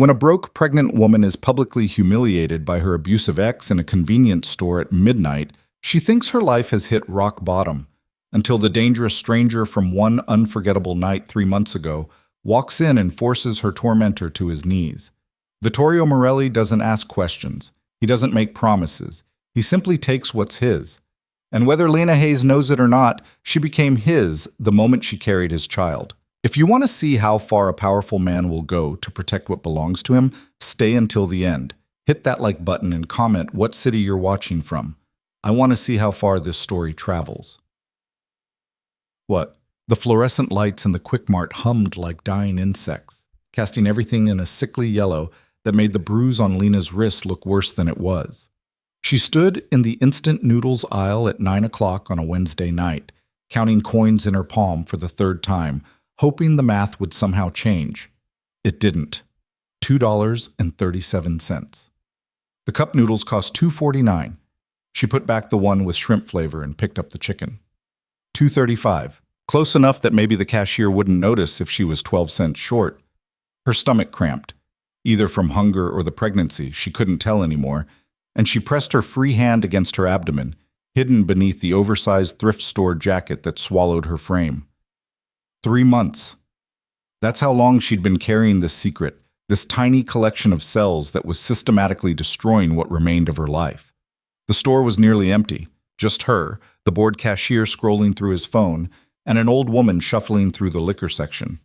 When a broke, pregnant woman is publicly humiliated by her abusive ex in a convenience store at midnight, she thinks her life has hit rock bottom, until the dangerous stranger from one unforgettable night 3 months ago walks in and forces her tormentor to his knees. Vittorio Morelli doesn't ask questions. He doesn't make promises. He simply takes what's his. And whether Lena Hayes knows it or not, she became his the moment she carried his child. If you want to see how far a powerful man will go to protect what belongs to him, stay until the end. Hit that like button and comment what city you're watching from. I want to see how far this story travels. What? The fluorescent lights in the Quick Mart hummed like dying insects, casting everything in a sickly yellow that made the bruise on Lena's wrist look worse than it was. She stood in the instant noodles aisle at 9 o'clock on a Wednesday night, counting coins in her palm for the third time, hoping the math would somehow change. It didn't. $2.37. The cup noodles cost $2.49. She put back the one with shrimp flavor and picked up the chicken. $2.35. Close enough that maybe the cashier wouldn't notice if she was 12 cents short. Her stomach cramped, either from hunger or the pregnancy, she couldn't tell anymore, and she pressed her free hand against her abdomen, hidden beneath the oversized thrift store jacket that swallowed her frame. 3 months. That's how long she'd been carrying this secret, this tiny collection of cells that was systematically destroying what remained of her life. The store was nearly empty, just her, the bored cashier scrolling through his phone, and an old woman shuffling through the liquor section.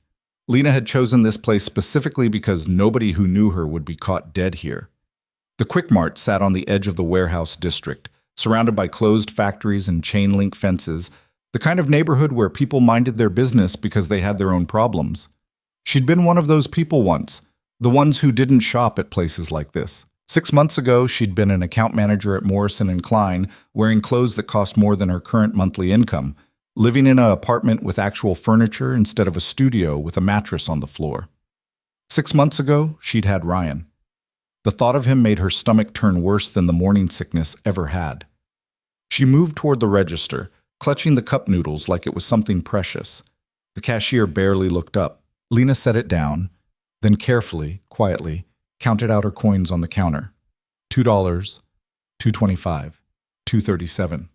Lena had chosen this place specifically because nobody who knew her would be caught dead here. The Quick Mart sat on the edge of the warehouse district, surrounded by closed factories and chain-link fences, the kind of neighborhood where people minded their business because they had their own problems. She'd been one of those people once, the ones who didn't shop at places like this. 6 months ago, she'd been an account manager at Morrison & Klein, wearing clothes that cost more than her current monthly income, living in an apartment with actual furniture instead of a studio with a mattress on the floor. 6 months ago, she'd had Ryan. The thought of him made her stomach turn worse than the morning sickness ever had. She moved toward the register, clutching the cup noodles like it was something precious. The cashier barely looked up. Lena set it down, then carefully, quietly, counted out her coins on the counter. $2, $2.25, $2.37.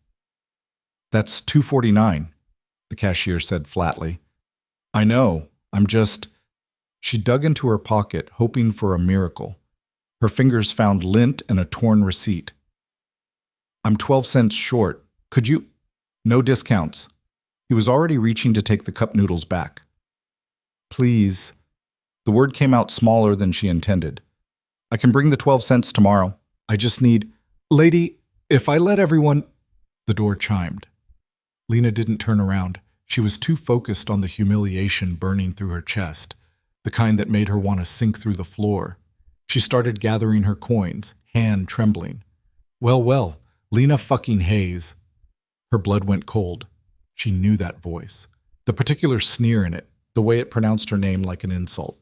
That's $2.49, the cashier said flatly. I know, I'm just... She dug into her pocket, hoping for a miracle. Her fingers found lint and a torn receipt. I'm 12 cents short. Could you... No discounts. He was already reaching to take the cup noodles back. Please. The word came out smaller than she intended. I can bring the 12 cents tomorrow. I just need... Lady, if I let everyone... The door chimed. Lena didn't turn around. She was too focused on the humiliation burning through her chest, the kind that made her want to sink through the floor. She started gathering her coins, hand trembling. Well, Lena fucking Hayes. Her blood went cold. She knew that voice, the particular sneer in it, the way it pronounced her name like an insult.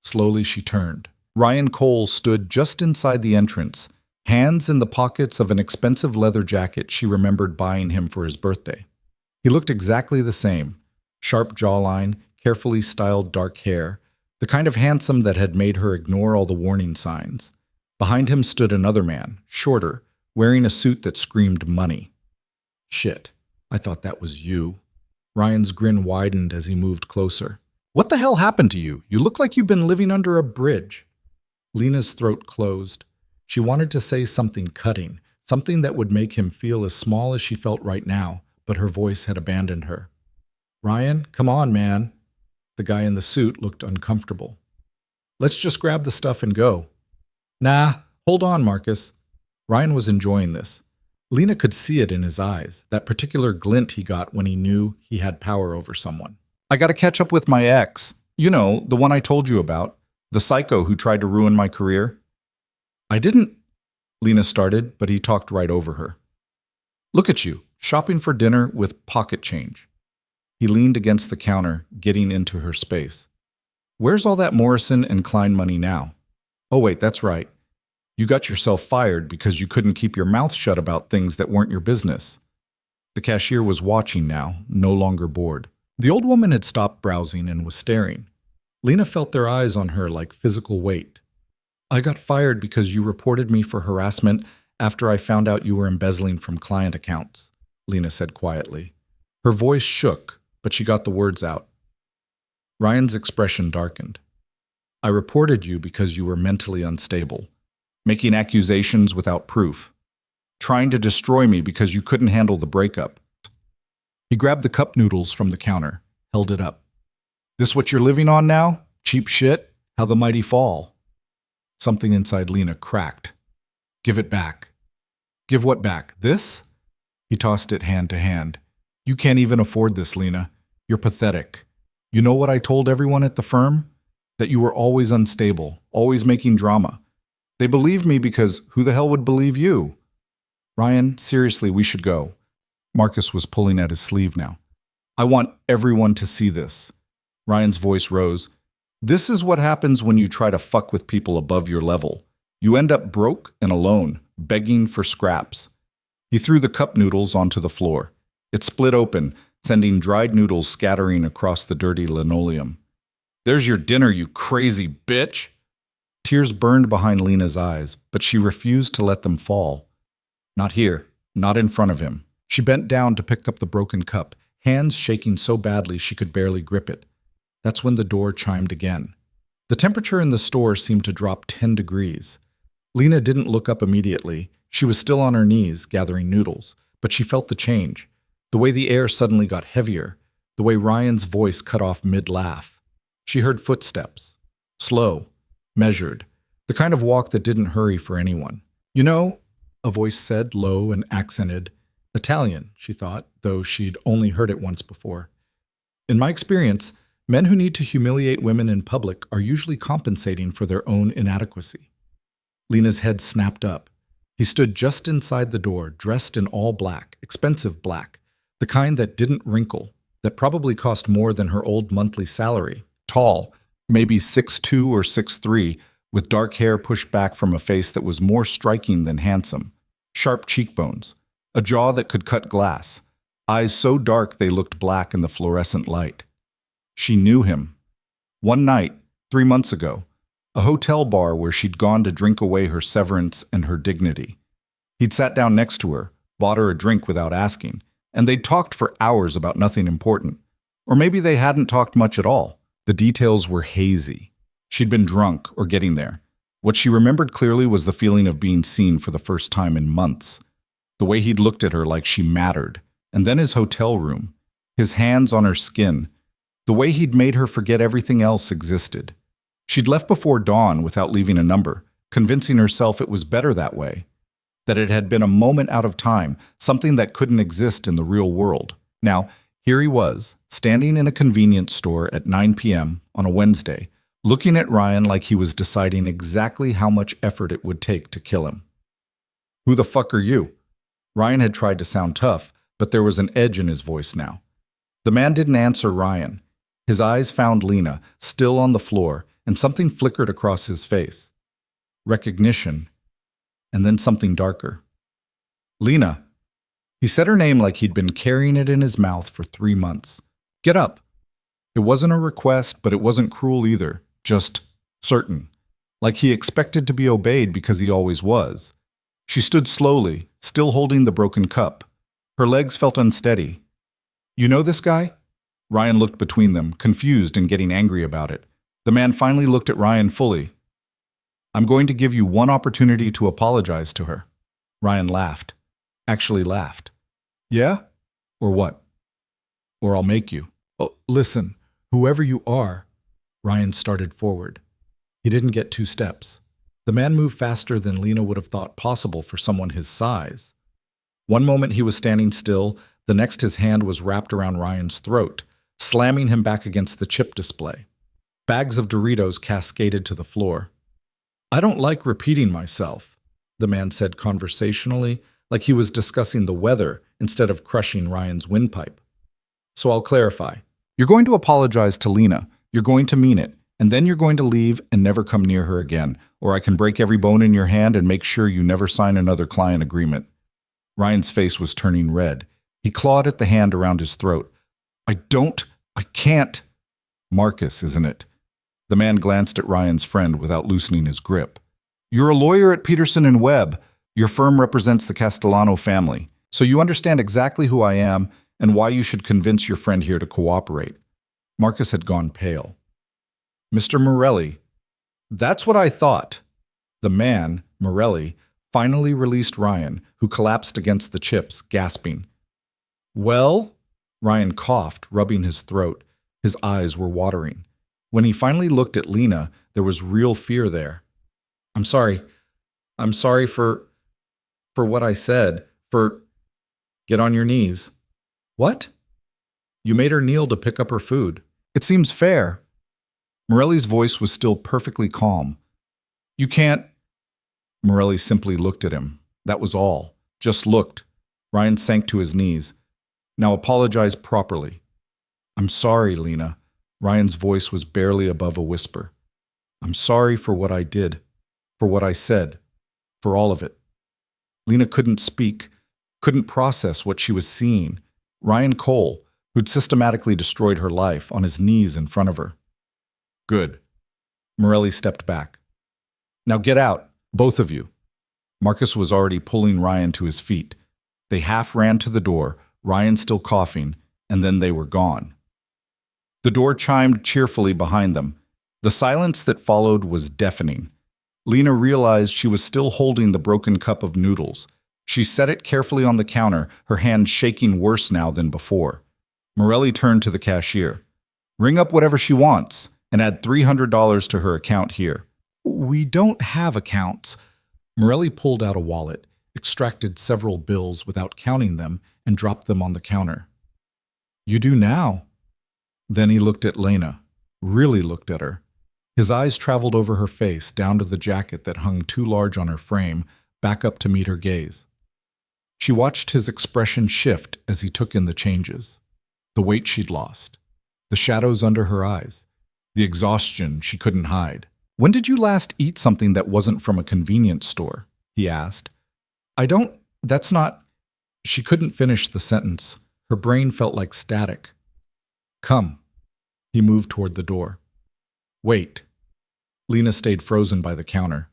Slowly she turned. Ryan Cole stood just inside the entrance, hands in the pockets of an expensive leather jacket she remembered buying him for his birthday. He looked exactly the same, sharp jawline, carefully styled dark hair, the kind of handsome that had made her ignore all the warning signs. Behind him stood another man, shorter, wearing a suit that screamed money. Shit, I thought that was you. Ryan's grin widened as he moved closer. What the hell happened to you? You look like you've been living under a bridge. Lena's throat closed. She wanted to say something cutting, something that would make him feel as small as she felt right now, but her voice had abandoned her. Ryan, come on, man. The guy in the suit looked uncomfortable. Let's just grab the stuff and go. Nah, hold on, Marcus. Ryan was enjoying this. Lena could see it in his eyes, that particular glint he got when he knew he had power over someone. I gotta catch up with my ex. You know, the one I told you about. The psycho who tried to ruin my career. I didn't... Lena started, but he talked right over her. Look at you, shopping for dinner with pocket change. He leaned against the counter, getting into her space. Where's all that Morrison and Klein money now? Oh wait, that's right. You got yourself fired because you couldn't keep your mouth shut about things that weren't your business. The cashier was watching now, no longer bored. The old woman had stopped browsing and was staring. Lena felt their eyes on her like physical weight. I got fired because you reported me for harassment after I found out you were embezzling from client accounts, Lena said quietly. Her voice shook, but she got the words out. Ryan's expression darkened. I reported you because you were mentally unstable, making accusations without proof, trying to destroy me because you couldn't handle the breakup. He grabbed the cup noodles from the counter, held it up. This what you're living on now? Cheap shit? How the mighty fall. Something inside Lena cracked. Give it back. Give what back? This? He tossed it hand to hand. You can't even afford this, Lena. You're pathetic. You know what I told everyone at the firm? That you were always unstable, always making drama. They believed me because who the hell would believe you? Ryan, seriously, we should go. Marcus was pulling at his sleeve now. I want everyone to see this. Ryan's voice rose. This is what happens when you try to fuck with people above your level. You end up broke and alone, begging for scraps. He threw the cup noodles onto the floor. It split open, sending dried noodles scattering across the dirty linoleum. There's your dinner, you crazy bitch! Tears burned behind Lena's eyes, but she refused to let them fall. Not here, not in front of him. She bent down to pick up the broken cup, hands shaking so badly she could barely grip it. That's when the door chimed again. The temperature in the store seemed to drop 10 degrees. Lena didn't look up immediately. She was still on her knees, gathering noodles, but she felt the change. The way the air suddenly got heavier, the way Ryan's voice cut off mid-laugh. She heard footsteps. Slow, measured, the kind of walk that didn't hurry for anyone. You know, a voice said, low and accented. Italian, she thought, though she'd only heard it once before. In my experience, men who need to humiliate women in public are usually compensating for their own inadequacy. Lena's head snapped up. He stood just inside the door, dressed in all black, expensive black, the kind that didn't wrinkle, that probably cost more than her old monthly salary. Tall, maybe 6'2" or 6'3", with dark hair pushed back from a face that was more striking than handsome. Sharp cheekbones, a jaw that could cut glass, eyes so dark they looked black in the fluorescent light. She knew him. One night, 3 months ago, a hotel bar where she'd gone to drink away her severance and her dignity. He'd sat down next to her, bought her a drink without asking, and they'd talked for hours about nothing important. Or maybe they hadn't talked much at all. The details were hazy. She'd been drunk or getting there. What she remembered clearly was the feeling of being seen for the first time in months. The way he'd looked at her like she mattered. And then his hotel room. His hands on her skin. The way he'd made her forget everything else existed. She'd left before dawn without leaving a number, convincing herself it was better that way. That it had been a moment out of time, something that couldn't exist in the real world. Now, here he was, standing in a convenience store at 9 p.m. on a Wednesday, looking at Ryan like he was deciding exactly how much effort it would take to kill him. Who the fuck are you? Ryan had tried to sound tough, but there was an edge in his voice now. The man didn't answer Ryan. His eyes found Lena, still on the floor, and something flickered across his face. Recognition, and then something darker. Lena. He said her name like he'd been carrying it in his mouth for 3 months. Get up. It wasn't a request, but it wasn't cruel either, just certain. Like he expected to be obeyed because he always was. She stood slowly, still holding the broken cup. Her legs felt unsteady. You know this guy? Ryan looked between them, confused and getting angry about it. The man finally looked at Ryan fully. I'm going to give you one opportunity to apologize to her. Ryan laughed. Actually laughed. Yeah? Or what? Or I'll make you. Oh, listen, whoever you are. Ryan started forward. He didn't get 2 steps. The man moved faster than Lena would have thought possible for someone his size. One moment he was standing still, the next his hand was wrapped around Ryan's throat, slamming him back against the chip display. Bags of Doritos cascaded to the floor. I don't like repeating myself, the man said conversationally, like he was discussing the weather instead of crushing Ryan's windpipe. So I'll clarify. You're going to apologize to Lena. You're going to mean it. And then you're going to leave and never come near her again, or I can break every bone in your hand and make sure you never sign another client agreement. Ryan's face was turning red. He clawed at the hand around his throat. I can't. Marcus, isn't it? The man glanced at Ryan's friend without loosening his grip. You're a lawyer at Peterson and Webb. Your firm represents the Castellano family, so you understand exactly who I am and why you should convince your friend here to cooperate. Marcus had gone pale. Mr. Morelli. That's what I thought. The man, Morelli, finally released Ryan, who collapsed against the chips, gasping. Well? Ryan coughed, rubbing his throat. His eyes were watering. When he finally looked at Lena, there was real fear there. I'm sorry. I'm sorry for what I said. Get on your knees. What? You made her kneel to pick up her food. It seems fair. Morelli's voice was still perfectly calm. You can't. Morelli simply looked at him. That was all. Just looked. Ryan sank to his knees. Now apologize properly. I'm sorry, Lena. Ryan's voice was barely above a whisper. I'm sorry for what I did, for what I said, for all of it. Lena couldn't speak, couldn't process what she was seeing. Ryan Cole, who'd systematically destroyed her life, on his knees in front of her. Good. Morelli stepped back. Now get out, both of you. Marcus was already pulling Ryan to his feet. They half ran to the door, Ryan still coughing, and then they were gone. The door chimed cheerfully behind them. The silence that followed was deafening. Lena realized she was still holding the broken cup of noodles. She set it carefully on the counter, her hand shaking worse now than before. Morelli turned to the cashier. Ring up whatever she wants and add $300 to her account here. We don't have accounts. Morelli pulled out a wallet, extracted several bills without counting them, and dropped them on the counter. You do now. Then he looked at Lena, really looked at her. His eyes traveled over her face, down to the jacket that hung too large on her frame, back up to meet her gaze. She watched his expression shift as he took in the changes. The weight she'd lost, the shadows under her eyes, the exhaustion she couldn't hide. When did you last eat something that wasn't from a convenience store? He asked. That's not. She couldn't finish the sentence. Her brain felt like static. Come. He moved toward the door. Wait. Lena stayed frozen by the counter.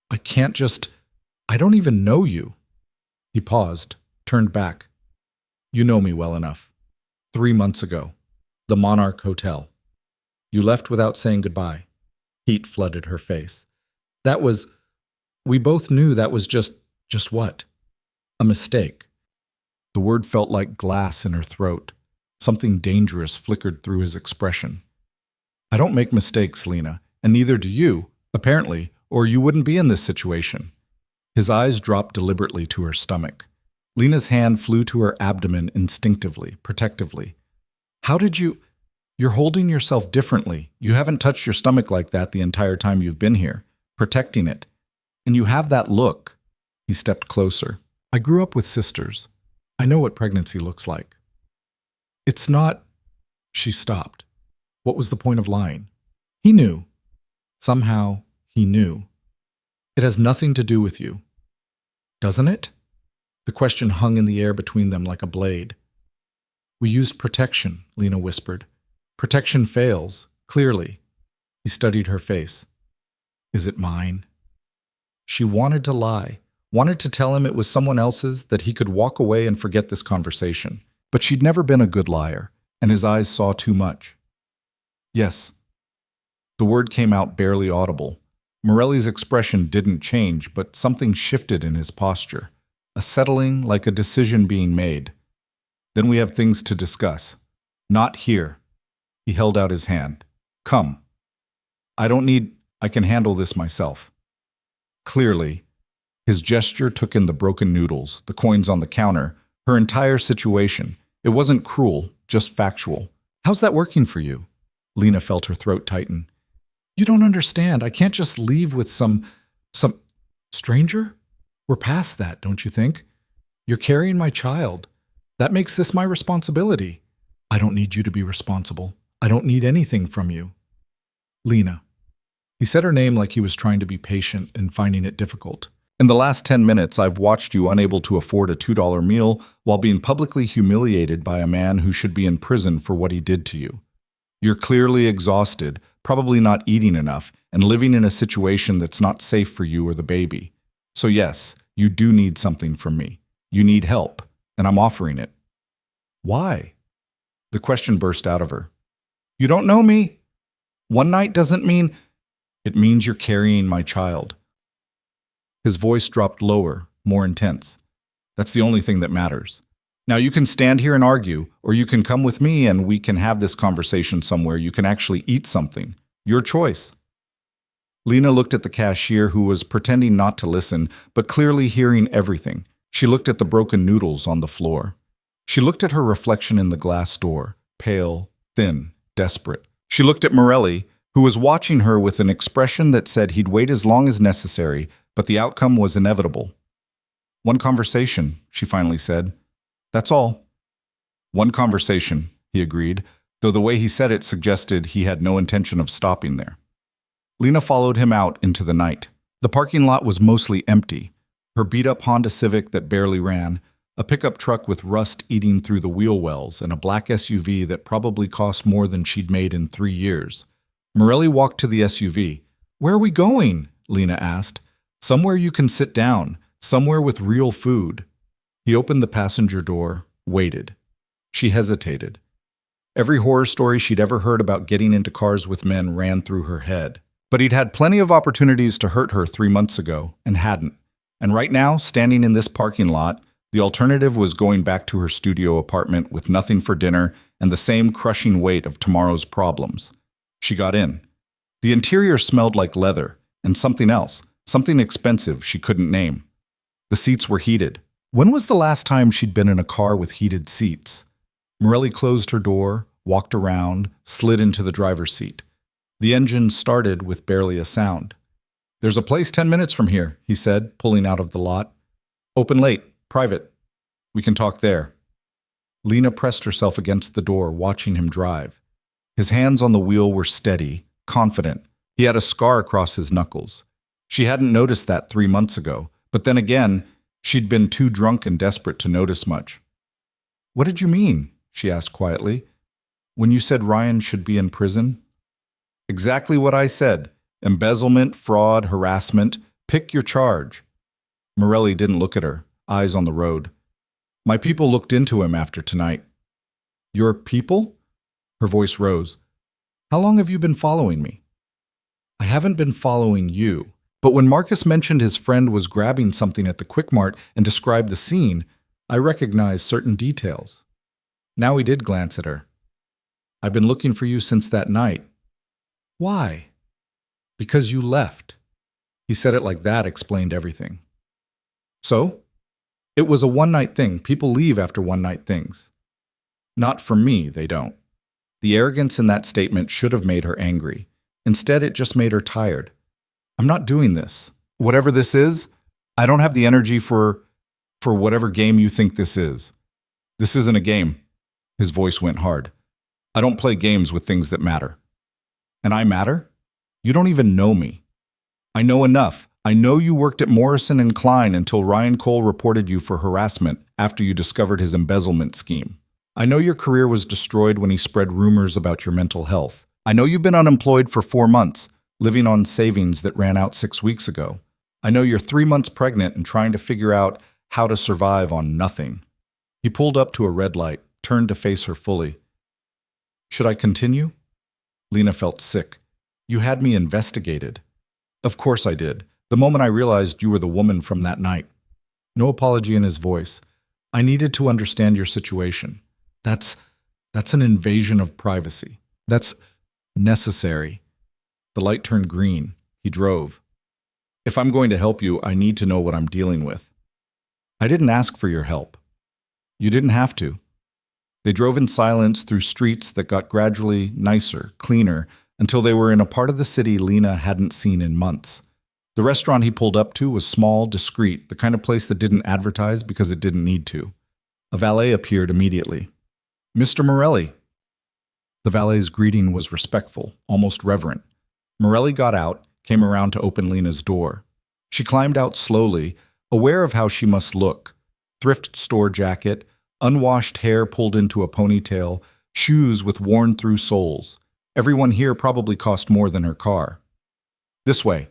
I don't even know you. He paused, turned back. You know me well enough. 3 months ago. The Monarch Hotel. You left without saying goodbye. Heat flooded her face. We both knew that was just what? A mistake. The word felt like glass in her throat. Something dangerous flickered through his expression. I don't make mistakes, Lena, and neither do you, apparently, or you wouldn't be in this situation. His eyes dropped deliberately to her stomach. Lena's hand flew to her abdomen instinctively, protectively. How did you... You're holding yourself differently. You haven't touched your stomach like that the entire time you've been here, protecting it. And you have that look. He stepped closer. I grew up with sisters. I know what pregnancy looks like. It's not... She stopped. What was the point of lying? He knew. Somehow, he knew. It has nothing to do with you. Doesn't it? The question hung in the air between them like a blade. We used protection, Lena whispered. Protection fails, clearly. He studied her face. Is it mine? She wanted to lie, wanted to tell him it was someone else's, that he could walk away and forget this conversation. But she'd never been a good liar, and his eyes saw too much. Yes. The word came out barely audible. Morelli's expression didn't change, but something shifted in his posture, a settling like a decision being made. Then we have things to discuss. Not here. He held out his hand. Come. I can handle this myself. Clearly, his gesture took in the broken noodles, the coins on the counter, her entire situation. It wasn't cruel, just factual. How's that working for you? Lena felt her throat tighten. You don't understand. I can't just leave with some stranger? We're past that, don't you think? You're carrying my child. That makes this my responsibility. I don't need you to be responsible. I don't need anything from you. Lena. He said her name like he was trying to be patient and finding it difficult. In the last 10 minutes, I've watched you unable to afford a $2 meal while being publicly humiliated by a man who should be in prison for what he did to you. You're clearly exhausted, probably not eating enough, and living in a situation that's not safe for you or the baby. So yes, you do need something from me. You need help, and I'm offering it. Why? The question burst out of her. You don't know me. One night doesn't mean... It means you're carrying my child. His voice dropped lower, more intense. That's the only thing that matters. Now you can stand here and argue, or you can come with me and we can have this conversation somewhere. You can actually eat something. Your choice. Lena looked at the cashier, who was pretending not to listen, but clearly hearing everything. She looked at the broken noodles on the floor. She looked at her reflection in the glass door, pale, thin, desperate. She looked at Morelli, who was watching her with an expression that said he'd wait as long as necessary, but the outcome was inevitable. One conversation, she finally said. That's all. One conversation, he agreed, though the way he said it suggested he had no intention of stopping there. Lena followed him out into the night. The parking lot was mostly empty. Her beat-up Honda Civic that barely ran, a pickup truck with rust eating through the wheel wells, and a black SUV that probably cost more than she'd made in 3 years. Morelli walked to the SUV. Where are we going? Lena asked. Somewhere you can sit down, somewhere with real food. He opened the passenger door, waited. She hesitated. Every horror story she'd ever heard about getting into cars with men ran through her head. But he'd had plenty of opportunities to hurt her 3 months ago, and hadn't. And right now, standing in this parking lot, the alternative was going back to her studio apartment with nothing for dinner and the same crushing weight of tomorrow's problems. She got in. The interior smelled like leather, and something else, something expensive she couldn't name. The seats were heated. When was the last time she'd been in a car with heated seats? Morelli closed her door, walked around, slid into the driver's seat. The engine started with barely a sound. There's a place 10 minutes from here, he said, pulling out of the lot. Open late, private. We can talk there. Lena pressed herself against the door, watching him drive. His hands on the wheel were steady, confident. He had a scar across his knuckles. She hadn't noticed that 3 months ago, but then again, she'd been too drunk and desperate to notice much. What did you mean? She asked quietly. When you said Ryan should be in prison? Exactly what I said. Embezzlement, fraud, harassment. Pick your charge. Morelli didn't look at her, eyes on the road. My people looked into him after tonight. Your people? Her voice rose. How long have you been following me? I haven't been following you. But when Marcus mentioned his friend was grabbing something at the Quick Mart and described the scene, I recognized certain details. Now he did glance at her. I've been looking for you since that night. Why? Because you left. He said it like that explained everything. So? It was a one-night thing. People leave after one-night things. Not for me, they don't. The arrogance in that statement should have made her angry. Instead, it just made her tired. I'm not doing this. Whatever this is, I don't have the energy for whatever game you think this is. This isn't a game. His voice went hard. I don't play games with things that matter. And I matter? You don't even know me. I know enough. I know you worked at Morrison and Klein until Ryan Cole reported you for harassment after you discovered his embezzlement scheme. I know your career was destroyed when he spread rumors about your mental health. I know you've been unemployed for 4 months, living on savings that ran out 6 weeks ago. I know you're 3 months pregnant and trying to figure out how to survive on nothing. He pulled up to a red light, turned to face her fully. Should I continue? Lena felt sick. You had me investigated. Of course I did. The moment I realized you were the woman from that night. No apology in his voice. I needed to understand your situation. That's an invasion of privacy. That's necessary. The light turned green. He drove. If I'm going to help you, I need to know what I'm dealing with. I didn't ask for your help. You didn't have to. They drove in silence through streets that got gradually nicer, cleaner, until they were in a part of the city Lena hadn't seen in months. The restaurant he pulled up to was small, discreet, the kind of place that didn't advertise because it didn't need to. A valet appeared immediately. Mr. Morelli. The valet's greeting was respectful, almost reverent. Morelli got out, came around to open Lena's door. She climbed out slowly, aware of how she must look. Thrift store jacket, unwashed hair pulled into a ponytail, shoes with worn-through soles. Everyone here probably cost more than her car. This way.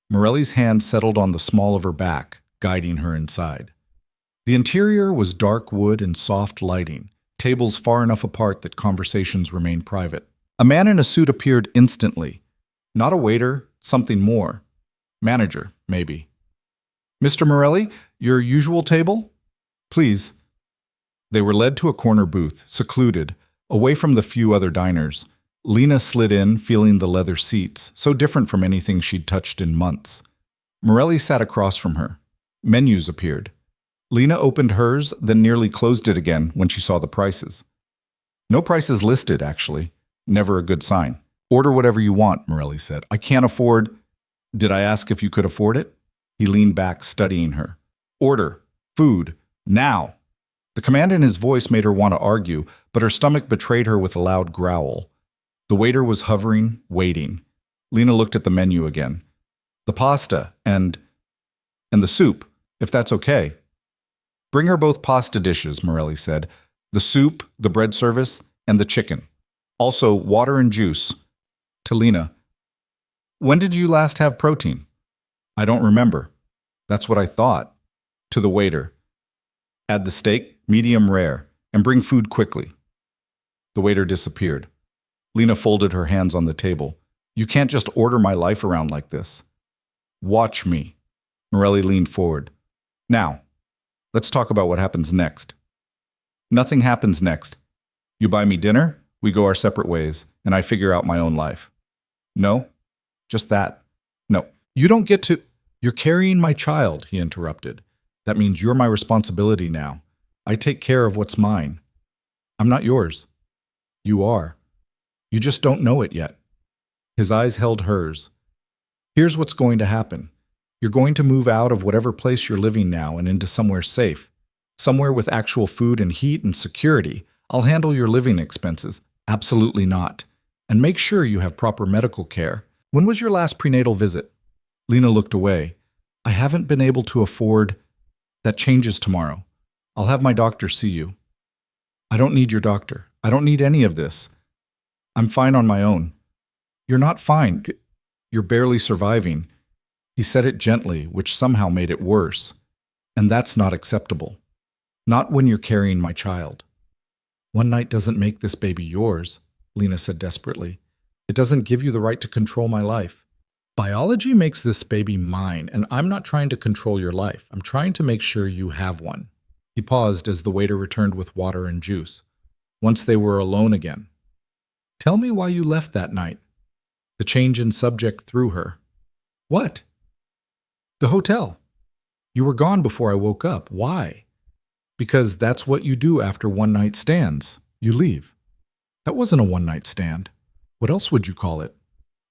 Morelli's hand settled on the small of her back, guiding her inside. The interior was dark wood and soft lighting, tables far enough apart that conversations remained private. A man in a suit appeared instantly. Not a waiter, something more. Manager, maybe. Mr. Morelli, your usual table? Please. They were led to a corner booth, secluded, away from the few other diners. Lena slid in, feeling the leather seats, so different from anything she'd touched in months. Morelli sat across from her. Menus appeared. Lena opened hers, then nearly closed it again when she saw the prices. No prices listed, actually. Never a good sign. Order whatever you want, Morelli said. I can't afford... Did I ask if you could afford it? He leaned back, studying her. Order. Food. Now. The command in his voice made her want to argue, but her stomach betrayed her with a loud growl. The waiter was hovering, waiting. Lena looked at the menu again. The pasta and the soup, if that's okay. Bring her both pasta dishes, Morelli said. The soup, the bread service, and the chicken. Also, water and juice. To Lena. When did you last have protein? I don't remember. That's what I thought. To the waiter. Add the steak, medium rare, and bring food quickly. The waiter disappeared. Lena folded her hands on the table. You can't just order my life around like this. Watch me. Morelli leaned forward. Now, let's talk about what happens next. Nothing happens next. You buy me dinner, we go our separate ways, and I figure out my own life. No? Just that? No. You don't get to... You're carrying my child, he interrupted. That means you're my responsibility now. I take care of what's mine. I'm not yours. You are. You just don't know it yet. His eyes held hers. Here's what's going to happen. You're going to move out of whatever place you're living now and into somewhere safe. Somewhere with actual food and heat and security. I'll handle your living expenses. Absolutely not. And make sure you have proper medical care. When was your last prenatal visit? Lena looked away. I haven't been able to afford... That changes tomorrow. I'll have my doctor see you. I don't need your doctor. I don't need any of this. I'm fine on my own. You're not fine. You're barely surviving. He said it gently, which somehow made it worse. And that's not acceptable. Not when you're carrying my child. One night doesn't make this baby yours, Lena said desperately. It doesn't give you the right to control my life. Biology makes this baby mine, and I'm not trying to control your life. I'm trying to make sure you have one. He paused as the waiter returned with water and juice. Once they were alone again. Tell me why you left that night. The change in subject threw her. What? The hotel. You were gone before I woke up. Why? Because that's what you do after one-night stands. You leave. That wasn't a one-night stand. What else would you call it?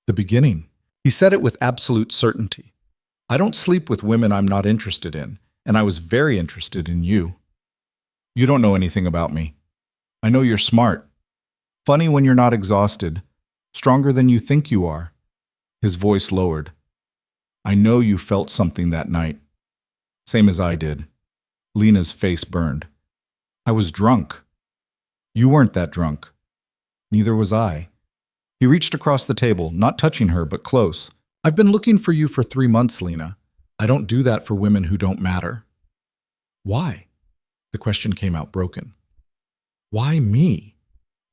The beginning. He said it with absolute certainty. I don't sleep with women I'm not interested in, and I was very interested in you. You don't know anything about me. I know you're smart. Funny when you're not exhausted. Stronger than you think you are. His voice lowered. I know you felt something that night. Same as I did. Lena's face burned. I was drunk. You weren't that drunk. Neither was I. He reached across the table, not touching her, but close. I've been looking for you for 3 months, Lena. I don't do that for women who don't matter. Why? The question came out broken. Why me?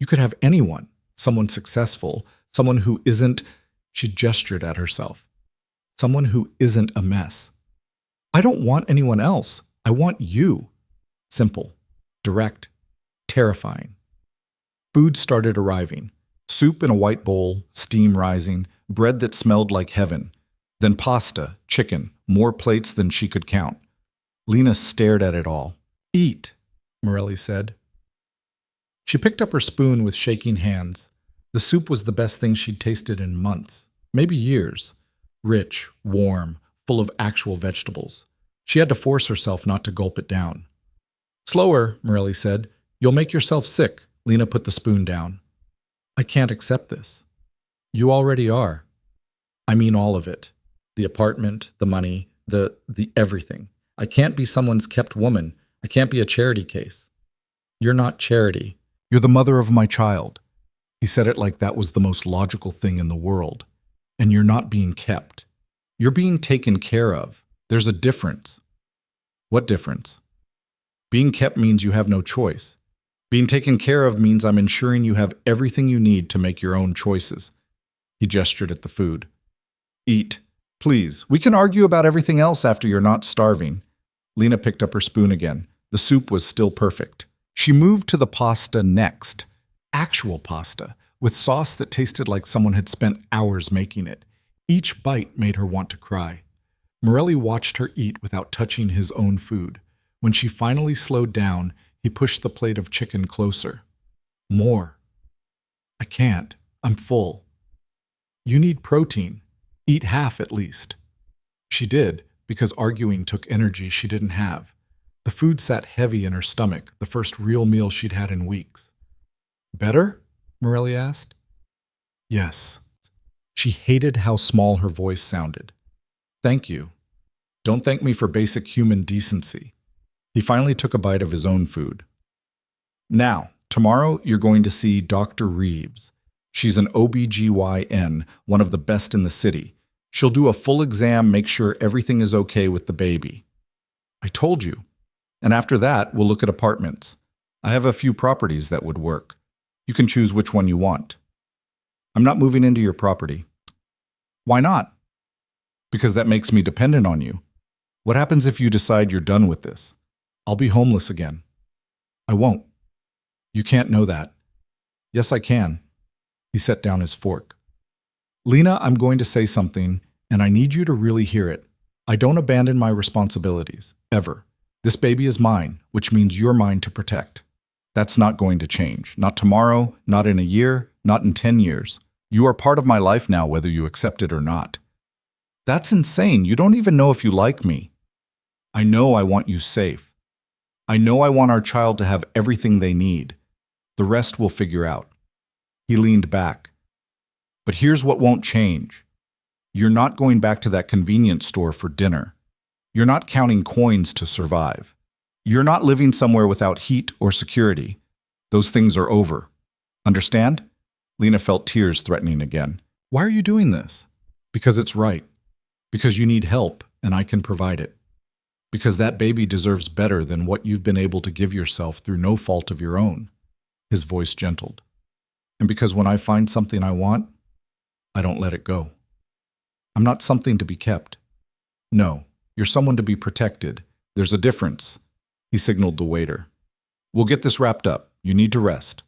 You could have anyone, someone successful, someone who isn't, she gestured at herself, someone who isn't a mess. I don't want anyone else. I want you. Simple, direct, terrifying. Food started arriving. Soup in a white bowl, steam rising, bread that smelled like heaven. Then pasta, chicken, more plates than she could count. Lena stared at it all. Eat, Morelli said. She picked up her spoon with shaking hands. The soup was the best thing she'd tasted in months, maybe years. Rich, warm, full of actual vegetables. She had to force herself not to gulp it down. Slower, Morelli said. You'll make yourself sick. Lena put the spoon down. I can't accept this. You already are. I mean all of it. The apartment, the money, the everything. I can't be someone's kept woman. I can't be a charity case. You're not charity. You're the mother of my child. He said it like that was the most logical thing in the world. And you're not being kept. You're being taken care of. There's a difference. What difference? Being kept means you have no choice. Being taken care of means I'm ensuring you have everything you need to make your own choices. He gestured at the food. Eat. Please. We can argue about everything else after you're not starving. Lena picked up her spoon again. The soup was still perfect. She moved to the pasta next. Actual pasta, with sauce that tasted like someone had spent hours making it. Each bite made her want to cry. Morelli watched her eat without touching his own food. When she finally slowed down, he pushed the plate of chicken closer. More. I can't. I'm full. You need protein. Eat half at least. She did, because arguing took energy she didn't have. The food sat heavy in her stomach, the first real meal she'd had in weeks. Better? Morelli asked. Yes. She hated how small her voice sounded. Thank you. Don't thank me for basic human decency. He finally took a bite of his own food. Now, tomorrow you're going to see Dr. Reeves. She's an OBGYN, one of the best in the city. She'll do a full exam, make sure everything is okay with the baby. I told you. And after that, we'll look at apartments. I have a few properties that would work. You can choose which one you want. I'm not moving into your property. Why not? Because that makes me dependent on you. What happens if you decide you're done with this? I'll be homeless again. I won't. You can't know that. Yes, I can. He set down his fork. Lena, I'm going to say something, and I need you to really hear it. I don't abandon my responsibilities, ever. This baby is mine, which means you're mine to protect. That's not going to change. Not tomorrow, not in a year, not in 10 years. You are part of my life now, whether you accept it or not. That's insane. You don't even know if you like me. I know I want you safe. I know I want our child to have everything they need. The rest we'll figure out. He leaned back. But here's what won't change. You're not going back to that convenience store for dinner. You're not counting coins to survive. You're not living somewhere without heat or security. Those things are over. Understand? Lena felt tears threatening again. Why are you doing this? Because it's right. Because you need help, and I can provide it. Because that baby deserves better than what you've been able to give yourself through no fault of your own. His voice gentled. And because when I find something I want, I don't let it go. I'm not something to be kept. No, you're someone to be protected. There's a difference. He signaled the waiter. We'll get this wrapped up. You need to rest.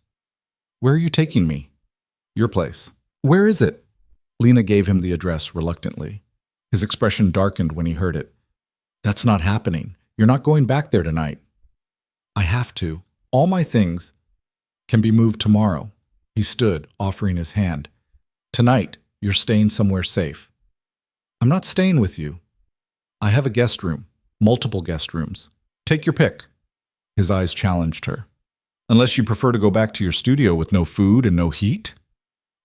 Where are you taking me? Your place. Where is it? Lena gave him the address reluctantly. His expression darkened when he heard it. That's not happening. You're not going back there tonight. I have to. All my things can be moved tomorrow. He stood, offering his hand. Tonight, you're staying somewhere safe. I'm not staying with you. I have a guest room, multiple guest rooms. Take your pick. His eyes challenged her. Unless you prefer to go back to your studio with no food and no heat?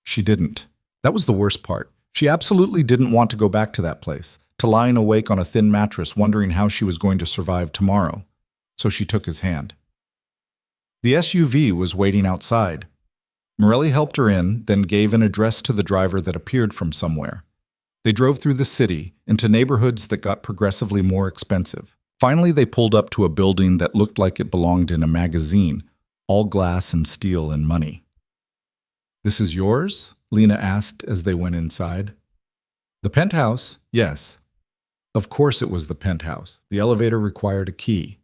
She didn't. That was the worst part. She absolutely didn't want to go back to that place, to lying awake on a thin mattress wondering how she was going to survive tomorrow. So she took his hand. The SUV was waiting outside. Morelli helped her in, then gave an address to the driver that appeared from somewhere. They drove through the city, into neighborhoods that got progressively more expensive. Finally, they pulled up to a building that looked like it belonged in a magazine, all glass and steel and money. This is yours? Lena asked as they went inside. The penthouse? Yes. Of course it was the penthouse. The elevator required a key.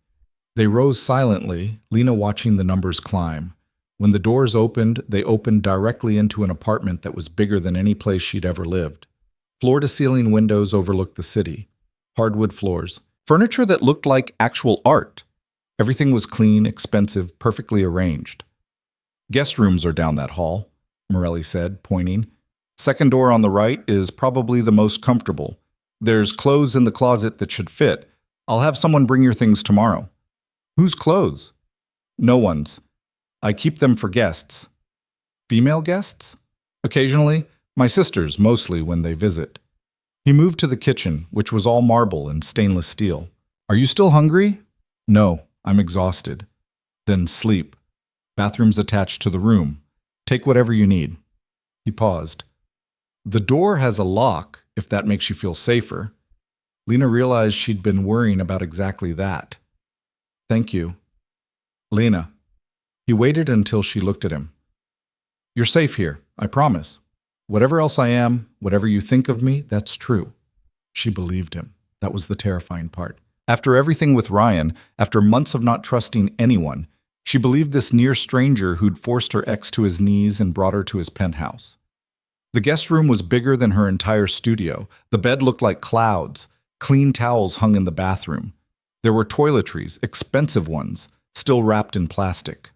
They rose silently, Lena watching the numbers climb. When the doors opened, they opened directly into an apartment that was bigger than any place she'd ever lived. Floor-to-ceiling windows overlooked the city. Hardwood floors. Furniture that looked like actual art. Everything was clean, expensive, perfectly arranged. Guest rooms are down that hall, Morelli said, pointing. Second door on the right is probably the most comfortable. There's clothes in the closet that should fit. I'll have someone bring your things tomorrow. Whose clothes? No one's. I keep them for guests. Female guests? Occasionally. My sisters, mostly, when they visit. He moved to the kitchen, which was all marble and stainless steel. Are you still hungry? No, I'm exhausted. Then sleep. Bathrooms attached to the room. Take whatever you need. He paused. The door has a lock, if that makes you feel safer. Lena realized she'd been worrying about exactly that. Thank you. Lena. He waited until she looked at him. You're safe here, I promise. Whatever else I am, whatever you think of me, that's true. She believed him. That was the terrifying part. After everything with Ryan, after months of not trusting anyone, she believed this near stranger who'd forced her ex to his knees and brought her to his penthouse. The guest room was bigger than her entire studio. The bed looked like clouds. Clean towels hung in the bathroom. There were toiletries, expensive ones, still wrapped in plastic.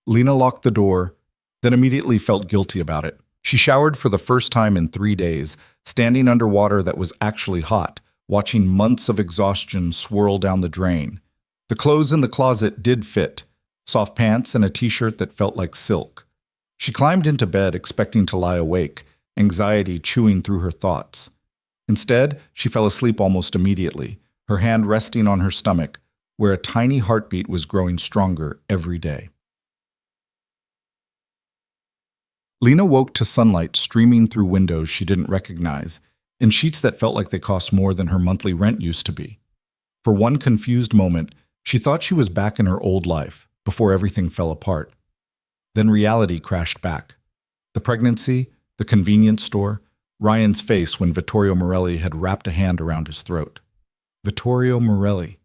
Lena locked the door, then immediately felt guilty about it. She showered for the first time in 3 days, standing under water that was actually hot, watching months of exhaustion swirl down the drain. The clothes in the closet did fit, soft pants and a t-shirt that felt like silk. She climbed into bed expecting to lie awake, anxiety chewing through her thoughts. Instead, she fell asleep almost immediately, her hand resting on her stomach, where a tiny heartbeat was growing stronger every day. Lena woke to sunlight streaming through windows she didn't recognize, in sheets that felt like they cost more than her monthly rent used to be. For one confused moment, she thought she was back in her old life, before everything fell apart. Then reality crashed back. The pregnancy, the convenience store, Ryan's face when Vittorio Morelli had wrapped a hand around his throat. Vittorio Morelli.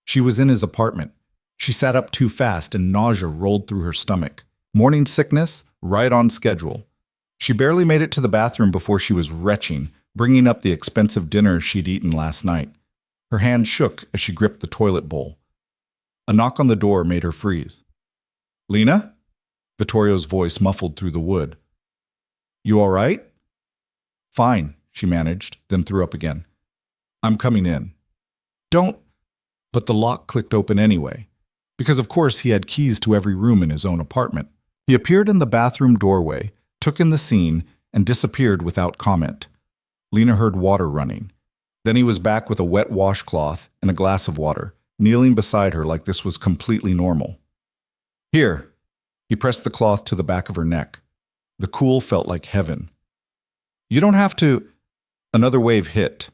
She was in his apartment. She sat up too fast and nausea rolled through her stomach. Morning sickness, right on schedule. She barely made it to the bathroom before she was retching, bringing up the expensive dinner she'd eaten last night. Her hand shook as she gripped the toilet bowl. A knock on the door made her freeze. Lena? Vittorio's voice muffled through the wood. You all right? Fine, she managed, then threw up again. I'm coming in. Don't. But the lock clicked open anyway, because of course he had keys to every room in his own apartment. He appeared in the bathroom doorway, took in the scene, and disappeared without comment. Lena heard water running. Then he was back with a wet washcloth and a glass of water, kneeling beside her like this was completely normal. Here. He pressed the cloth to the back of her neck. The cool felt like heaven. You don't have to. Another wave hit.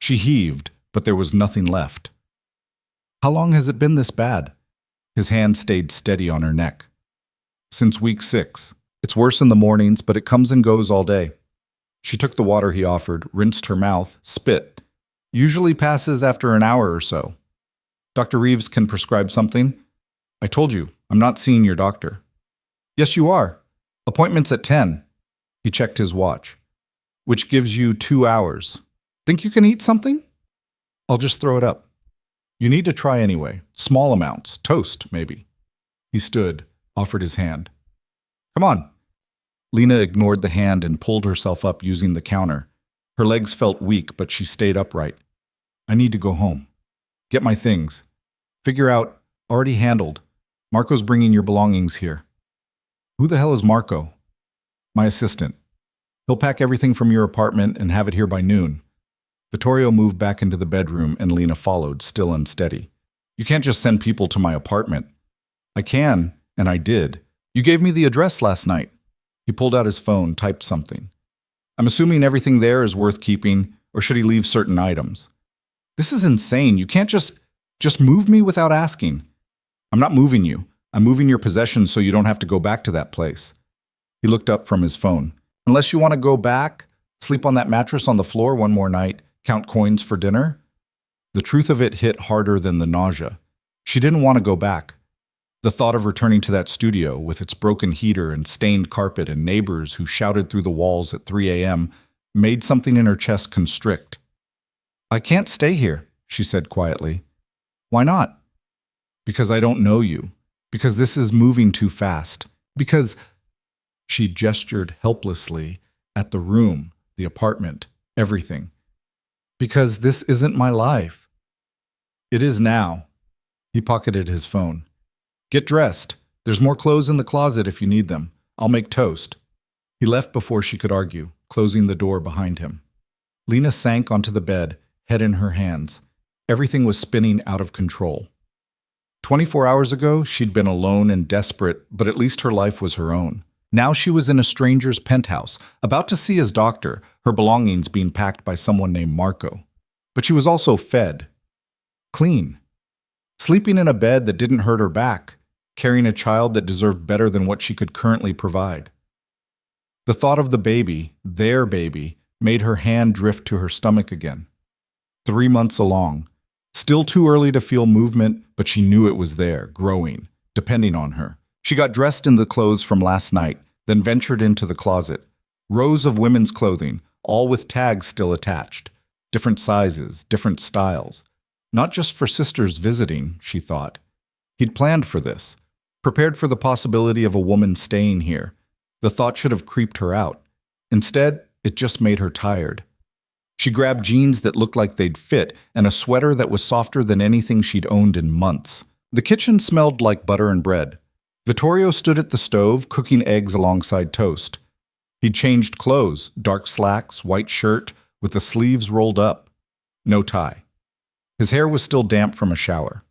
She heaved, but there was nothing left. How long has it been this bad? His hand stayed steady on her neck. Since week 6. It's worse in the mornings, but it comes and goes all day. She took the water he offered, rinsed her mouth, spit. Usually passes after an hour or so. Dr. Reeves can prescribe something? I told you, I'm not seeing your doctor. Yes, you are. Appointment's at 10. He checked his watch. Which gives you 2 hours. Think you can eat something? I'll just throw it up. You need to try anyway. Small amounts. Toast, maybe. He stood, offered his hand. Come on. Lena ignored the hand and pulled herself up using the counter. Her legs felt weak, but she stayed upright. I need to go home. Get my things. Figure out. Already handled. Marco's bringing your belongings here. Who the hell is Marco? My assistant. He'll pack everything from your apartment and have it here by noon. Vittorio moved back into the bedroom and Lena followed, still unsteady. You can't just send people to my apartment. I can, and I did. You gave me the address last night. He pulled out his phone, typed something. I'm assuming everything there is worth keeping, or should he leave certain items? This is insane. You can't just move me without asking. I'm not moving you. I'm moving your possessions so you don't have to go back to that place. He looked up from his phone. Unless you want to go back, sleep on that mattress on the floor one more night, count coins for dinner? The truth of it hit harder than the nausea. She didn't want to go back. The thought of returning to that studio with its broken heater and stained carpet and neighbors who shouted through the walls at 3 a.m. made something in her chest constrict. I can't stay here, she said quietly. Why not? Because I don't know you. Because this is moving too fast. Because... She gestured helplessly at the room, the apartment, everything. Because this isn't my life. It is now. He pocketed his phone. Get dressed. There's more clothes in the closet if you need them. I'll make toast. He left before she could argue, closing the door behind him. Lena sank onto the bed, head in her hands. Everything was spinning out of control. 24 hours ago, she'd been alone and desperate, but at least her life was her own. Now she was in a stranger's penthouse, about to see his doctor, her belongings being packed by someone named Marco. But she was also fed. Clean. Sleeping in a bed that didn't hurt her back, carrying a child that deserved better than what she could currently provide. The thought of the baby, their baby, made her hand drift to her stomach again. 3 months along. Still too early to feel movement, but she knew it was there, growing, depending on her. She got dressed in the clothes from last night, then ventured into the closet. Rows of women's clothing, all with tags still attached. Different sizes, different styles. Not just for sisters visiting, she thought. He'd planned for this, prepared for the possibility of a woman staying here. The thought should have creeped her out. Instead, it just made her tired. She grabbed jeans that looked like they'd fit and a sweater that was softer than anything she'd owned in months. The kitchen smelled like butter and bread. Vittorio stood at the stove, cooking eggs alongside toast. He'd changed clothes, dark slacks, white shirt, with the sleeves rolled up. No tie. His hair was still damp from a shower.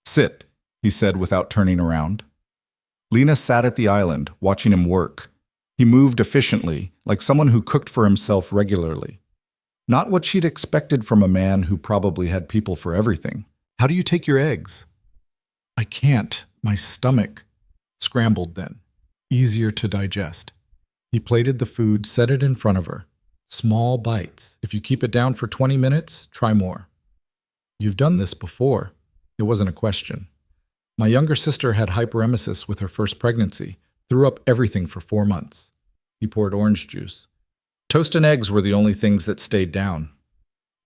"Sit," he said without turning around. Lena sat at the island, watching him work. He moved efficiently, like someone who cooked for himself regularly. Not what she'd expected from a man who probably had people for everything. "How do you take your eggs?" "I can't. My stomach." Scrambled then. Easier to digest. He plated the food, set it in front of her. "Small bites. If you keep it down for 20 minutes, try more." "You've done this before." It wasn't a question. "My younger sister had hyperemesis with her first pregnancy, threw up everything for 4 months." He poured orange juice. Toast and eggs were the only things that stayed down.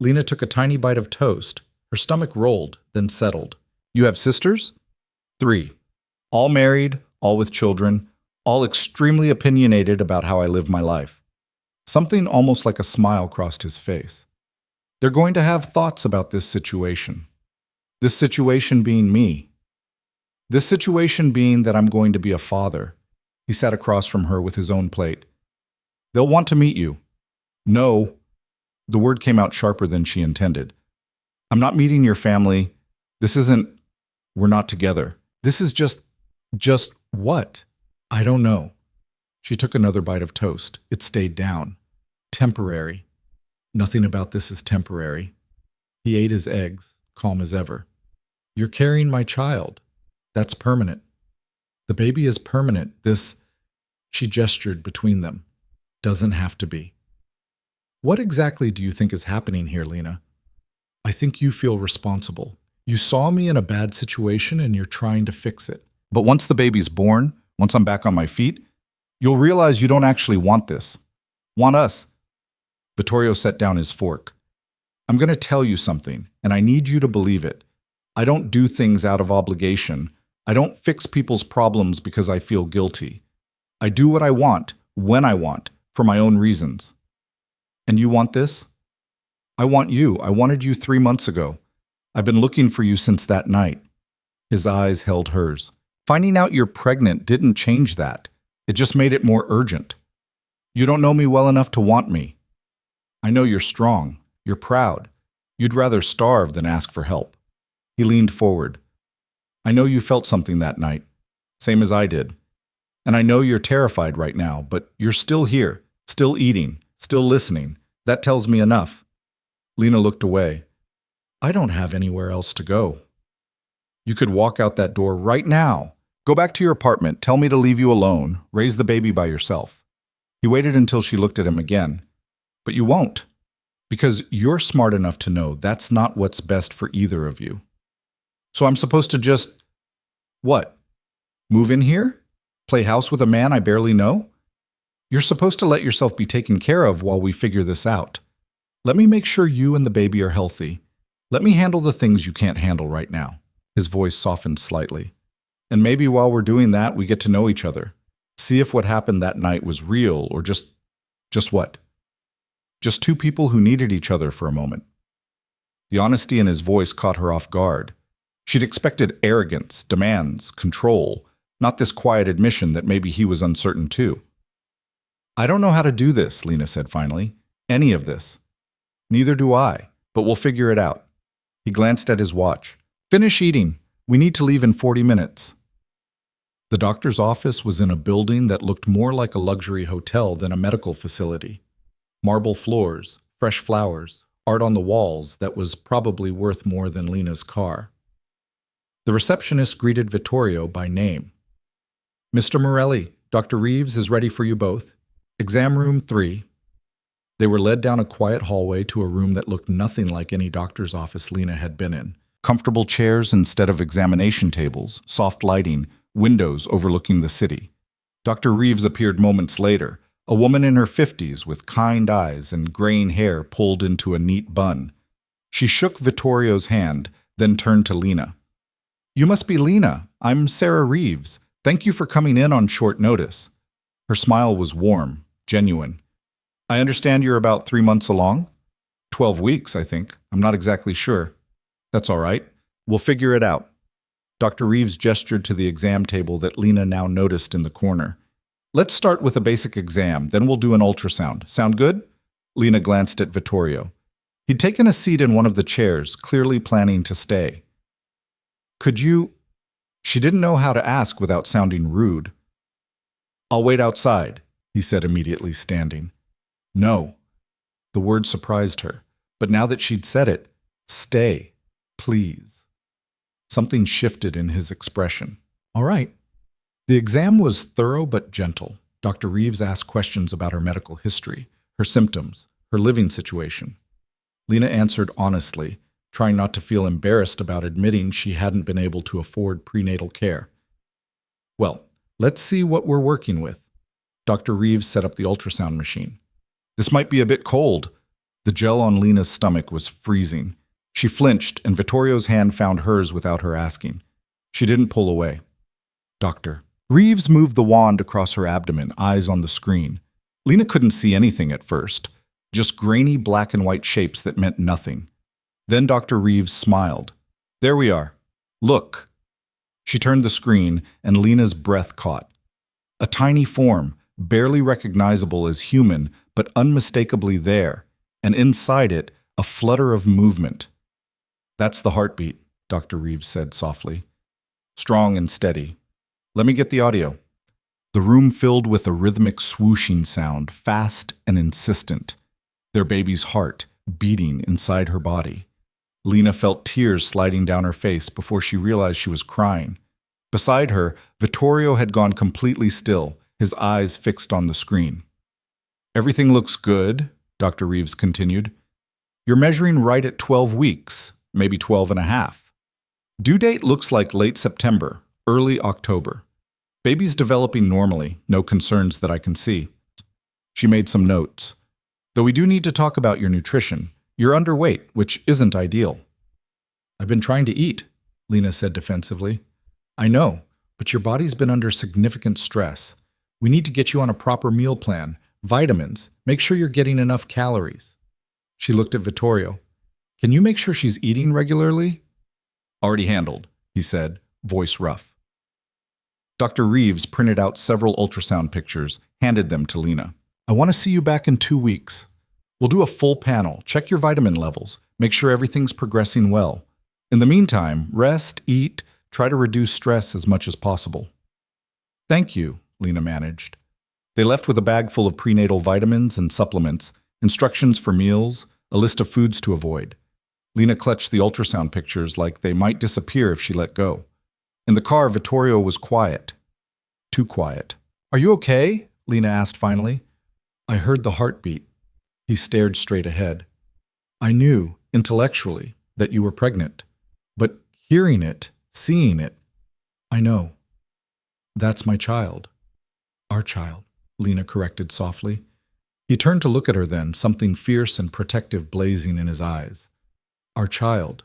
Lena took a tiny bite of toast. Her stomach rolled, then settled. "You have sisters?" 3. All married, all with children, all extremely opinionated about how I live my life. Something almost like a smile crossed his face. "They're going to have thoughts about this situation. This situation being me. This situation being that I'm going to be a father." He sat across from her with his own plate. "They'll want to meet you." "No." The word came out sharper than she intended. "I'm not meeting your family. This isn't... We're not together. This is just what? I don't know." She took another bite of toast. It stayed down. "Temporary. Nothing about this is temporary." He ate his eggs, calm as ever. "You're carrying my child. That's permanent. The baby is permanent. This..." She gestured between them. "Doesn't have to be." "What exactly do you think is happening here, Lena?" "I think you feel responsible. You saw me in a bad situation and you're trying to fix it. But once the baby's born, once I'm back on my feet, you'll realize you don't actually want this. Want us." Vittorio set down his fork. "I'm going to tell you something, and I need you to believe it. I don't do things out of obligation. I don't fix people's problems because I feel guilty. I do what I want, when I want, for my own reasons. And you want this? I want you. I wanted you 3 months ago. I've been looking for you since that night." His eyes held hers. "Finding out you're pregnant didn't change that. It just made it more urgent. You don't know me well enough to want me. I know you're strong. You're proud. You'd rather starve than ask for help." He leaned forward. "I know you felt something that night, same as I did. And I know you're terrified right now, but you're still here, still eating, still listening. That tells me enough." Lena looked away. "I don't have anywhere else to go." "You could walk out that door right now. Go back to your apartment, tell me to leave you alone, raise the baby by yourself." He waited until she looked at him again. "But you won't. Because you're smart enough to know that's not what's best for either of you. So I'm supposed to just... what? Move in here? Play house with a man I barely know? You're supposed to let yourself be taken care of while we figure this out. Let me make sure you and the baby are healthy. Let me handle the things you can't handle right now." His voice softened slightly. "And maybe while we're doing that, we get to know each other. See if what happened that night was real or just what? Just two people who needed each other for a moment." The honesty in his voice caught her off guard. She'd expected arrogance, demands, control, not this quiet admission that maybe he was uncertain too. "I don't know how to do this," Lena said finally. "Any of this. Neither do I, but we'll figure it out." He glanced at his watch. "Finish eating. We need to leave in 40 minutes. The doctor's office was in a building that looked more like a luxury hotel than a medical facility. Marble floors, fresh flowers, art on the walls that was probably worth more than Lena's car. The receptionist greeted Vittorio by name. Mr. Morelli, Dr. Reeves is ready for you both. Exam room 3. They were led down a quiet hallway to a room that looked nothing like any doctor's office Lena had been in. Comfortable chairs instead of examination tables, soft lighting, windows overlooking the city. Dr. Reeves appeared moments later, a woman in her 50s with kind eyes and graying hair pulled into a neat bun. She shook Vittorio's hand, then turned to Lena. You must be Lena. I'm Sarah Reeves. Thank you for coming in on short notice. Her smile was warm, genuine. I understand you're about 3 months along? 12 weeks, I think. I'm not exactly sure. That's all right. We'll figure it out. Dr. Reeves gestured to the exam table that Lena now noticed in the corner. Let's start with a basic exam, then we'll do an ultrasound. Sound good? Lena glanced at Vittorio. He'd taken a seat in one of the chairs, clearly planning to stay. Could you... She didn't know how to ask without sounding rude. I'll wait outside, he said immediately, standing. No. The word surprised her, but now that she'd said it, stay, please. Something shifted in his expression. All right. The exam was thorough but gentle. Dr. Reeves asked questions about her medical history, her symptoms, her living situation. Lena answered honestly, trying not to feel embarrassed about admitting she hadn't been able to afford prenatal care. Well, let's see what we're working with. Dr. Reeves set up the ultrasound machine. This might be a bit cold. The gel on Lena's stomach was freezing. She flinched, and Vittorio's hand found hers without her asking. She didn't pull away. Doctor. Reeves moved the wand across her abdomen, eyes on the screen. Lena couldn't see anything at first, just grainy black and white shapes that meant nothing. Then Dr. Reeves smiled. There we are. Look. She turned the screen, and Lena's breath caught. A tiny form, barely recognizable as human, but unmistakably there, and inside it, a flutter of movement. That's the heartbeat, Dr. Reeves said softly. Strong and steady. Let me get the audio. The room filled with a rhythmic swooshing sound, fast and insistent. Their baby's heart beating inside her body. Lena felt tears sliding down her face before she realized she was crying. Beside her, Vittorio had gone completely still, his eyes fixed on the screen. Everything looks good, Dr. Reeves continued. You're measuring right at 12 weeks, maybe 12 and a half. Due date looks like late September, early October. Baby's developing normally, no concerns that I can see. She made some notes. Though we do need to talk about your nutrition. You're underweight, which isn't ideal. I've been trying to eat, Lena said defensively. I know, but your body's been under significant stress. We need to get you on a proper meal plan, vitamins, make sure you're getting enough calories. She looked at Vittorio. Can you make sure she's eating regularly? Already handled, he said, voice rough. Dr. Reeves printed out several ultrasound pictures, handed them to Lena. I want to see you back in 2 weeks. We'll do a full panel, check your vitamin levels, make sure everything's progressing well. In the meantime, rest, eat, try to reduce stress as much as possible. Thank you, Lena managed. They left with a bag full of prenatal vitamins and supplements, instructions for meals, a list of foods to avoid. Lena clutched the ultrasound pictures like they might disappear if she let go. In the car, Vittorio was quiet. Too quiet. Are you okay? Lena asked finally. I heard the heartbeat. He stared straight ahead. I knew, intellectually, that you were pregnant. But hearing it, seeing it, I know. That's my child. Our child, Lena corrected softly. He turned to look at her then, something fierce and protective blazing in his eyes. Our child.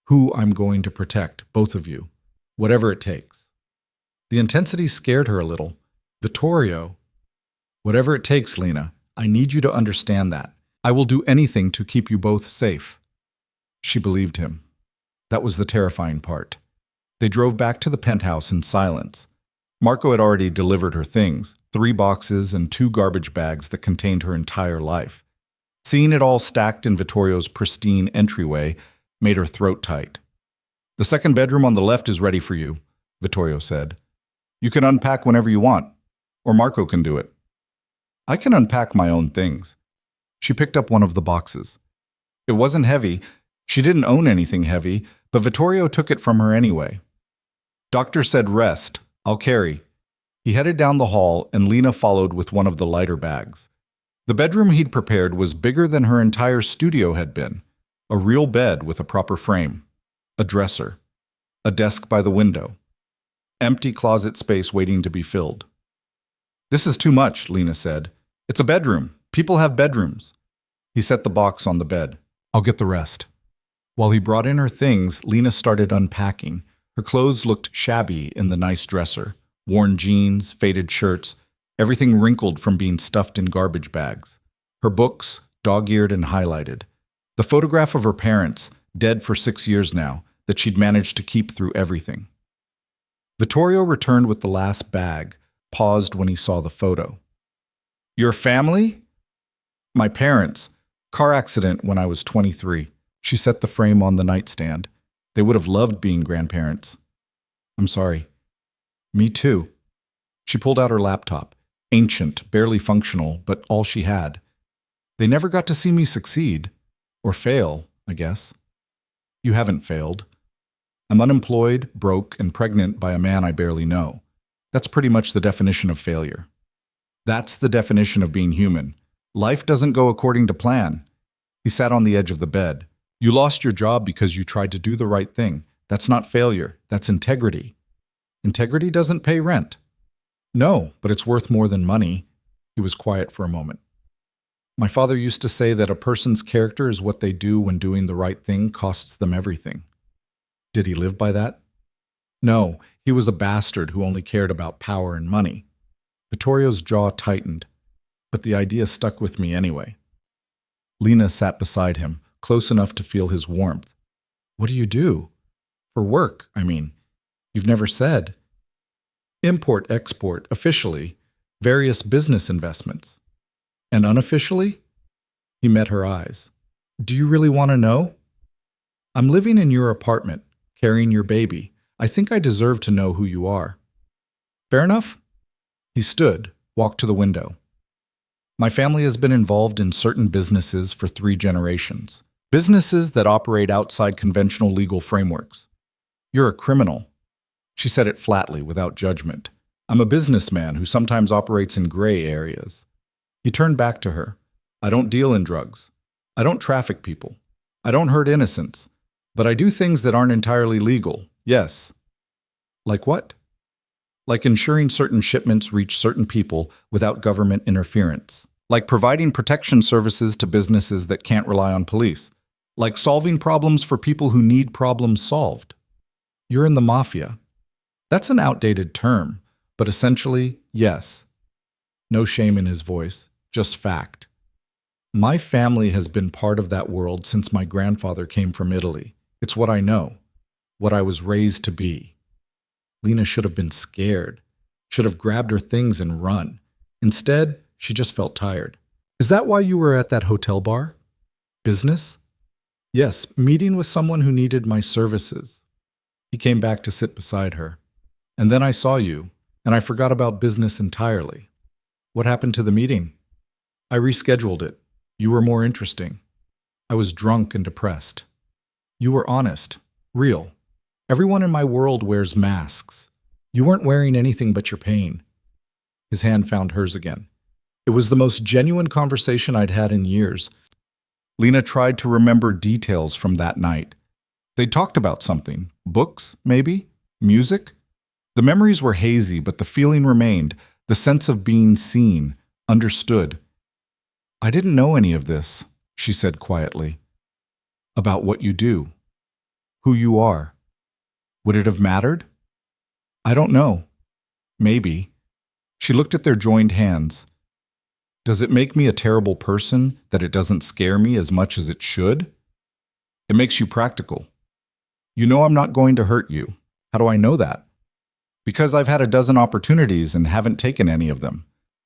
Who I'm going to protect, both of you. Whatever it takes. The intensity scared her a little. Vittorio. Whatever it takes, Lena. I need you to understand that. I will do anything to keep you both safe. She believed him. That was the terrifying part. They drove back to the penthouse in silence. Marco had already delivered her things, 3 boxes and 2 garbage bags that contained her entire life. Seeing it all stacked in Vittorio's pristine entryway made her throat tight. The second bedroom on the left is ready for you, Vittorio said. You can unpack whenever you want, or Marco can do it. I can unpack my own things. She picked up one of the boxes. It wasn't heavy. She didn't own anything heavy, but Vittorio took it from her anyway. Doctor said rest. I'll carry. He headed down the hall, and Lena followed with one of the lighter bags. The bedroom he'd prepared was bigger than her entire studio had been. A real bed with a proper frame. A dresser. A desk by the window. Empty closet space waiting to be filled. This is too much, Lena said. It's a bedroom. People have bedrooms. He set the box on the bed. I'll get the rest. While he brought in her things, Lena started unpacking. Her clothes looked shabby in the nice dresser. Worn jeans, faded shirts, everything wrinkled from being stuffed in garbage bags. Her books, dog-eared and highlighted. The photograph of her parents, dead for 6 years now, that she'd managed to keep through everything. Vittorio returned with the last bag, paused when he saw the photo. Your family? My parents. Car accident when I was 23. She set the frame on the nightstand. They would have loved being grandparents. I'm sorry. Me too. She pulled out her laptop. Ancient, barely functional, but all she had. They never got to see me succeed. Or fail, I guess. You haven't failed. I'm unemployed, broke, and pregnant by a man I barely know. That's pretty much the definition of failure. That's the definition of being human. Life doesn't go according to plan. He sat on the edge of the bed. You lost your job because you tried to do the right thing. That's not failure. That's integrity. Integrity doesn't pay rent. No, but it's worth more than money. He was quiet for a moment. My father used to say that a person's character is what they do when doing the right thing costs them everything. Did he live by that? No, he was a bastard who only cared about power and money. Vittorio's jaw tightened, but the idea stuck with me anyway. Lena sat beside him, close enough to feel his warmth. What do you do? For work, I mean. You've never said. Import-export, officially, various business investments. And unofficially? He met her eyes. Do you really want to know? I'm living in your apartment, carrying your baby. I think I deserve to know who you are. Fair enough? He stood, walked to the window. My family has been involved in certain businesses for 3 generations. Businesses that operate outside conventional legal frameworks. You're a criminal. She said it flatly, without judgment. I'm a businessman who sometimes operates in gray areas. He turned back to her. I don't deal in drugs. I don't traffic people. I don't hurt innocents. But I do things that aren't entirely legal, yes. Like what? Like ensuring certain shipments reach certain people without government interference. Like providing protection services to businesses that can't rely on police. Like solving problems for people who need problems solved. You're in the Mafia. That's an outdated term, but essentially, yes. No shame in his voice, just fact. My family has been part of that world since my grandfather came from Italy. It's what I know, what I was raised to be. Lena should have been scared, should have grabbed her things and run. Instead, she just felt tired. Is that why you were at that hotel bar? Business? Yes, meeting with someone who needed my services. He came back to sit beside her. And then I saw you, and I forgot about business entirely. What happened to the meeting? I rescheduled it. You were more interesting. I was drunk and depressed. You were honest, real. Everyone in my world wears masks. You weren't wearing anything but your pain. His hand found hers again. It was the most genuine conversation I'd had in years. Lena tried to remember details from that night. They talked about something. Books, maybe? Music? The memories were hazy, but the feeling remained, the sense of being seen, understood. I didn't know any of this, she said quietly. About what you do. Who you are. Would it have mattered? I don't know. Maybe. She looked at their joined hands. Does it make me a terrible person that it doesn't scare me as much as it should? It makes you practical. You know I'm not going to hurt you. How do I know that? Because I've had a dozen opportunities and haven't taken any of them.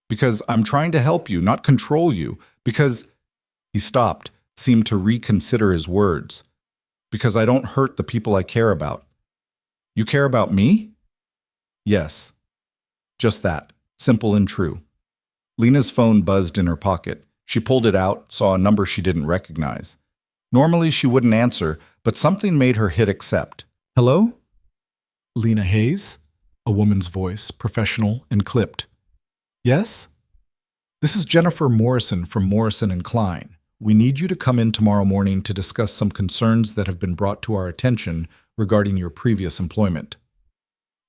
Because I'm trying to help you, not control you. Because... He stopped, seemed to reconsider his words. Because I don't hurt the people I care about. You care about me? Yes. Just that. Simple and true. Lena's phone buzzed in her pocket. She pulled it out, saw a number she didn't recognize. Normally she wouldn't answer, but something made her hit accept. Hello? Lena Hayes? A woman's voice, professional and clipped. Yes? This is Jennifer Morrison from Morrison and Klein. We need you to come in tomorrow morning to discuss some concerns that have been brought to our attention regarding your previous employment.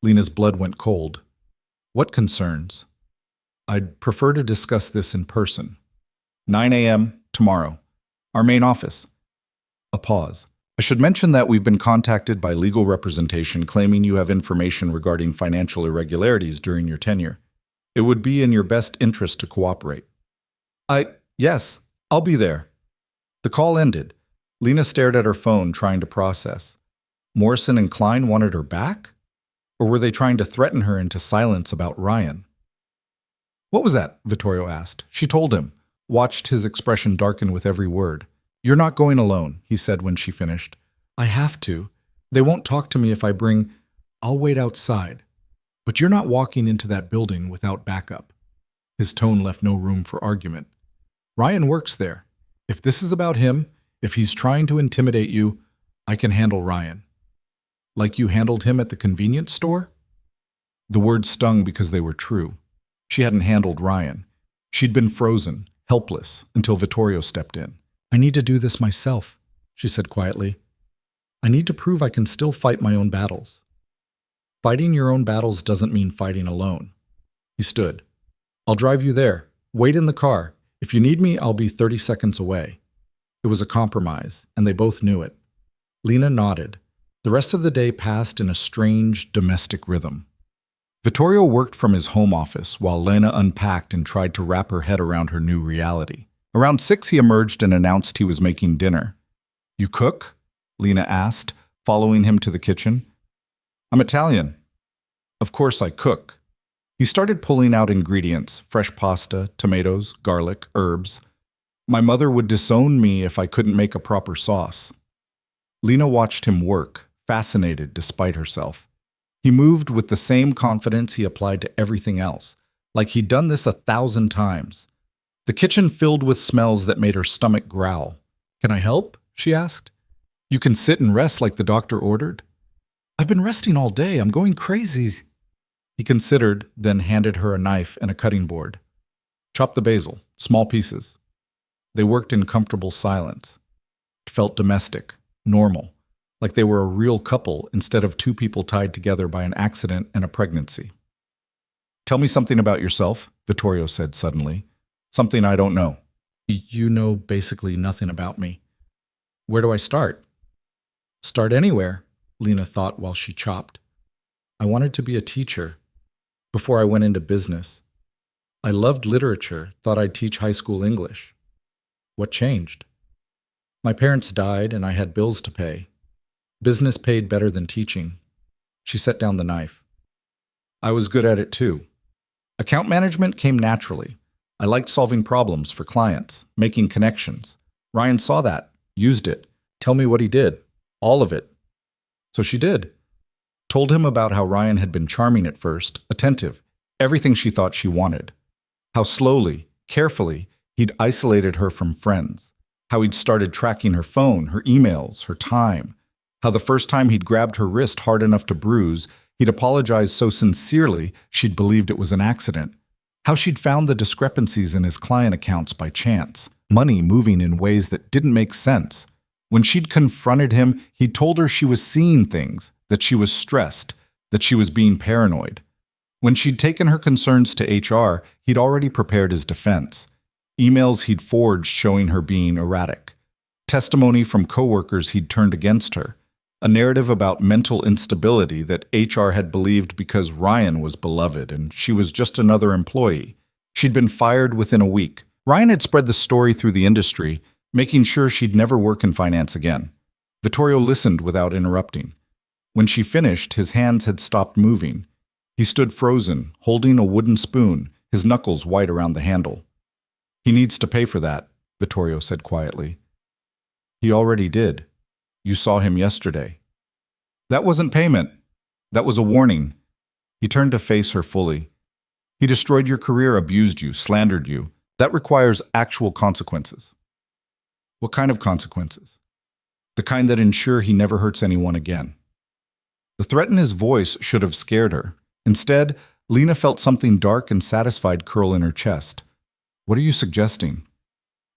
Lena's blood went cold. What concerns? I'd prefer to discuss this in person. 9 a.m. tomorrow. Our main office. A pause. I should mention that we've been contacted by legal representation claiming you have information regarding financial irregularities during your tenure. It would be in your best interest to cooperate. Yes, I'll be there. The call ended. Lena stared at her phone, trying to process. Morrison and Klein wanted her back? Or were they trying to threaten her into silence about Ryan? What was that? Vittorio asked. She told him, watched his expression darken with every word. You're not going alone, he said when she finished. I have to. They won't talk to me if I bring... I'll wait outside. But you're not walking into that building without backup. His tone left no room for argument. Ryan works there. If this is about him, if he's trying to intimidate you, I can handle Ryan. Like you handled him at the convenience store? The words stung because they were true. She hadn't handled Ryan. She'd been frozen, helpless, until Vittorio stepped in. I need to do this myself, she said quietly. I need to prove I can still fight my own battles. Fighting your own battles doesn't mean fighting alone. He stood. I'll drive you there. Wait in the car. If you need me, I'll be 30 seconds away. It was a compromise, and they both knew it. Lena nodded. The rest of the day passed in a strange, domestic rhythm. Vittorio worked from his home office while Lena unpacked and tried to wrap her head around her new reality. Around 6, he emerged and announced he was making dinner. You cook? Lena asked, following him to the kitchen. I'm Italian. Of course I cook. He started pulling out ingredients, fresh pasta, tomatoes, garlic, herbs. My mother would disown me if I couldn't make a proper sauce. Lena watched him work, fascinated despite herself. He moved with the same confidence he applied to everything else, like he'd done this 1,000 times. The kitchen filled with smells that made her stomach growl. Can I help? She asked. You can sit and rest like the doctor ordered. I've been resting all day. I'm going crazy. He considered, then handed her a knife and a cutting board. Chop the basil, small pieces. They worked in comfortable silence. It felt domestic, normal, like they were a real couple instead of two people tied together by an accident and a pregnancy. Tell me something about yourself, Vittorio said suddenly. Something I don't know. You know basically nothing about me. Where do I start? Start anywhere, Lena thought while she chopped. I wanted to be a teacher before I went into business. I loved literature, thought I'd teach high school English. What changed? My parents died and I had bills to pay. Business paid better than teaching. She set down the knife. I was good at it too. Account management came naturally. I liked solving problems for clients, making connections. Ryan saw that, used it. Tell me what he did. All of it. So she did. Told him about how Ryan had been charming at first, attentive, everything she thought she wanted. How slowly, carefully, he'd isolated her from friends. How he'd started tracking her phone, her emails, her time. How the first time he'd grabbed her wrist hard enough to bruise, he'd apologized so sincerely she'd believed it was an accident. How she'd found the discrepancies in his client accounts by chance, money moving in ways that didn't make sense. When she'd confronted him, he'd told her she was seeing things, that she was stressed, that she was being paranoid. When she'd taken her concerns to HR, he'd already prepared his defense. Emails he'd forged showing her being erratic. Testimony from coworkers he'd turned against her. A narrative about mental instability that HR had believed because Ryan was beloved and she was just another employee. She'd been fired within a week. Ryan had spread the story through the industry, making sure she'd never work in finance again. Vittorio listened without interrupting. When she finished, his hands had stopped moving. He stood frozen, holding a wooden spoon, his knuckles white around the handle. He needs to pay for that, Vittorio said quietly. He already did. You saw him yesterday. That wasn't payment. That was a warning. He turned to face her fully. He destroyed your career, abused you, slandered you. That requires actual consequences. What kind of consequences? The kind that ensure he never hurts anyone again. The threat in his voice should have scared her. Instead, Lena felt something dark and satisfied curl in her chest. What are you suggesting?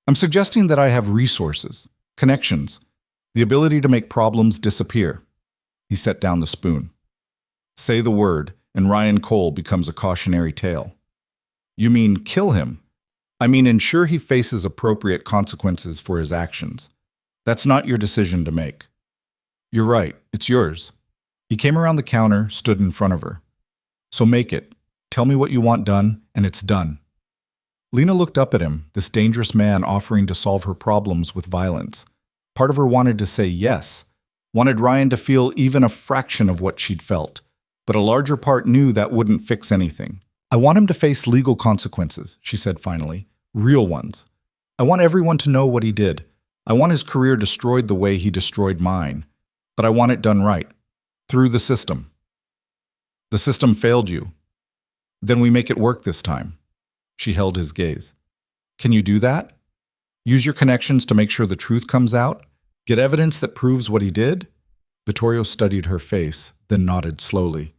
I'm suggesting that I have resources, connections, the ability to make problems disappear. He set down the spoon. Say the word, and Ryan Cole becomes a cautionary tale. You mean kill him? I mean ensure he faces appropriate consequences for his actions. That's not your decision to make. You're right, it's yours. He came around the counter, stood in front of her. So make it. Tell me what you want done, and it's done. Lena looked up at him, this dangerous man offering to solve her problems with violence. Part of her wanted to say yes, wanted Ryan to feel even a fraction of what she'd felt, but a larger part knew that wouldn't fix anything. I want him to face legal consequences, she said finally, real ones. I want everyone to know what he did. I want his career destroyed the way he destroyed mine, but I want it done right, through the system. The system failed you. Then we make it work this time. She held his gaze. Can you do that? Use your connections to make sure the truth comes out? Get evidence that proves what he did? Vittorio studied her face, then nodded slowly.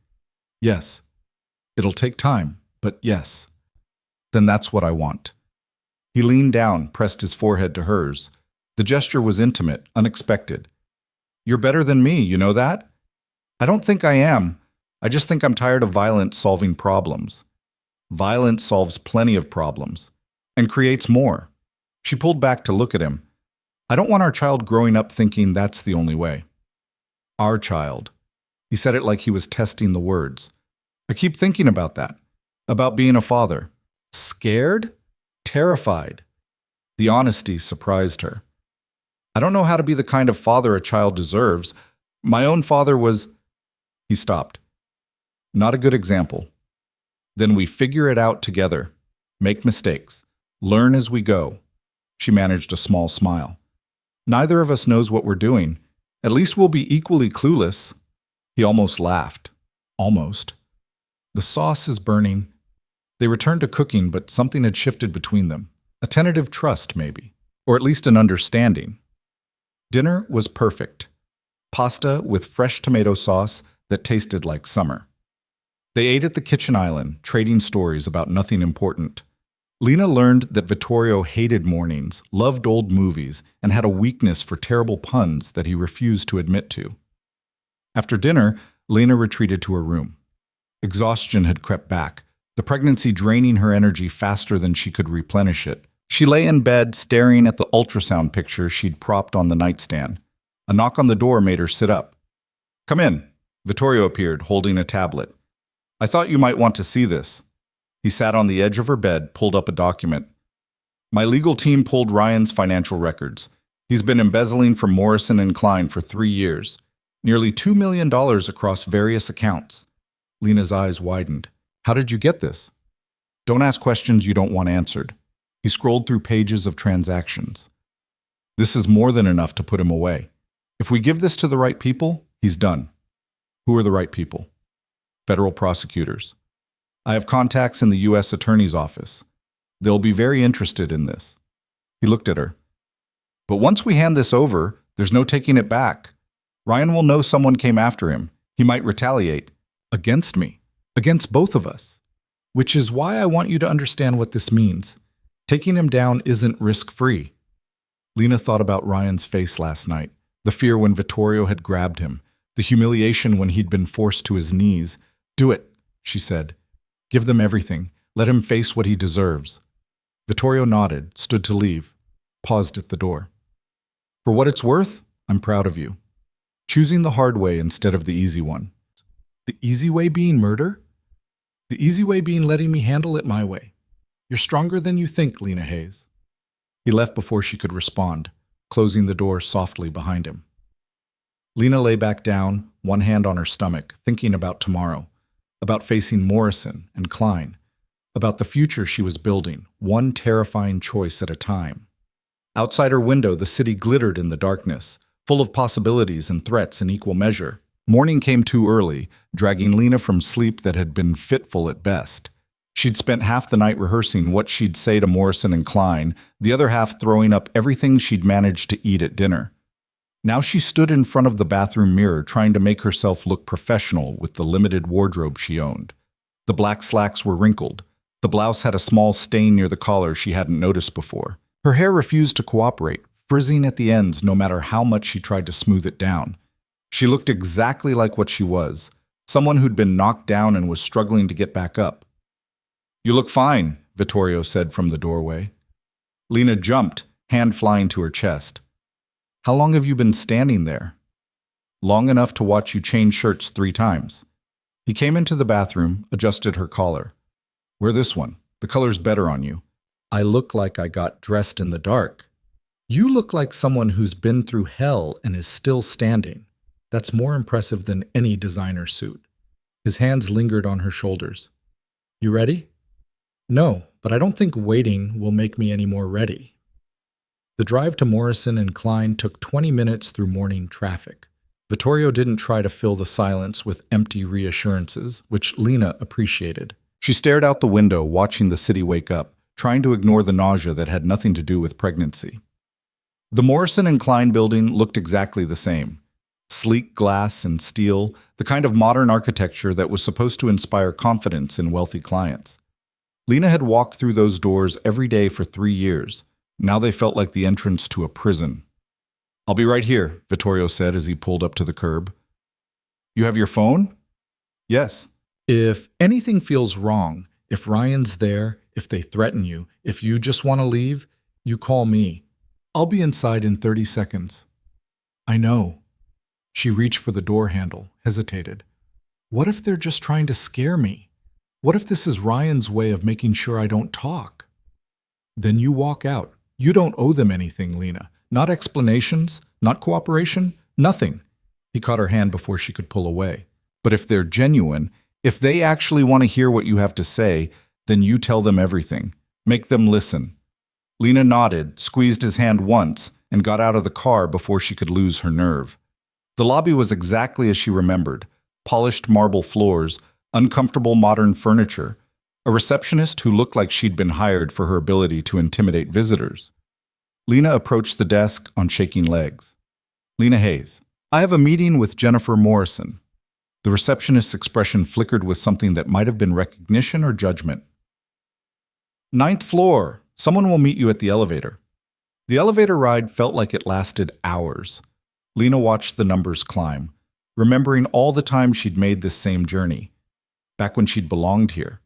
Yes. It'll take time, but yes. Then that's what I want. He leaned down, pressed his forehead to hers. The gesture was intimate, unexpected. You're better than me, you know that? I don't think I am. I just think I'm tired of violence solving problems. Violence solves plenty of problems, and creates more. She pulled back to look at him. I don't want our child growing up thinking that's the only way. Our child. He said it like he was testing the words. I keep thinking about that, about being a father. Scared? Terrified. The honesty surprised her. I don't know how to be the kind of father a child deserves. My own father was... He stopped. Not a good example. Then we figure it out together. Make mistakes. Learn as we go. She managed a small smile. Neither of us knows what we're doing. At least we'll be equally clueless. He almost laughed. Almost. The sauce is burning. They returned to cooking, but something had shifted between them. A tentative trust, maybe. Or at least an understanding. Dinner was perfect. Pasta with fresh tomato sauce that tasted like summer. They ate at the kitchen island, trading stories about nothing important. Lena learned that Vittorio hated mornings, loved old movies, and had a weakness for terrible puns that he refused to admit to. After dinner, Lena retreated to her room. Exhaustion had crept back, the pregnancy draining her energy faster than she could replenish it. She lay in bed, staring at the ultrasound picture she'd propped on the nightstand. A knock on the door made her sit up. Come in. Vittorio appeared, holding a tablet. I thought you might want to see this. He sat on the edge of her bed, pulled up a document. My legal team pulled Ryan's financial records. He's been embezzling from Morrison and Klein for 3 years. Nearly $2 million across various accounts. Lena's eyes widened. How did you get this? Don't ask questions you don't want answered. He scrolled through pages of transactions. This is more than enough to put him away. If we give this to the right people, he's done. Who are the right people? Federal prosecutors. I have contacts in the U.S. Attorney's Office. They'll be very interested in this. He looked at her. But once we hand this over, there's no taking it back. Ryan will know someone came after him. He might retaliate. Against me. Against both of us. Which is why I want you to understand what this means. Taking him down isn't risk-free. Lena thought about Ryan's face last night. The fear when Vittorio had grabbed him. The humiliation when he'd been forced to his knees. Do it, she said. Give them everything. Let him face what he deserves. Vittorio nodded, stood to leave, paused at the door. For what it's worth, I'm proud of you. Choosing the hard way instead of the easy one. The easy way being murder? The easy way being letting me handle it my way. You're stronger than you think, Lena Hayes. He left before she could respond, closing the door softly behind him. Lena lay back down, one hand on her stomach, thinking about tomorrow, about facing Morrison and Klein, about the future she was building, one terrifying choice at a time. Outside her window, the city glittered in the darkness, full of possibilities and threats in equal measure. Morning came too early, dragging Lena from sleep that had been fitful at best. She'd spent half the night rehearsing what she'd say to Morrison and Klein, the other half throwing up everything she'd managed to eat at dinner. Now she stood in front of the bathroom mirror trying to make herself look professional with the limited wardrobe she owned. The black slacks were wrinkled. The blouse had a small stain near the collar she hadn't noticed before. Her hair refused to cooperate, frizzing at the ends no matter how much she tried to smooth it down. She looked exactly like what she was, someone who'd been knocked down and was struggling to get back up. "You look fine," Vittorio said from the doorway. Lena jumped, hand flying to her chest. "How long have you been standing there?" "Long enough to watch you change shirts 3 times. He came into the bathroom, adjusted her collar. "Wear this one. The color's better on you." "I look like I got dressed in the dark." "You look like someone who's been through hell and is still standing. That's more impressive than any designer suit." His hands lingered on her shoulders. "You ready?" "No, but I don't think waiting will make me any more ready." The drive to Morrison and Klein took 20 minutes through morning traffic. Vittorio didn't try to fill the silence with empty reassurances, which Lena appreciated. She stared out the window, watching the city wake up, trying to ignore the nausea that had nothing to do with pregnancy. The Morrison and Klein building looked exactly the same. Sleek glass and steel, the kind of modern architecture that was supposed to inspire confidence in wealthy clients. Lena had walked through those doors every day for 3 years. Now they felt like the entrance to a prison. "I'll be right here," Vittorio said as he pulled up to the curb. "You have your phone?" "Yes." "If anything feels wrong, if Ryan's there, if they threaten you, if you just want to leave, you call me. I'll be inside in 30 seconds. "I know." She reached for the door handle, hesitated. What if they're just trying to scare me? What if this is Ryan's way of making sure I don't talk? Then you walk out. You don't owe them anything, Lena. Not explanations, not cooperation, nothing. He caught her hand before she could pull away. But if they're genuine, if they actually want to hear what you have to say, then you tell them everything. Make them listen. Lena nodded, squeezed his hand once, and got out of the car before she could lose her nerve. The lobby was exactly as she remembered. Polished marble floors, uncomfortable modern furniture, a receptionist who looked like she'd been hired for her ability to intimidate visitors. Lena approached the desk on shaking legs. "Lena Hayes, I have a meeting with Jennifer Morrison." The receptionist's expression flickered with something that might have been recognition or judgment. "Ninth floor. Someone will meet you at the elevator." The elevator ride felt like it lasted hours. Lena watched the numbers climb, remembering all the time she'd made this same journey. Back when she'd belonged here.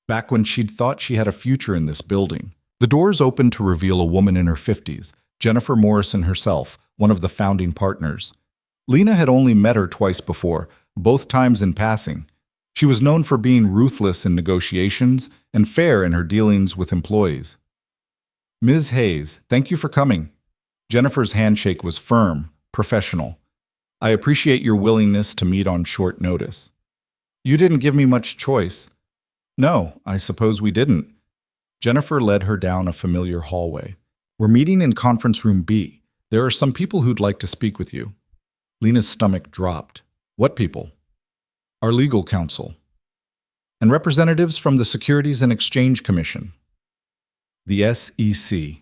Back when she'd thought she had a future in this building. The doors opened to reveal a woman in her 50s, Jennifer Morrison herself, one of the founding partners. Lena had only met her twice before, both times in passing. She was known for being ruthless in negotiations and fair in her dealings with employees. "Ms. Hayes, thank you for coming." Jennifer's handshake was firm, professional. "I appreciate your willingness to meet on short notice." "You didn't give me much choice." "No, I suppose we didn't." Jennifer led her down a familiar hallway. "We're meeting in conference room B. There are some people who'd like to speak with you." Lena's stomach dropped. "What people?" "Our legal counsel. And representatives from the Securities and Exchange Commission." The SEC.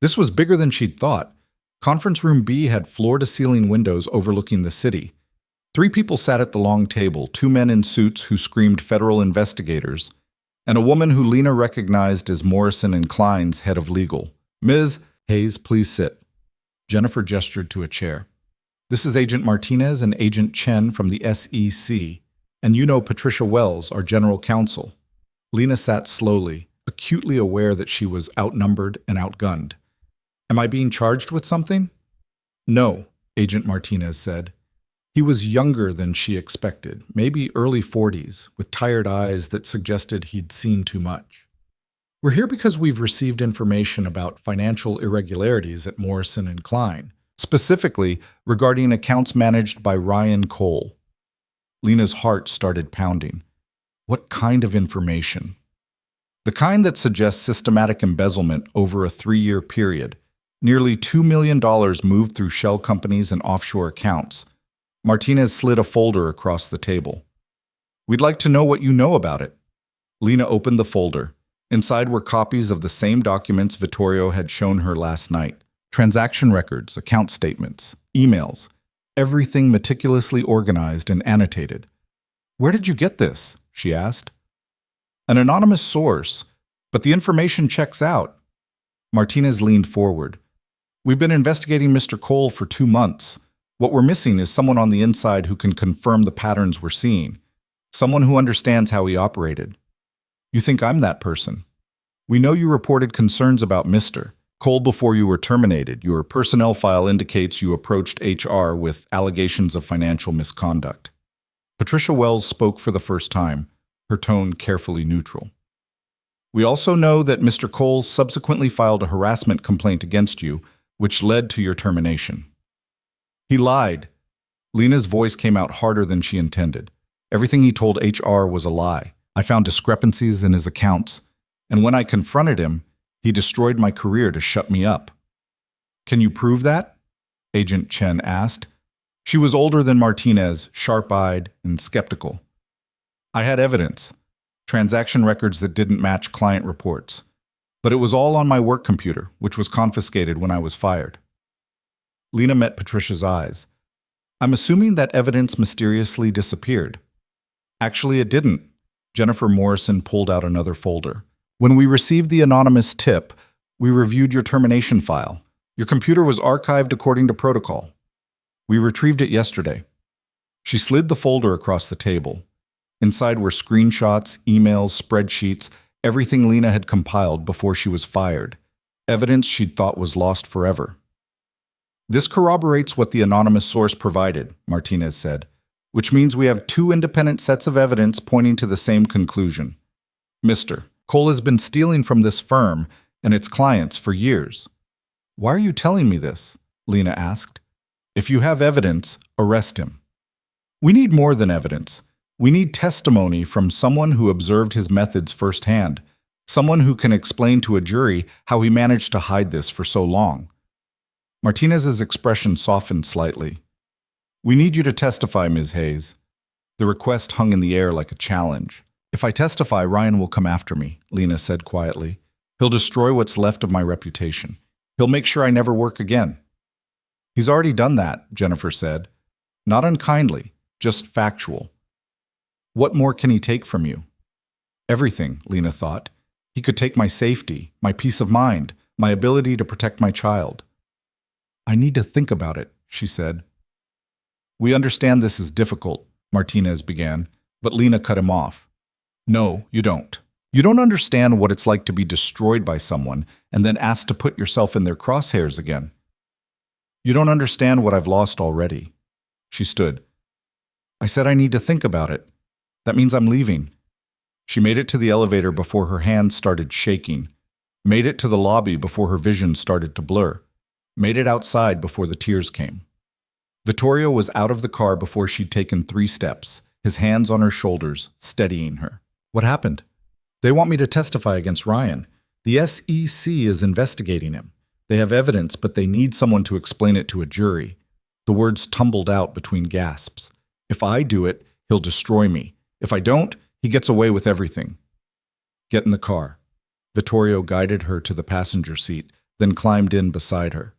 This was bigger than she'd thought. Conference room B had floor-to-ceiling windows overlooking the city. 3 people sat at the long table, 2 men in suits who screamed federal investigators, and a woman who Lena recognized as Morrison and Klein's head of legal. "Ms. Hayes, please sit." Jennifer gestured to a chair. "This is Agent Martinez and Agent Chen from the SEC, and you know Patricia Wells, our general counsel." Lena sat slowly, acutely aware that she was outnumbered and outgunned. "Am I being charged with something?" "No," Agent Martinez said. He was younger than she expected, maybe early 40s, with tired eyes that suggested he'd seen too much. "We're here because we've received information about financial irregularities at Morrison and Klein, specifically regarding accounts managed by Ryan Cole." Lena's heart started pounding. What kind of information? The kind that suggests systematic embezzlement over a 3-year period, Nearly $2 million moved through shell companies and offshore accounts. Martinez slid a folder across the table. We'd like to know what you know about it. Lena opened the folder. Inside were copies of the same documents Vittorio had shown her last night. Transaction records, account statements, emails, everything meticulously organized and annotated. Where did you get this? She asked. An anonymous source, but the information checks out. Martinez leaned forward. We've been investigating Mr. Cole for 2 months. What we're missing is someone on the inside who can confirm the patterns we're seeing. Someone who understands how he operated. You think I'm that person? We know you reported concerns about Mr. Cole before you were terminated. Your personnel file indicates you approached HR with allegations of financial misconduct. Patricia Wells spoke for the first time, her tone carefully neutral. We also know that Mr. Cole subsequently filed a harassment complaint against you, which led to your termination. He lied. Lena's voice came out harder than she intended. Everything he told HR was a lie. I found discrepancies in his accounts, and when I confronted him, he destroyed my career to shut me up. Can you prove that? Agent Chen asked. She was older than Martinez, sharp-eyed and skeptical. I had evidence, transaction records that didn't match client reports, but it was all on my work computer, which was confiscated when I was fired. Lena met Patricia's eyes. I'm assuming that evidence mysteriously disappeared. Actually, it didn't. Jennifer Morrison pulled out another folder. When we received the anonymous tip, we reviewed your termination file. Your computer was archived according to protocol. We retrieved it yesterday. She slid the folder across the table. Inside were screenshots, emails, spreadsheets, everything Lena had compiled before she was fired. Evidence she'd thought was lost forever. This corroborates what the anonymous source provided, Martinez said, which means we have 2 independent sets of evidence pointing to the same conclusion. Mr. Cole has been stealing from this firm and its clients for years. Why are you telling me this? Lena asked. If you have evidence, arrest him. We need more than evidence. We need testimony from someone who observed his methods firsthand, someone who can explain to a jury how he managed to hide this for so long. Martinez's expression softened slightly. We need you to testify, Ms. Hayes. The request hung in the air like a challenge. If I testify, Ryan will come after me, Lena said quietly. He'll destroy what's left of my reputation. He'll make sure I never work again. He's already done that, Jennifer said. Not unkindly, just factual. What more can he take from you? Everything, Lena thought. He could take my safety, my peace of mind, my ability to protect my child. I need to think about it, she said. We understand this is difficult, Martinez began, but Lena cut him off. No, you don't. You don't understand what it's like to be destroyed by someone and then asked to put yourself in their crosshairs again. You don't understand what I've lost already. She stood. I said I need to think about it. That means I'm leaving. She made it to the elevator before her hands started shaking, made it to the lobby before her vision started to blur, made it outside before the tears came. Vittorio was out of the car before she'd taken 3 steps, his hands on her shoulders, steadying her. What happened? They want me to testify against Ryan. The SEC is investigating him. They have evidence, but they need someone to explain it to a jury. The words tumbled out between gasps. If I do it, he'll destroy me. If I don't, he gets away with everything. Get in the car. Vittorio guided her to the passenger seat, then climbed in beside her.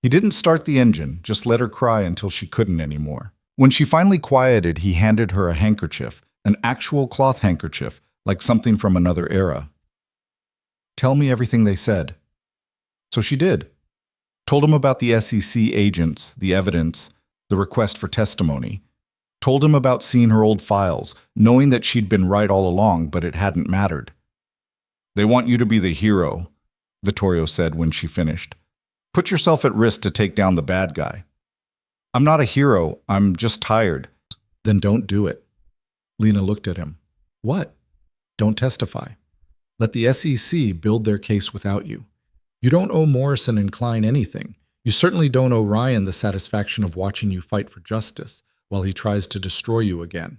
He didn't start the engine, just let her cry until she couldn't anymore. When she finally quieted, he handed her a handkerchief, an actual cloth handkerchief, like something from another era. Tell me everything they said. So she did. Told him about the SEC agents, the evidence, the request for testimony. Told him about seeing her old files, knowing that she'd been right all along, but it hadn't mattered. They want you to be the hero, Vittorio said when she finished. Put yourself at risk to take down the bad guy. I'm not a hero, I'm just tired. Then don't do it. Lena looked at him. What? Don't testify. Let the SEC build their case without you. You don't owe Morrison and Klein anything. You certainly don't owe Ryan the satisfaction of watching you fight for justice while he tries to destroy you again.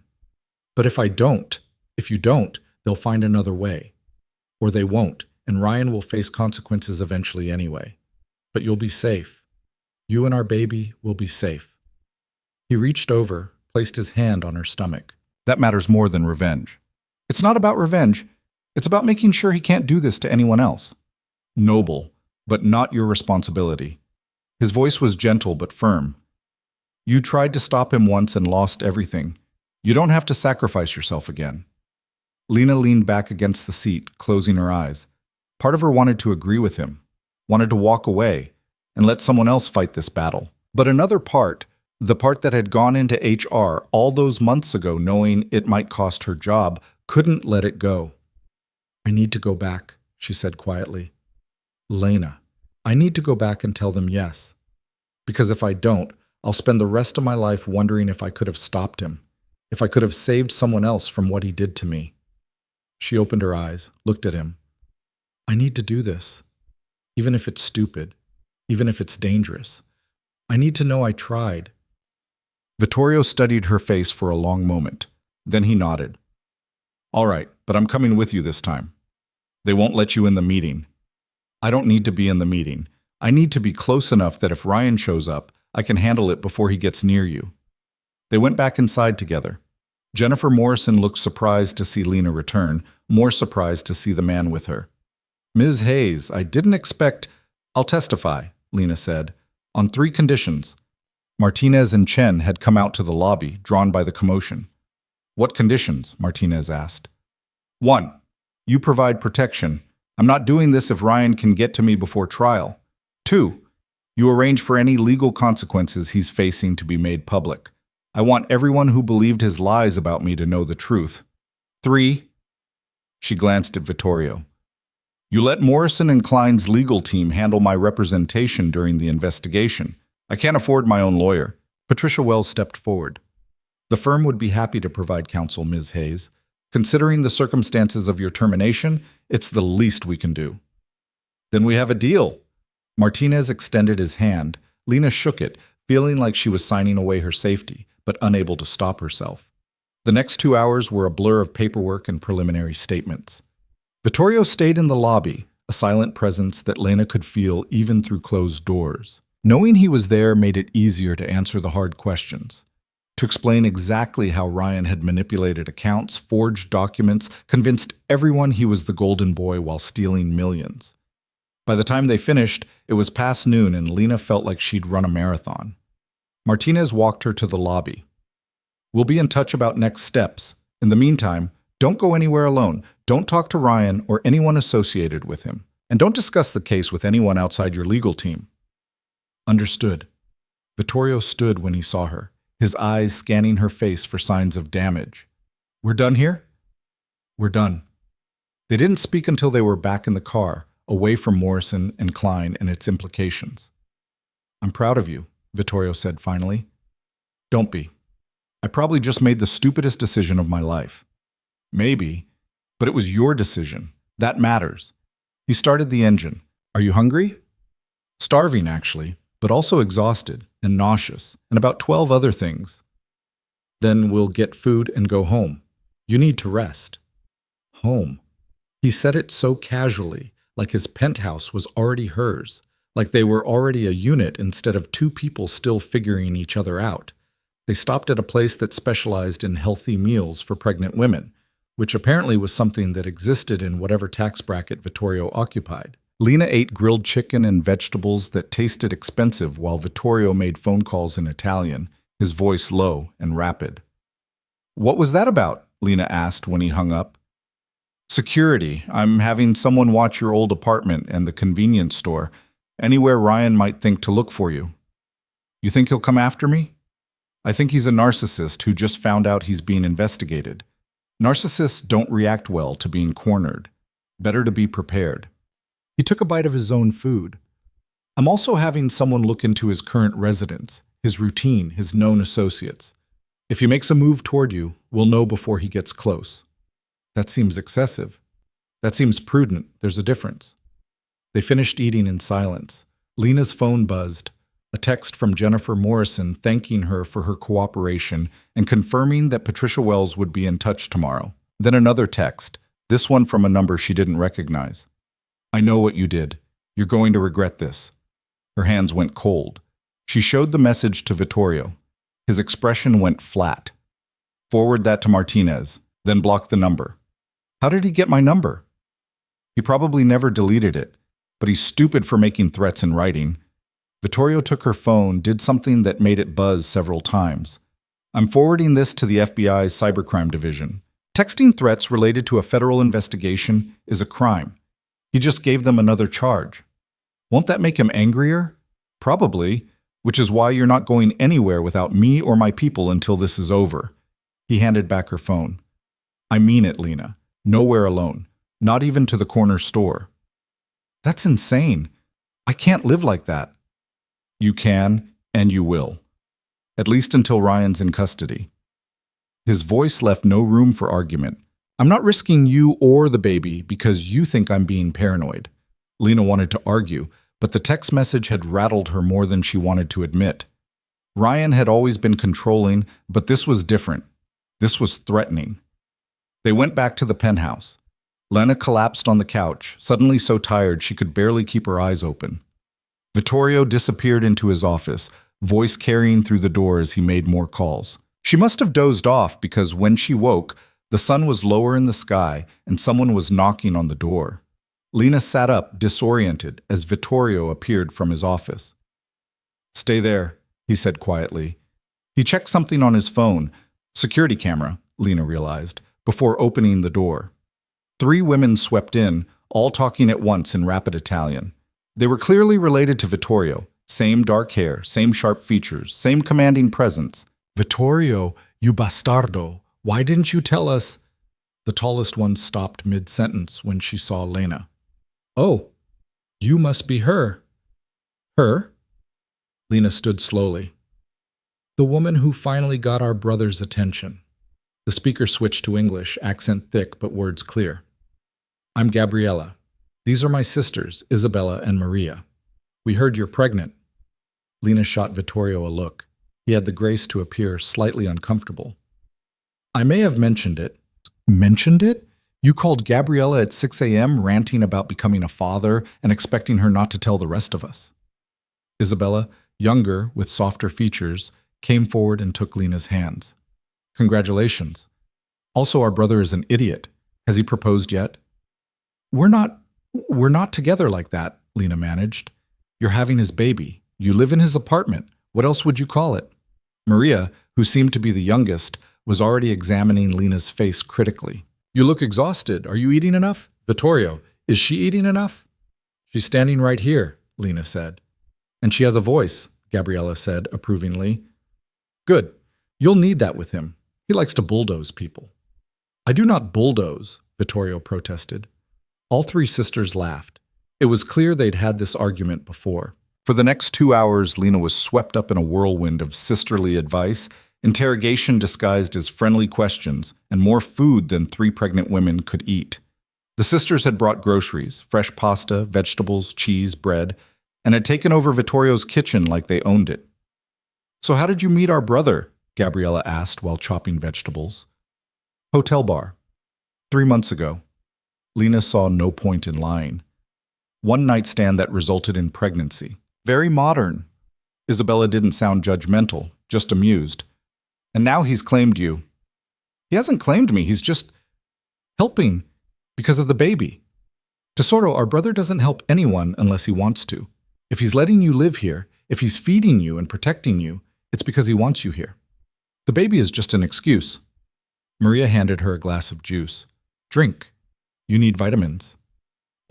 But if you don't, they'll find another way. Or they won't, and Ryan will face consequences eventually anyway. but you'll be safe. You and our baby will be safe. He reached over, placed his hand on her stomach. That matters more than revenge. It's not about revenge. It's about making sure he can't do this to anyone else. Noble, but not your responsibility. His voice was gentle but firm. You tried to stop him once and lost everything. You don't have to sacrifice yourself again. Lena leaned back against the seat, closing her eyes. Part of her wanted to agree with him, wanted to walk away and let someone else fight this battle. But another part, the part that had gone into HR all those months ago knowing it might cost her job, couldn't let it go. I need to go back, she said quietly. Lena, I need to go back and tell them yes. Because if I don't, I'll spend the rest of my life wondering if I could have stopped him, if I could have saved someone else from what he did to me. She opened her eyes, looked at him. I need to do this, even if it's stupid, even if it's dangerous. I need to know I tried. Vittorio studied her face for a long moment. Then he nodded. All right, but I'm coming with you this time. They won't let you in the meeting. I don't need to be in the meeting. I need to be close enough that if Ryan shows up, I can handle it before he gets near you. They went back inside together. Jennifer Morrison looked surprised to see Lena return, more surprised to see the man with her. Ms. Hayes, I didn't expect— I'll testify, Lena said, on 3 conditions. Martinez and Chen had come out to the lobby, drawn by the commotion. What conditions? Martinez asked. 1. You provide protection. I'm not doing this if Ryan can get to me before trial. 2. You arrange for any legal consequences he's facing to be made public. I want everyone who believed his lies about me to know the truth. 3. She glanced at Vittorio. You let Morrison and Klein's legal team handle my representation during the investigation. I can't afford my own lawyer. Patricia Wells stepped forward. The firm would be happy to provide counsel, Ms. Hayes. Considering the circumstances of your termination, it's the least we can do. Then we have a deal. Martinez extended his hand. Lena shook it, feeling like she was signing away her safety, but unable to stop herself. The next 2 hours were a blur of paperwork and preliminary statements. Vittorio stayed in the lobby, a silent presence that Lena could feel even through closed doors. Knowing he was there made it easier to answer the hard questions, to explain exactly how Ryan had manipulated accounts, forged documents, convinced everyone he was the golden boy while stealing millions. By the time they finished, it was past noon and Lena felt like she'd run a marathon. Martinez walked her to the lobby. We'll be in touch about next steps. In the meantime, don't go anywhere alone. Don't talk to Ryan or anyone associated with him. And don't discuss the case with anyone outside your legal team. Understood. Vittorio stood when he saw her, his eyes scanning her face for signs of damage. We're done here? We're done. They didn't speak until they were back in the car, away from Morrison and Klein and its implications. I'm proud of you, Vittorio said finally. Don't be. I probably just made the stupidest decision of my life. Maybe, but it was your decision. That matters. He started the engine. Are you hungry? Starving, actually, but also exhausted and nauseous, and about 12 other things. Then we'll get food and go home. You need to rest. Home. He said it so casually, like his penthouse was already hers, like they were already a unit instead of 2 people still figuring each other out. They stopped at a place that specialized in healthy meals for pregnant women, which apparently was something that existed in whatever tax bracket Vittorio occupied. Lena ate grilled chicken and vegetables that tasted expensive while Vittorio made phone calls in Italian, his voice low and rapid. What was that about? Lena asked when he hung up. Security. I'm having someone watch your old apartment and the convenience store, anywhere Ryan might think to look for you. You think he'll come after me? I think he's a narcissist who just found out he's being investigated. Narcissists don't react well to being cornered. Better to be prepared. He took a bite of his own food. I'm also having someone look into his current residence, his routine, his known associates. If he makes a move toward you, we'll know before he gets close. That seems excessive. That seems prudent. There's a difference. They finished eating in silence. Lena's phone buzzed. A text from Jennifer Morrison thanking her for her cooperation and confirming that Patricia Wells would be in touch tomorrow. Then another text, this one from a number she didn't recognize. I know what you did. You're going to regret this. Her hands went cold. She showed the message to Vittorio. His expression went flat. Forward that to Martinez, then block the number. How did he get my number? He probably never deleted it, but he's stupid for making threats in writing. Vittorio took her phone, did something that made it buzz several times. I'm forwarding this to the FBI's cybercrime division. Texting threats related to a federal investigation is a crime. He just gave them another charge. Won't that make him angrier? Probably, which is why you're not going anywhere without me or my people until this is over. He handed back her phone. I mean it, Lena. Nowhere alone. Not even to the corner store. That's insane. I can't live like that. You can, and you will. At least until Ryan's in custody. His voice left no room for argument. I'm not risking you or the baby because you think I'm being paranoid. Lena wanted to argue, but the text message had rattled her more than she wanted to admit. Ryan had always been controlling, but this was different. This was threatening. They went back to the penthouse. Lena collapsed on the couch, suddenly so tired she could barely keep her eyes open. Vittorio disappeared into his office, voice carrying through the door as he made more calls. She must have dozed off because when she woke, the sun was lower in the sky and someone was knocking on the door. Lena sat up, disoriented, as Vittorio appeared from his office. Stay there, he said quietly. He checked something on his phone. Security camera, Lena realized, before opening the door. 3 women swept in, all talking at once in rapid Italian. They were clearly related to Vittorio. Same dark hair, same sharp features, same commanding presence. Vittorio, you bastardo, why didn't you tell us? The tallest one stopped mid-sentence when she saw Lena. Oh, you must be her. Her? Lena stood slowly. The woman who finally got our brother's attention. The speaker switched to English, accent thick but words clear. I'm Gabriella. These are my sisters, Isabella and Maria. We heard you're pregnant. Lena shot Vittorio a look. He had the grace to appear slightly uncomfortable. I may have mentioned it. Mentioned it? You called Gabriella at 6 a.m. ranting about becoming a father and expecting her not to tell the rest of us. Isabella, younger, with softer features, came forward and took Lena's hands. Congratulations. Also, our brother is an idiot. Has he proposed yet? We're not together like that, Lena managed. You're having his baby. You live in his apartment. What else would you call it? Maria, who seemed to be the youngest, was already examining Lena's face critically. You look exhausted. Are you eating enough? Vittorio, is she eating enough? She's standing right here, Lena said. And she has a voice, Gabriella said approvingly. Good. You'll need that with him. He likes to bulldoze people. I do not bulldoze, Vittorio protested. All 3 sisters laughed. It was clear they'd had this argument before. For the next 2 hours, Lena was swept up in a whirlwind of sisterly advice, interrogation disguised as friendly questions, and more food than 3 pregnant women could eat. The sisters had brought groceries, fresh pasta, vegetables, cheese, bread, and had taken over Vittorio's kitchen like they owned it. So how did you meet our brother? Gabriella asked while chopping vegetables. Hotel bar. 3 months ago. Lena saw no point in lying. One night stand that resulted in pregnancy. Very modern. Isabella didn't sound judgmental, just amused. And now he's claimed you. He hasn't claimed me, he's just helping because of the baby. Tesoro, our brother doesn't help anyone unless he wants to. If he's letting you live here, if he's feeding you and protecting you, it's because he wants you here. The baby is just an excuse. Maria handed her a glass of juice. Drink. You need vitamins.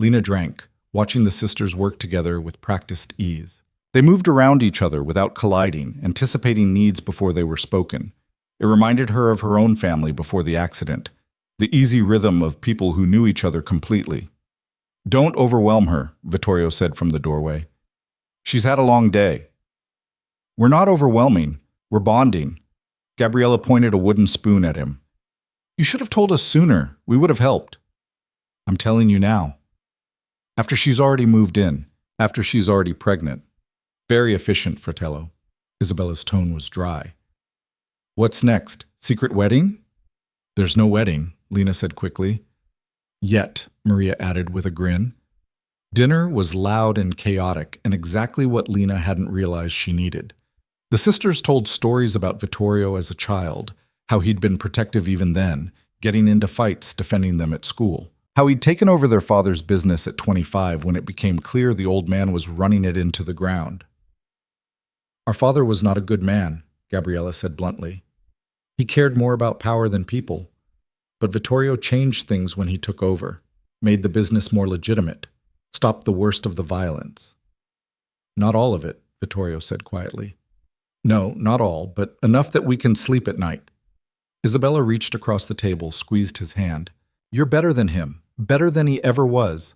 Lena drank, watching the sisters work together with practiced ease. They moved around each other without colliding, anticipating needs before they were spoken. It reminded her of her own family before the accident, the easy rhythm of people who knew each other completely. Don't overwhelm her, Vittorio said from the doorway. She's had a long day. We're not overwhelming, we're bonding. Gabriella pointed a wooden spoon at him. You should have told us sooner, we would have helped. I'm telling you now. After she's already moved in, after she's already pregnant. Very efficient, Fratello. Isabella's tone was dry. What's next? Secret wedding? There's no wedding, Lena said quickly. Yet, Maria added with a grin. Dinner was loud and chaotic, and exactly what Lena hadn't realized she needed. The sisters told stories about Vittorio as a child, how he'd been protective even then, getting into fights defending them at school. How he'd taken over their father's business at 25 when it became clear the old man was running it into the ground. "Our father was not a good man," Gabriella said bluntly. "He cared more about power than people. But Vittorio changed things when he took over, made the business more legitimate, stopped the worst of the violence." "Not all of it," Vittorio said quietly. "No, not all, but enough that we can sleep at night." Isabella reached across the table, squeezed his hand. "You're better than him, better than he ever was."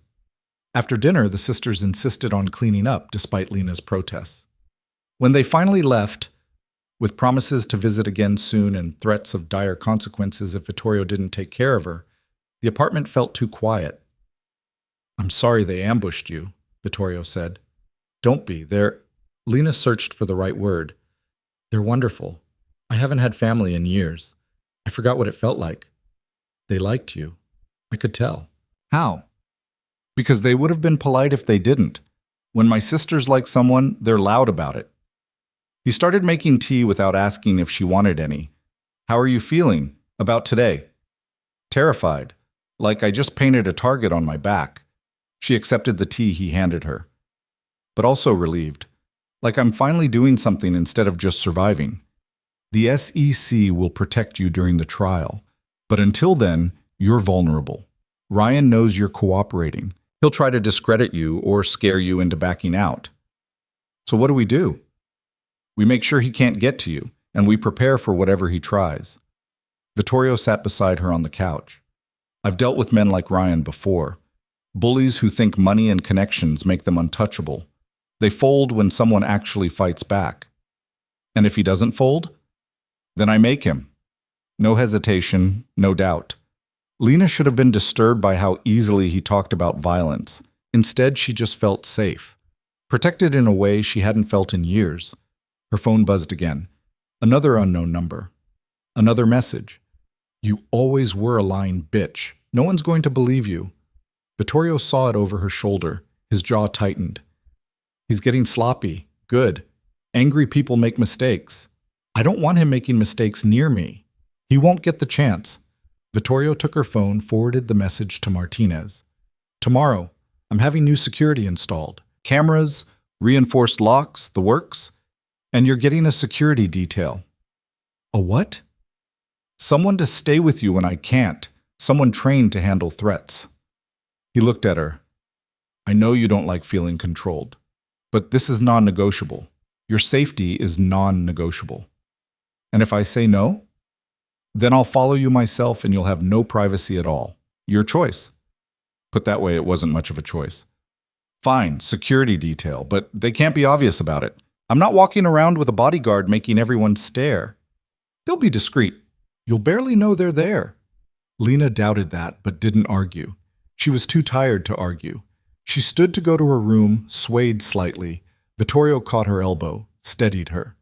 After dinner, the sisters insisted on cleaning up despite Lena's protests. When they finally left, with promises to visit again soon and threats of dire consequences if Vittorio didn't take care of her, the apartment felt too quiet. "I'm sorry they ambushed you," Vittorio said. "Don't be. Lena searched for the right word. "They're wonderful. I haven't had family in years. I forgot what it felt like. They liked you. I could tell." How? Because they would have been polite if they didn't. When my sisters like someone, they're loud about it. He started making tea without asking if she wanted any. "How are you feeling about today?" "Terrified, like I just painted a target on my back." She accepted the tea he handed her. "But also relieved, like I'm finally doing something instead of just surviving. The SEC will protect you during the trial, but until then, you're vulnerable. Ryan knows you're cooperating. He'll try to discredit you or scare you into backing out. So what do? We make sure he can't get to you, and we prepare for whatever he tries." Vittorio sat beside her on the couch. "I've dealt with men like Ryan before. Bullies who think money and connections make them untouchable. They fold when someone actually fights back. And if he doesn't fold, then I make him. No hesitation, no doubt." Lena should have been disturbed by how easily he talked about violence. Instead, she just felt safe, protected in a way she hadn't felt in years. Her phone buzzed again. Another unknown number. Another message. "You always were a lying bitch. No one's going to believe you." Vittorio saw it over her shoulder. His jaw tightened. "He's getting sloppy. Good. Angry people make mistakes. I don't want him making mistakes near me. He won't get the chance." Vittorio took her phone, forwarded the message to Martinez. "Tomorrow, I'm having new security installed. Cameras, reinforced locks, the works. And you're getting a security detail." "A what?" "Someone to stay with you when I can't. Someone trained to handle threats." He looked at her. "I know you don't like feeling controlled, but this is non-negotiable. Your safety is non-negotiable. And if I say no, then I'll follow you myself and you'll have no privacy at all. Your choice." Put that way, it wasn't much of a choice. "Fine, security detail, but they can't be obvious about it. I'm not walking around with a bodyguard making everyone stare. They'll be discreet. You'll barely know they're there." Lena doubted that, but didn't argue. She was too tired to argue. She stood to go to her room, swayed slightly. Vittorio caught her elbow, steadied her.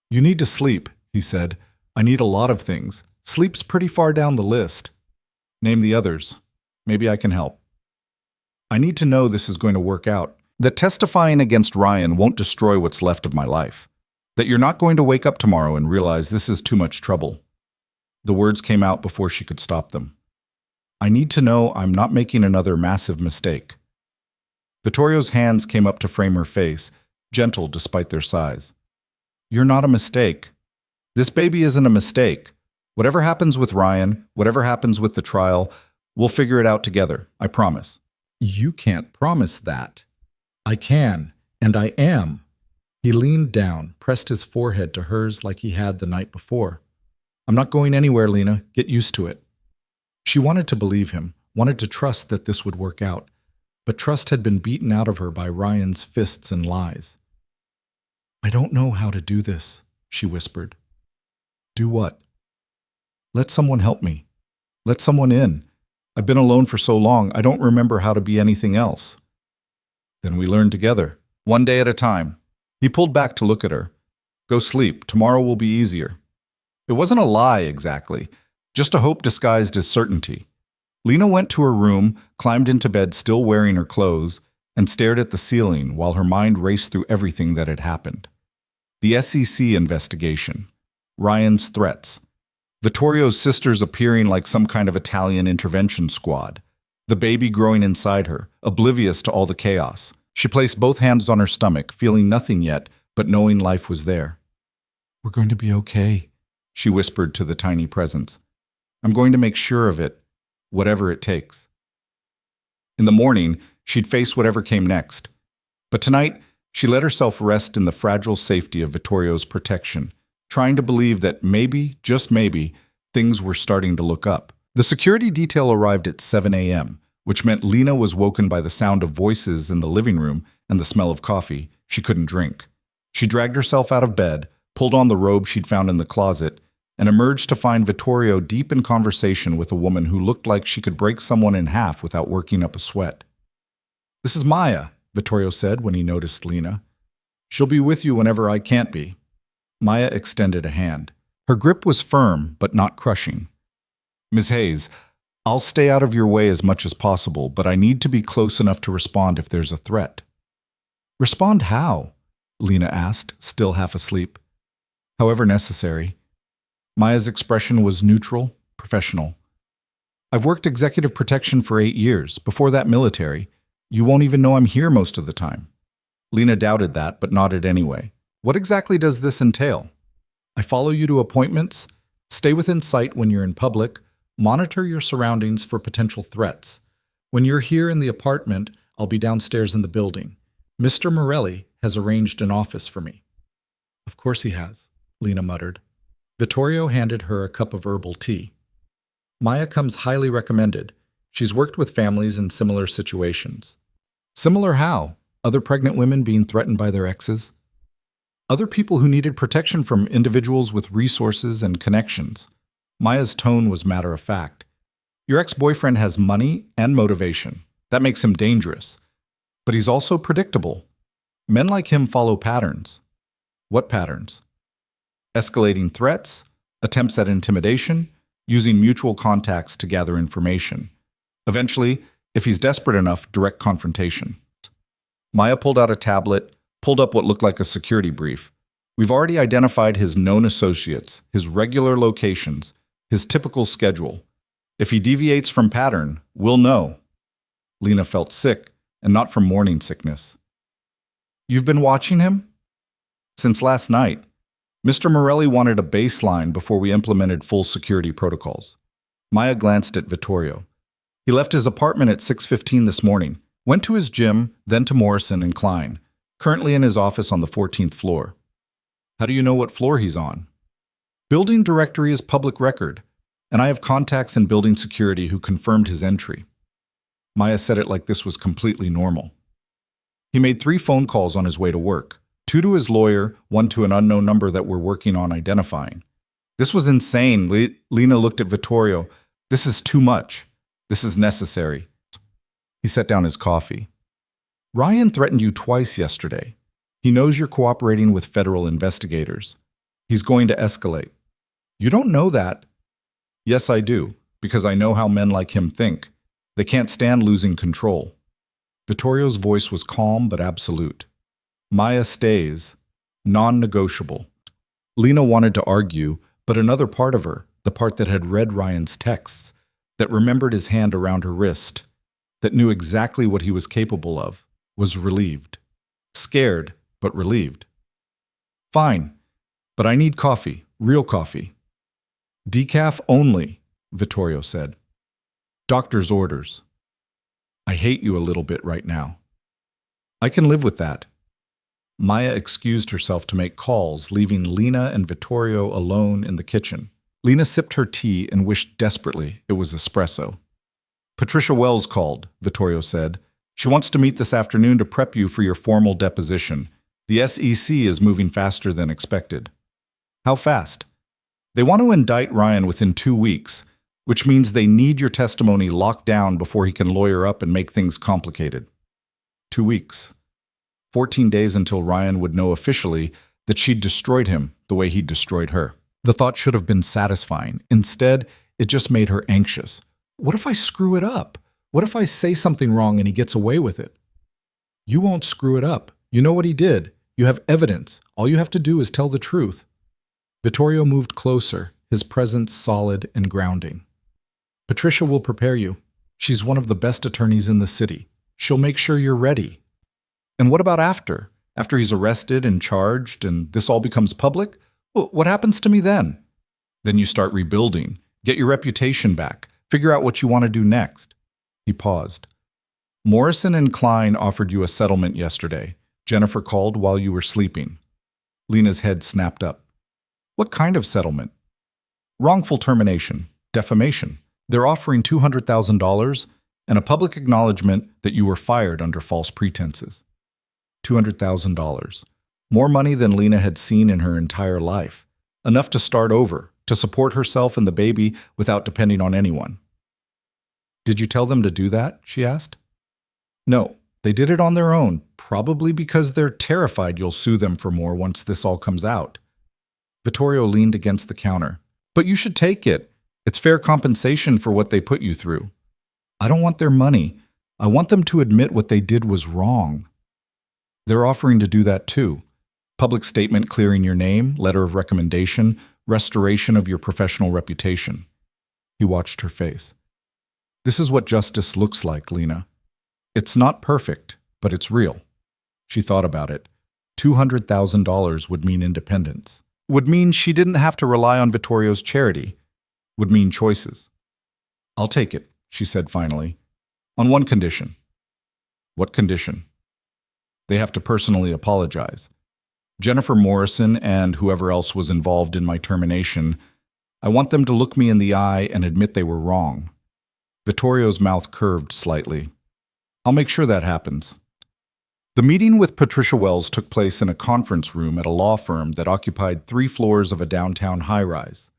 "You need to sleep," he said. "I need a lot of things. Sleep's pretty far down the list." "Name the others. Maybe I can help." "I need to know this is going to work out. That testifying against Ryan won't destroy what's left of my life. That you're not going to wake up tomorrow and realize this is too much trouble." The words came out before she could stop them. "I need to know I'm not making another massive mistake." Vittorio's hands came up to frame her face, gentle despite their size. "You're not a mistake. This baby isn't a mistake. Whatever happens with Ryan, whatever happens with the trial, we'll figure it out together, I promise." "You can't promise that." "I can, and I am." He leaned down, pressed his forehead to hers like he had the night before. "I'm not going anywhere, Lena. Get used to it." She wanted to believe him, wanted to trust that this would work out, but trust had been beaten out of her by Ryan's fists and lies. "I don't know how to do this," she whispered. "Do what?" "Let someone help me. Let someone in. I've been alone for so long, I don't remember how to be anything else." "Then we learn together, one day at a time." He pulled back to look at her. "Go sleep. Tomorrow will be easier." It wasn't a lie, exactly. Just a hope disguised as certainty. Lena went to her room, climbed into bed still wearing her clothes, and stared at the ceiling while her mind raced through everything that had happened. The SEC investigation, Ryan's threats, Vittorio's sisters appearing like some kind of Italian intervention squad, the baby growing inside her, oblivious to all the chaos. She placed both hands on her stomach, feeling nothing yet, but knowing life was there. "We're going to be okay," she whispered to the tiny presence. "I'm going to make sure of it, whatever it takes." In the morning, she'd face whatever came next. But tonight, she let herself rest in the fragile safety of Vittorio's protection, trying to believe that maybe, just maybe, things were starting to look up. The security detail arrived at 7 a.m., which meant Lena was woken by the sound of voices in the living room and the smell of coffee she couldn't drink. She dragged herself out of bed, pulled on the robe she'd found in the closet, and emerged to find Vittorio deep in conversation with a woman who looked like she could break someone in half without working up a sweat. "This is Maya," Vittorio said when he noticed Lena. "She'll be with you whenever I can't be." Maya extended a hand. Her grip was firm, but not crushing. "Ms. Hayes, I'll stay out of your way as much as possible, but I need to be close enough to respond if there's a threat." "Respond how?" Lena asked, still half asleep. "However necessary." Maya's expression was neutral, professional. "I've worked executive protection for 8 years, before that military. You won't even know I'm here most of the time." Lena doubted that, but nodded anyway. "What exactly does this entail?" "I follow you to appointments, stay within sight when you're in public, monitor your surroundings for potential threats. When you're here in the apartment, I'll be downstairs in the building. Mr. Morelli has arranged an office for me." "Of course he has," Lena muttered. Vittorio handed her a cup of herbal tea. "Maya comes highly recommended. She's worked with families in similar situations." "Similar how? Other pregnant women being threatened by their exes?" "Other people who needed protection from individuals with resources and connections." Maya's tone was matter of fact. "Your ex-boyfriend has money and motivation. That makes him dangerous. But he's also predictable. Men like him follow patterns." "What patterns?" "Escalating threats, attempts at intimidation, using mutual contacts to gather information. Eventually, if he's desperate enough, direct confrontation." Maya pulled out a tablet, pulled up what looked like a security brief. "We've already identified his known associates, his regular locations, his typical schedule. If he deviates from pattern, we'll know." Lena felt sick, and not from morning sickness. "You've been watching him?" "Since last night. Mr. Morelli wanted a baseline before we implemented full security protocols." Maya glanced at Vittorio. "He left his apartment at 6:15 this morning, went to his gym, then to Morrison and Klein, currently in his office on the 14th floor." "How do you know what floor he's on?" "Building directory is public record, and I have contacts in building security who confirmed his entry." Maya said it like this was completely normal. "He made 3 phone calls on his way to work. 2 to his lawyer, 1 to an unknown number that we're working on identifying." "This was insane." Lena looked at Vittorio. "This is too much. This is necessary." He set down his coffee. "Ryan threatened you twice yesterday. He knows you're cooperating with federal investigators. He's going to escalate." "You don't know that." "Yes, I do, because I know how men like him think. They can't stand losing control." Vittorio's voice was calm but absolute. "Maya stays. Non-negotiable." Lena wanted to argue, but another part of her, the part that had read Ryan's texts, that remembered his hand around her wrist, that knew exactly what he was capable of, was relieved. Scared, but relieved. "Fine, but I need coffee, real coffee." "Decaf only," Vittorio said. "Doctor's orders." "I hate you a little bit right now." "I can live with that." Maya excused herself to make calls, leaving Lena and Vittorio alone in the kitchen. Lena sipped her tea and wished desperately it was espresso. "Patricia Wells called," Vittorio said. "She wants to meet this afternoon to prep you for your formal deposition. The SEC is moving faster than expected." "How fast?" "They want to indict Ryan within 2 weeks, which means they need your testimony locked down before he can lawyer up and make things complicated." 2 weeks. 14 days until Ryan would know officially that she'd destroyed him the way he'd destroyed her. The thought should have been satisfying. Instead, it just made her anxious. What if I screw it up? What if I say something wrong and he gets away with it? You won't screw it up. You know what he did. You have evidence. All you have to do is tell the truth. Vittorio moved closer, his presence solid and grounding. Patricia will prepare you. She's one of the best attorneys in the city. She'll make sure you're ready. And what about after? After he's arrested and charged and this all becomes public? What happens to me then? Then you start rebuilding, get your reputation back, figure out what you want to do next. He paused. Morrison and Klein offered you a settlement yesterday. Jennifer called while you were sleeping. Lena's head snapped up. What kind of settlement? Wrongful termination, defamation. They're offering $200,000 and a public acknowledgement that you were fired under false pretenses. $200,000. More money than Lena had seen in her entire life. Enough to start over, to support herself and the baby without depending on anyone. Did you tell them to do that? She asked. No, they did it on their own, probably because they're terrified you'll sue them for more once this all comes out. Vittorio leaned against the counter. But you should take it. It's fair compensation for what they put you through. I don't want their money. I want them to admit what they did was wrong. They're offering to do that too. Public statement clearing your name, letter of recommendation, restoration of your professional reputation. He watched her face. This is what justice looks like, Lena. It's not perfect, but it's real. She thought about it. $200,000 would mean independence. Would mean she didn't have to rely on Vittorio's charity. Would mean choices. I'll take it, she said finally. On one condition. What condition? They have to personally apologize. Jennifer Morrison and whoever else was involved in my termination, I want them to look me in the eye and admit they were wrong. Vittorio's mouth curved slightly. I'll make sure that happens. The meeting with Patricia Wells took place in a conference room at a law firm that occupied 3 floors of a downtown high-rise.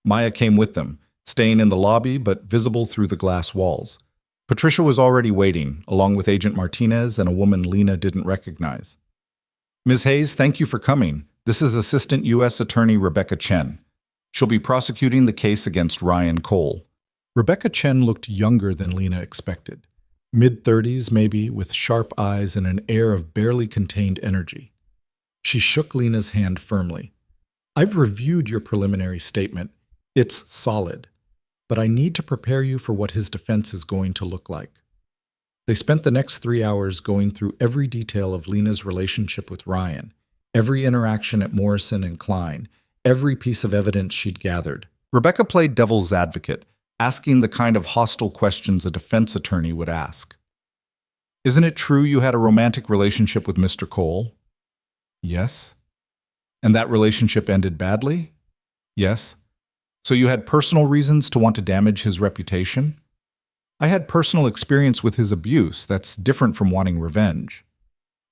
Maya came with them, staying in the lobby but visible through the glass walls. Patricia was already waiting, along with Agent Martinez and a woman Lena didn't recognize. Ms. Hayes, thank you for coming. This is Assistant U.S. Attorney Rebecca Chen. She'll be prosecuting the case against Ryan Cole. Rebecca Chen looked younger than Lena expected. Mid-30s maybe, with sharp eyes and an air of barely contained energy. She shook Lena's hand firmly. I've reviewed your preliminary statement. It's solid. But I need to prepare you for what his defense is going to look like. They spent the next 3 hours going through every detail of Lena's relationship with Ryan, every interaction at Morrison and Klein, every piece of evidence she'd gathered. Rebecca played devil's advocate, asking the kind of hostile questions a defense attorney would ask. Isn't it true you had a romantic relationship with Mr. Cole? Yes. And that relationship ended badly? Yes. So you had personal reasons to want to damage his reputation? I had personal experience with his abuse. That's different from wanting revenge.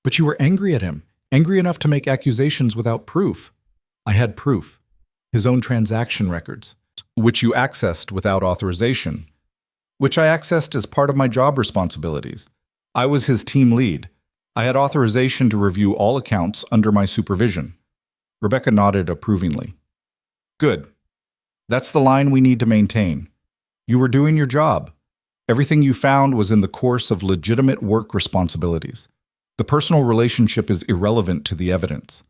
But you were angry at him, angry enough to make accusations without proof. I had proof. His own transaction records. Which you accessed without authorization. Which I accessed as part of my job responsibilities. I was his team lead. I had authorization to review all accounts under my supervision. Rebecca nodded approvingly. Good. That's the line we need to maintain. You were doing your job. Everything you found was in the course of legitimate work responsibilities. The personal relationship is irrelevant to the evidence.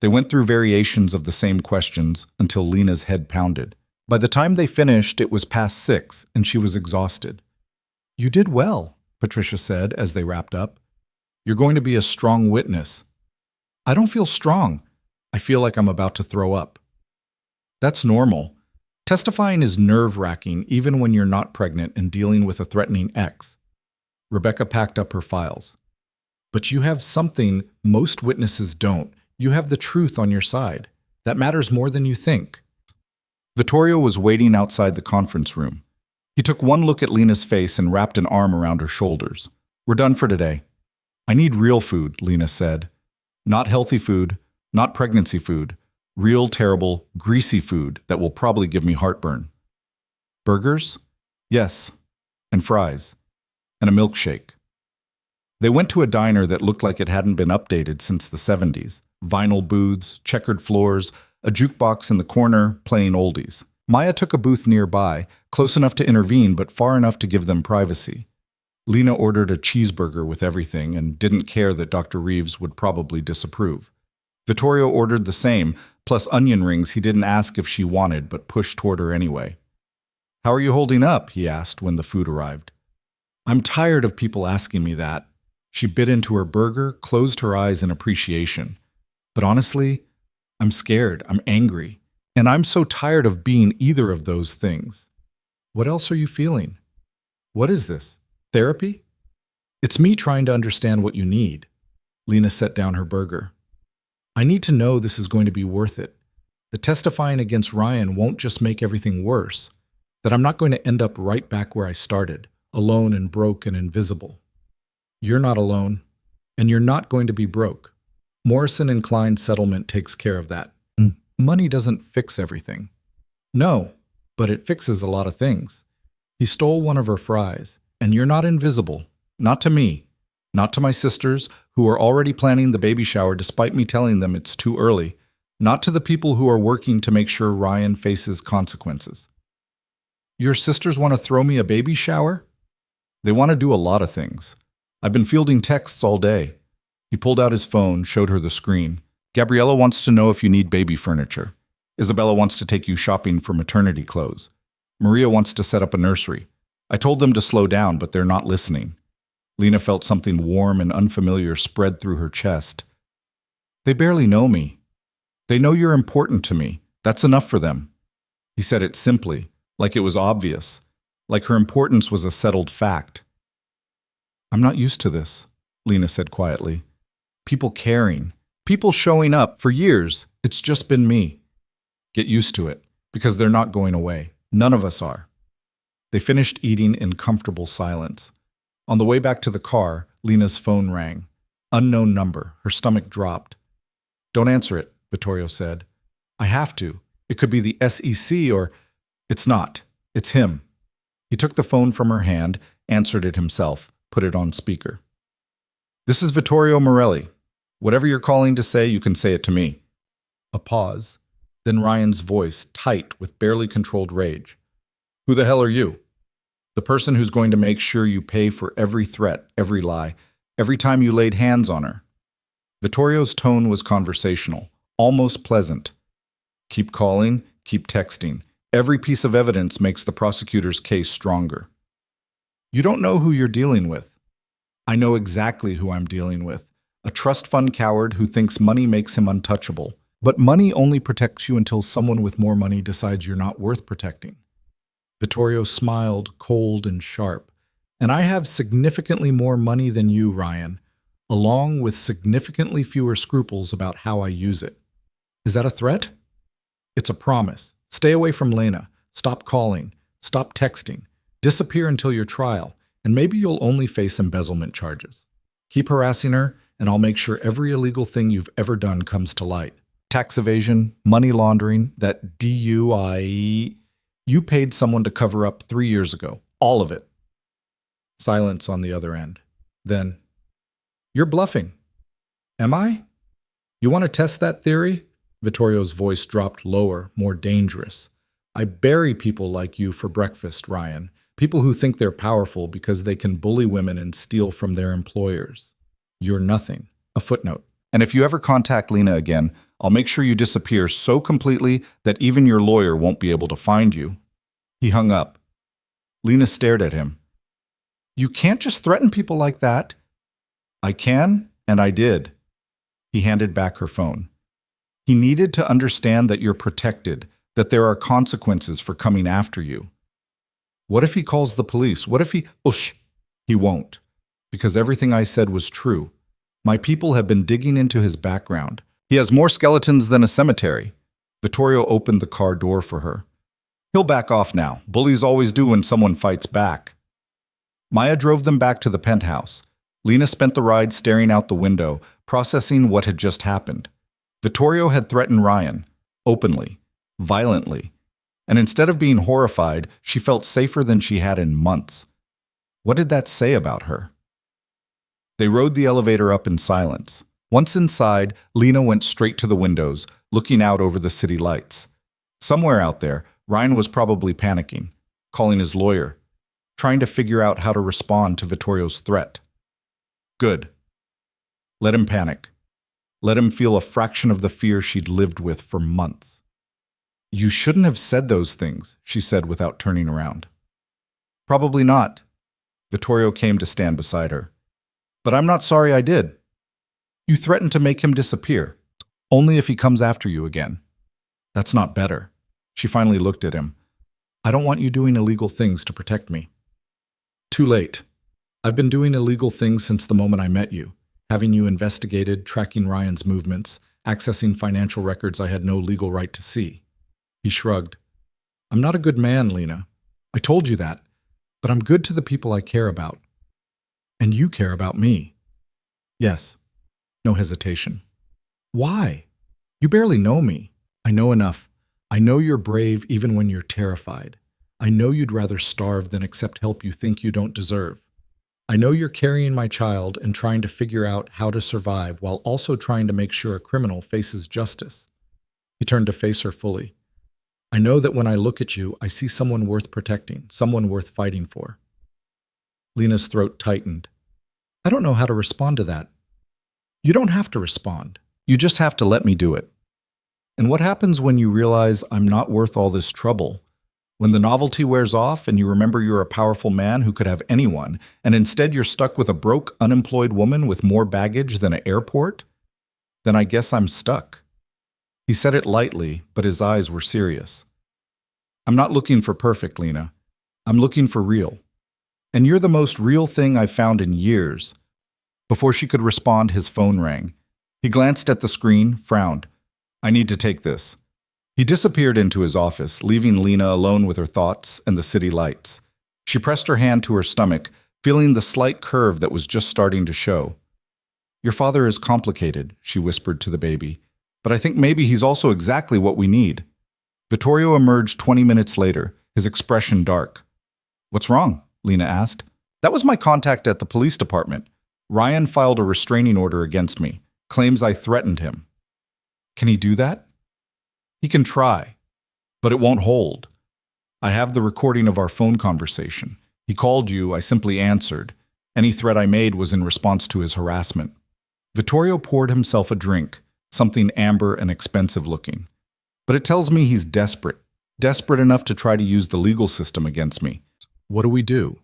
They went through variations of the same questions until Lena's head pounded. By the time they finished, it was past 6, and she was exhausted. You did well, Patricia said as they wrapped up. You're going to be a strong witness. I don't feel strong. I feel like I'm about to throw up. That's normal. Testifying is nerve-wracking even when you're not pregnant and dealing with a threatening ex. Rebecca packed up her files. But you have something most witnesses don't. You have the truth on your side. That matters more than you think. Vittorio was waiting outside the conference room. He took one look at Lena's face and wrapped an arm around her shoulders. We're done for today. I need real food, Lena said. Not healthy food, not pregnancy food. Real, terrible, greasy food that will probably give me heartburn. Burgers? Yes. And fries. And a milkshake. They went to a diner that looked like it hadn't been updated since the 70s. Vinyl booths, checkered floors, a jukebox in the corner, playing oldies. Maya took a booth nearby, close enough to intervene but far enough to give them privacy. Lena ordered a cheeseburger with everything and didn't care that Dr. Reeves would probably disapprove. Vittorio ordered the same, plus onion rings he didn't ask if she wanted but pushed toward her anyway. "How are you holding up?" he asked when the food arrived. "I'm tired of people asking me that." She bit into her burger, closed her eyes in appreciation. "But honestly, I'm scared, I'm angry, and I'm so tired of being either of those things." "What else are you feeling? What is this? Therapy?" "It's me trying to understand what you need." Lena set down her burger. "I need to know this is going to be worth it. The testifying against Ryan won't just make everything worse. That I'm not going to end up right back where I started, alone and broke and invisible. You're not alone, and you're not going to be broke. Morrison and Klein's settlement takes care of that. Money doesn't fix everything." "No, but it fixes a lot of things. He stole one of her fries, and you're not invisible. Not to me. Not to my sisters, who are already planning the baby shower despite me telling them it's too early. Not to the people who are working to make sure Ryan faces consequences." "Your sisters want to throw me a baby shower?" "They want to do a lot of things. I've been fielding texts all day." He pulled out his phone, showed her the screen. "Gabriella wants to know if you need baby furniture. Isabella wants to take you shopping for maternity clothes. Maria wants to set up a nursery. I told them to slow down, but they're not listening." Lena felt something warm and unfamiliar spread through her chest. "They barely know me. They know you're important to me. That's enough for them." He said it simply, like it was obvious, like her importance was a settled fact. "I'm not used to this," Lena said quietly. "People caring, people showing up for years. It's just been me." "Get used to it, because they're not going away. None of us are." They finished eating in comfortable silence. On the way back to the car, Lena's phone rang. Unknown number. Her stomach dropped. "Don't answer it," Vittorio said. "I have to. It could be the SEC or—" "It's not. It's him." He took the phone from her hand, answered it himself, put it on speaker. "This is Vittorio Morelli. Whatever you're calling to say, you can say it to me." A pause. Then Ryan's voice, tight with barely controlled rage. "Who the hell are you?" "The person who's going to make sure you pay for every threat, every lie, every time you laid hands on her." Vittorio's tone was conversational, almost pleasant. "Keep calling, keep texting. Every piece of evidence makes the prosecutor's case stronger." "You don't know who you're dealing with." "I know exactly who I'm dealing with. A trust fund coward who thinks money makes him untouchable. But money only protects you until someone with more money decides you're not worth protecting." Vittorio smiled, cold and sharp. "And I have significantly more money than you, Ryan, along with significantly fewer scruples about how I use it." "Is that a threat?" "It's a promise. Stay away from Lena. Stop calling. Stop texting. Disappear until your trial, and maybe you'll only face embezzlement charges. Keep harassing her, and I'll make sure every illegal thing you've ever done comes to light. Tax evasion, money laundering, that DUI you paid someone to cover up 3 years ago. All of it." Silence on the other end. Then, "You're bluffing." "Am I? You want to test that theory?" Vittorio's voice dropped lower, more dangerous. "I bury people like you for breakfast, Ryan. People who think they're powerful because they can bully women and steal from their employers. You're nothing." A footnote. "And if you ever contact Lena again, I'll make sure you disappear so completely that even your lawyer won't be able to find you." He hung up. Lena stared at him. "You can't just threaten people like that." "I can, and I did." He handed back her phone. "He needed to understand that you're protected, that there are consequences for coming after you." "What if he calls the police? What if he—" "Ush! He won't. Because everything I said was true. My people have been digging into his background. He has more skeletons than a cemetery." Vittorio opened the car door for her. "He'll back off now. Bullies always do when someone fights back." Maya drove them back to the penthouse. Lena spent the ride staring out the window, processing what had just happened. Vittorio had threatened Ryan, openly, violently, and instead of being horrified, she felt safer than she had in months. What did that say about her? They rode the elevator up in silence. Once inside, Lena went straight to the windows, looking out over the city lights. Somewhere out there, Ryan was probably panicking, calling his lawyer. trying to figure out how to respond to Vittorio's threat. Good. Let him panic. Let him feel a fraction of the fear she'd lived with for months. You shouldn't have said those things, she said without turning around. Probably not. Vittorio came to stand beside her. But I'm not sorry I did. You threatened to make him disappear, only if he comes after you again. That's not better. She finally looked at him. I don't want you doing illegal things to protect me. Too late. I've been doing illegal things since the moment I met you, having you investigated, tracking Ryan's movements, accessing financial records I had no legal right to see. He shrugged. I'm not a good man, Lena. I told you that, but I'm good to the people I care about. And you care about me. Yes. No hesitation. Why? You barely know me. I know enough. I know you're brave even when you're terrified. I know you'd rather starve than accept help you think you don't deserve. I know you're carrying my child and trying to figure out how to survive while also trying to make sure a criminal faces justice. He turned to face her fully. I know that when I look at you, I see someone worth protecting, someone worth fighting for. Lena's throat tightened. I don't know how to respond to that. You don't have to respond. You just have to let me do it. And what happens when you realize I'm not worth all this trouble? When the novelty wears off and you remember you're a powerful man who could have anyone, and instead you're stuck with a broke, unemployed woman with more baggage than an airport? Then I guess I'm stuck. He said it lightly, but his eyes were serious. I'm not looking for perfect, Lena. I'm looking for real. And you're the most real thing I've found in years. Before she could respond, his phone rang. He glanced at the screen, frowned. I need to take this. He disappeared into his office, leaving Lena alone with her thoughts and the city lights. She pressed her hand to her stomach, feeling the slight curve that was just starting to show. Your father is complicated, she whispered to the baby, but I think maybe he's also exactly what we need. Vittorio emerged 20 minutes later, his expression dark. What's wrong? Lena asked. That was my contact at the police department. Ryan filed a restraining order against me, claims I threatened him. Can he do that? He can try, but it won't hold. I have the recording of our phone conversation. He called you, I simply answered. Any threat I made was in response to his harassment. Vittorio poured himself a drink, something amber and expensive looking. But it tells me he's desperate enough to try to use the legal system against me. What do?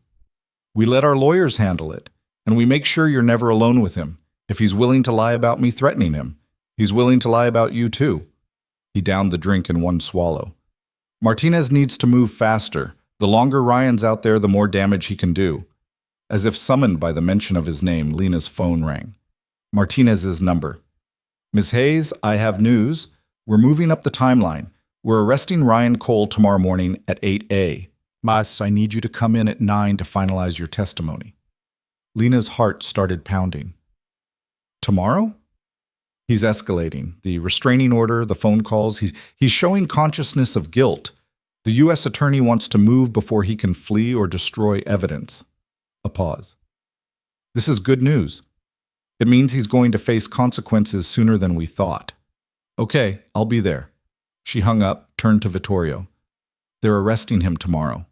We let our lawyers handle it, and we make sure you're never alone with him. If he's willing to lie about me threatening him, he's willing to lie about you too. He downed the drink in one swallow. Martinez needs to move faster. The longer Ryan's out there, the more damage he can do. As if summoned by the mention of his name, Lena's phone rang. Martinez's number. Ms. Hayes, I have news. We're moving up the timeline. We're arresting Ryan Cole tomorrow morning at 8 Mas, I need you to come in at 9 to finalize your testimony. Lena's heart started pounding. Tomorrow? He's escalating. The restraining order, the phone calls, he's showing consciousness of guilt. The U.S. attorney wants to move before he can flee or destroy evidence. A pause. This is good news. It means he's going to face consequences sooner than we thought. Okay, I'll be there. She hung up, turned to Vittorio. They're arresting him tomorrow.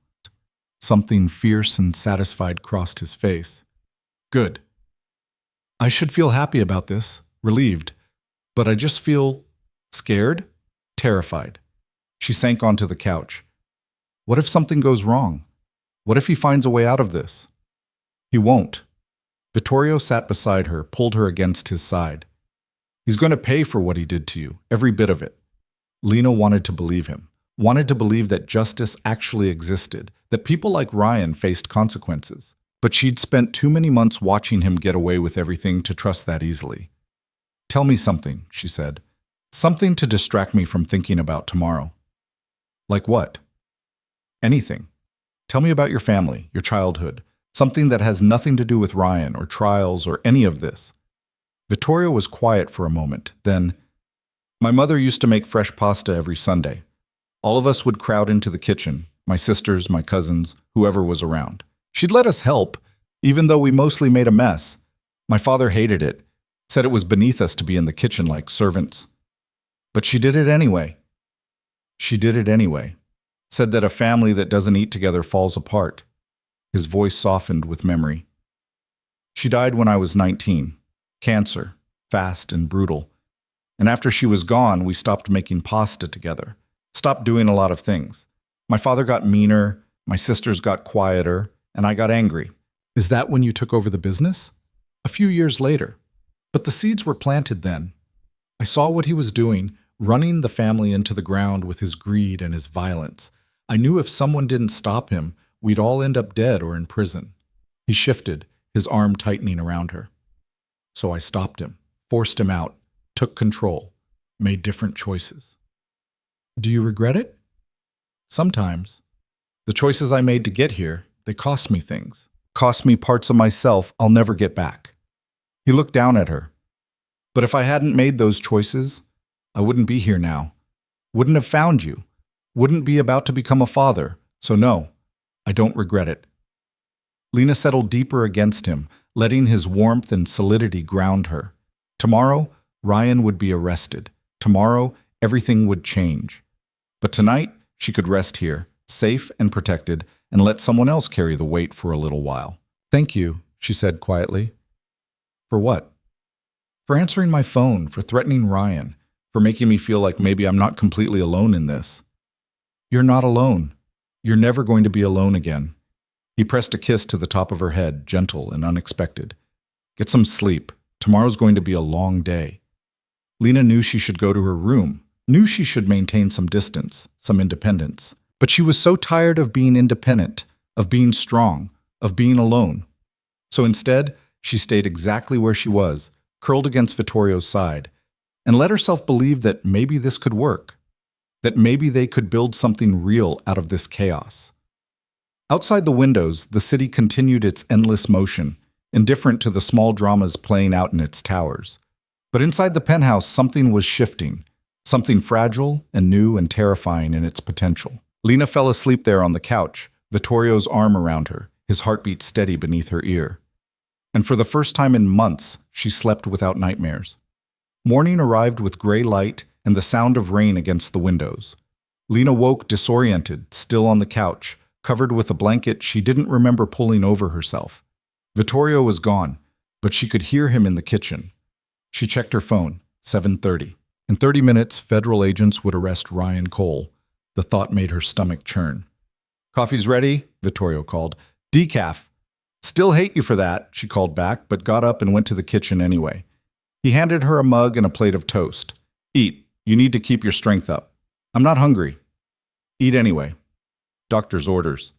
Something fierce and satisfied crossed his face. Good. I should feel happy about this, relieved. But I just feel scared, terrified. She sank onto the couch. What if something goes wrong? What if he finds a way out of this? He won't. Vittorio sat beside her, pulled her against his side. He's going to pay for what he did to you, every bit of it. Lena wanted to believe him, wanted to believe that justice actually existed, that people like Ryan faced consequences. But she'd spent too many months watching him get away with everything to trust that easily. Tell me something, she said. Something to distract me from thinking about tomorrow. Like what? Anything. Tell me about your family, your childhood, something that has nothing to do with Ryan or trials or any of this. Vittorio was quiet for a moment, then, my mother used to make fresh pasta every Sunday. All of us would crowd into the kitchen, my sisters, my cousins, whoever was around. She'd let us help, even though we mostly made a mess. My father hated it, said it was beneath us to be in the kitchen like servants. But she did it anyway. She did it anyway. Said that a family that doesn't eat together falls apart. His voice softened with memory. She died when I was 19. Cancer, fast and brutal. And after she was gone, we stopped making pasta together. Stopped doing a lot of things. My father got meaner, my sisters got quieter, and I got angry. Is that when you took over the business? A few years later. But the seeds were planted then. I saw what he was doing, running the family into the ground with his greed and his violence. I knew if someone didn't stop him, we'd all end up dead or in prison. He shifted, his arm tightening around her. So I stopped him, forced him out, took control, made different choices. Do you regret it? Sometimes. The choices I made to get here, they cost me things. Cost me parts of myself I'll never get back. He looked down at her. But if I hadn't made those choices, I wouldn't be here now. Wouldn't have found you. Wouldn't be about to become a father. So no, I don't regret it. Lena settled deeper against him, letting his warmth and solidity ground her. Tomorrow, Ryan would be arrested. Tomorrow, everything would change. But tonight, she could rest here, safe and protected, and let someone else carry the weight for a little while. Thank you, she said quietly. For what? For answering my phone, for threatening Ryan, for making me feel like maybe I'm not completely alone in this. You're not alone. You're never going to be alone again. He pressed a kiss to the top of her head, gentle and unexpected. Get some sleep. Tomorrow's going to be a long day. Lena knew she should go to her room, knew she should maintain some distance, some independence. But she was so tired of being independent, of being strong, of being alone. So instead, she stayed exactly where she was, curled against Vittorio's side, and let herself believe that maybe this could work, that maybe they could build something real out of this chaos. Outside the windows, the city continued its endless motion, indifferent to the small dramas playing out in its towers. But inside the penthouse, something was shifting, something fragile and new and terrifying in its potential. Lena fell asleep there on the couch, Vittorio's arm around her, his heartbeat steady beneath her ear. And for the first time in months, she slept without nightmares. Morning arrived with gray light and the sound of rain against the windows. Lena woke disoriented, still on the couch, covered with a blanket she didn't remember pulling over herself. Vittorio was gone, but she could hear him in the kitchen. She checked her phone, 7:30. In 30 minutes, federal agents would arrest Ryan Cole. The thought made her stomach churn. Coffee's ready, Vittorio called. Decaf. Still hate you for that, she called back, but got up and went to the kitchen anyway. He handed her a mug and a plate of toast. Eat. You need to keep your strength up. I'm not hungry. Eat anyway. Doctor's orders.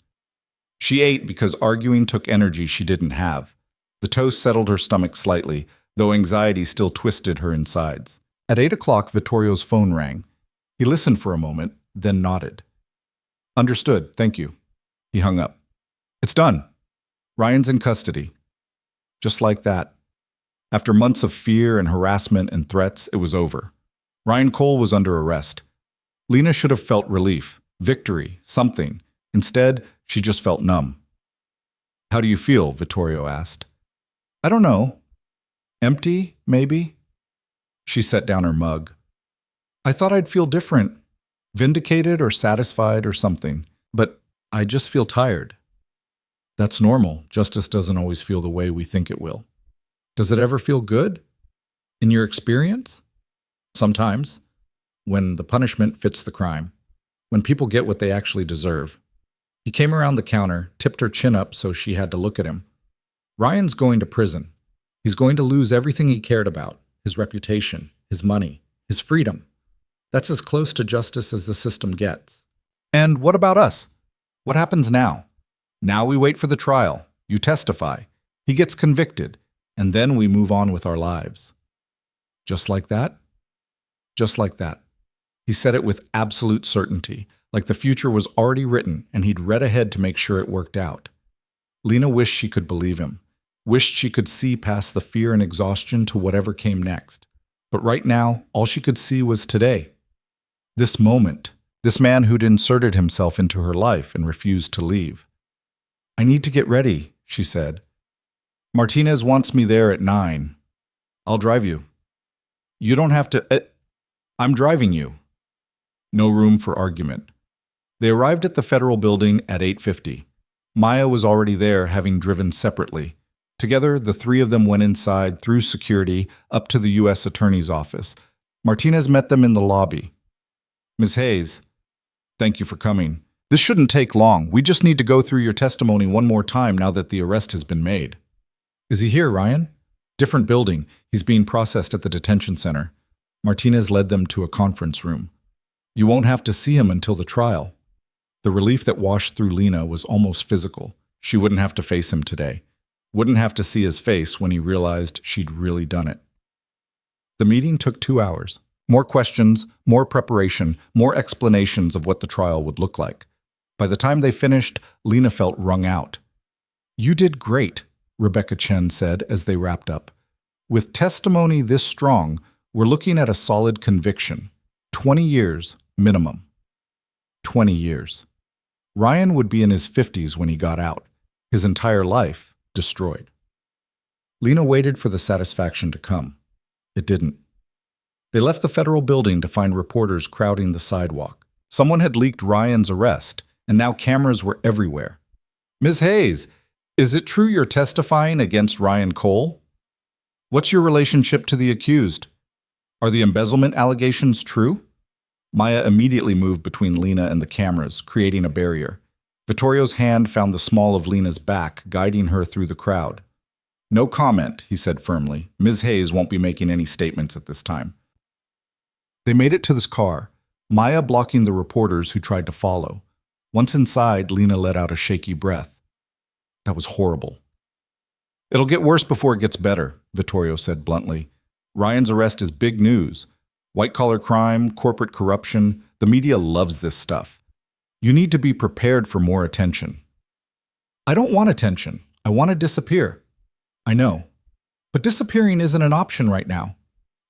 She ate because arguing took energy she didn't have. The toast settled her stomach slightly, though anxiety still twisted her insides. At 8 o'clock, Vittorio's phone rang. He listened for a moment, then nodded. Understood, thank you. He hung up. It's done. Ryan's in custody. Just like that. After months of fear and harassment and threats, it was over. Ryan Cole was under arrest. Lena should have felt relief, victory, something. Instead, she just felt numb. How do you feel? Vittorio asked. I don't know. Empty, maybe? She set down her mug. I thought I'd feel different, vindicated or satisfied or something, but I just feel tired. That's normal. Justice doesn't always feel the way we think it will. Does it ever feel good? In your experience? Sometimes, when the punishment fits the crime, when people get what they actually deserve. He came around the counter, tipped her chin up so she had to look at him. Ryan's going to prison. He's going to lose everything he cared about, his reputation, his money, his freedom. That's as close to justice as the system gets. And what about us? What happens now? Now we wait for the trial. You testify. He gets convicted. And then we move on with our lives. Just like that? Just like that. He said it with absolute certainty, like the future was already written and he'd read ahead to make sure it worked out. Lena wished she could believe him, wished she could see past the fear and exhaustion to whatever came next. But right now, all she could see was today. This moment, this man who'd inserted himself into her life and refused to leave. I need to get ready, she said. Martinez wants me there at 9. I'll drive you. You don't have to... I'm driving you. No room for argument. They arrived at the federal building at 8:50. Maya was already there, having driven separately. Together, the three of them went inside, through security, up to the U.S. Attorney's office. Martinez met them in the lobby. Ms. Hayes, thank you for coming. This shouldn't take long. We just need to go through your testimony one more time now that the arrest has been made. Is he here, Ryan? Different building. He's being processed at the detention center. Martinez led them to a conference room. You won't have to see him until the trial. The relief that washed through Lena was almost physical. She wouldn't have to face him today. Wouldn't have to see his face when he realized she'd really done it. The meeting took 2 hours. More questions, more preparation, more explanations of what the trial would look like. By the time they finished, Lena felt wrung out. You did great, Rebecca Chen said as they wrapped up. With testimony this strong, we're looking at a solid conviction. 20 years minimum. 20 years. Ryan would be in his 50s when he got out. His entire life destroyed. Lena waited for the satisfaction to come. It didn't. They left the federal building to find reporters crowding the sidewalk. Someone had leaked Ryan's arrest, and now cameras were everywhere. Ms. Hayes, is it true you're testifying against Ryan Cole? What's your relationship to the accused? Are the embezzlement allegations true? Maya immediately moved between Lena and the cameras, creating a barrier. Vittorio's hand found the small of Lena's back, guiding her through the crowd. No comment, he said firmly. Ms. Hayes won't be making any statements at this time. They made it to this car, Maya blocking the reporters who tried to follow. Once inside, Lena let out a shaky breath. That was horrible. It'll get worse before it gets better, Vittorio said bluntly. Ryan's arrest is big news. White-collar crime, corporate corruption, the media loves this stuff. You need to be prepared for more attention. I don't want attention. I want to disappear. I know. But disappearing isn't an option right now.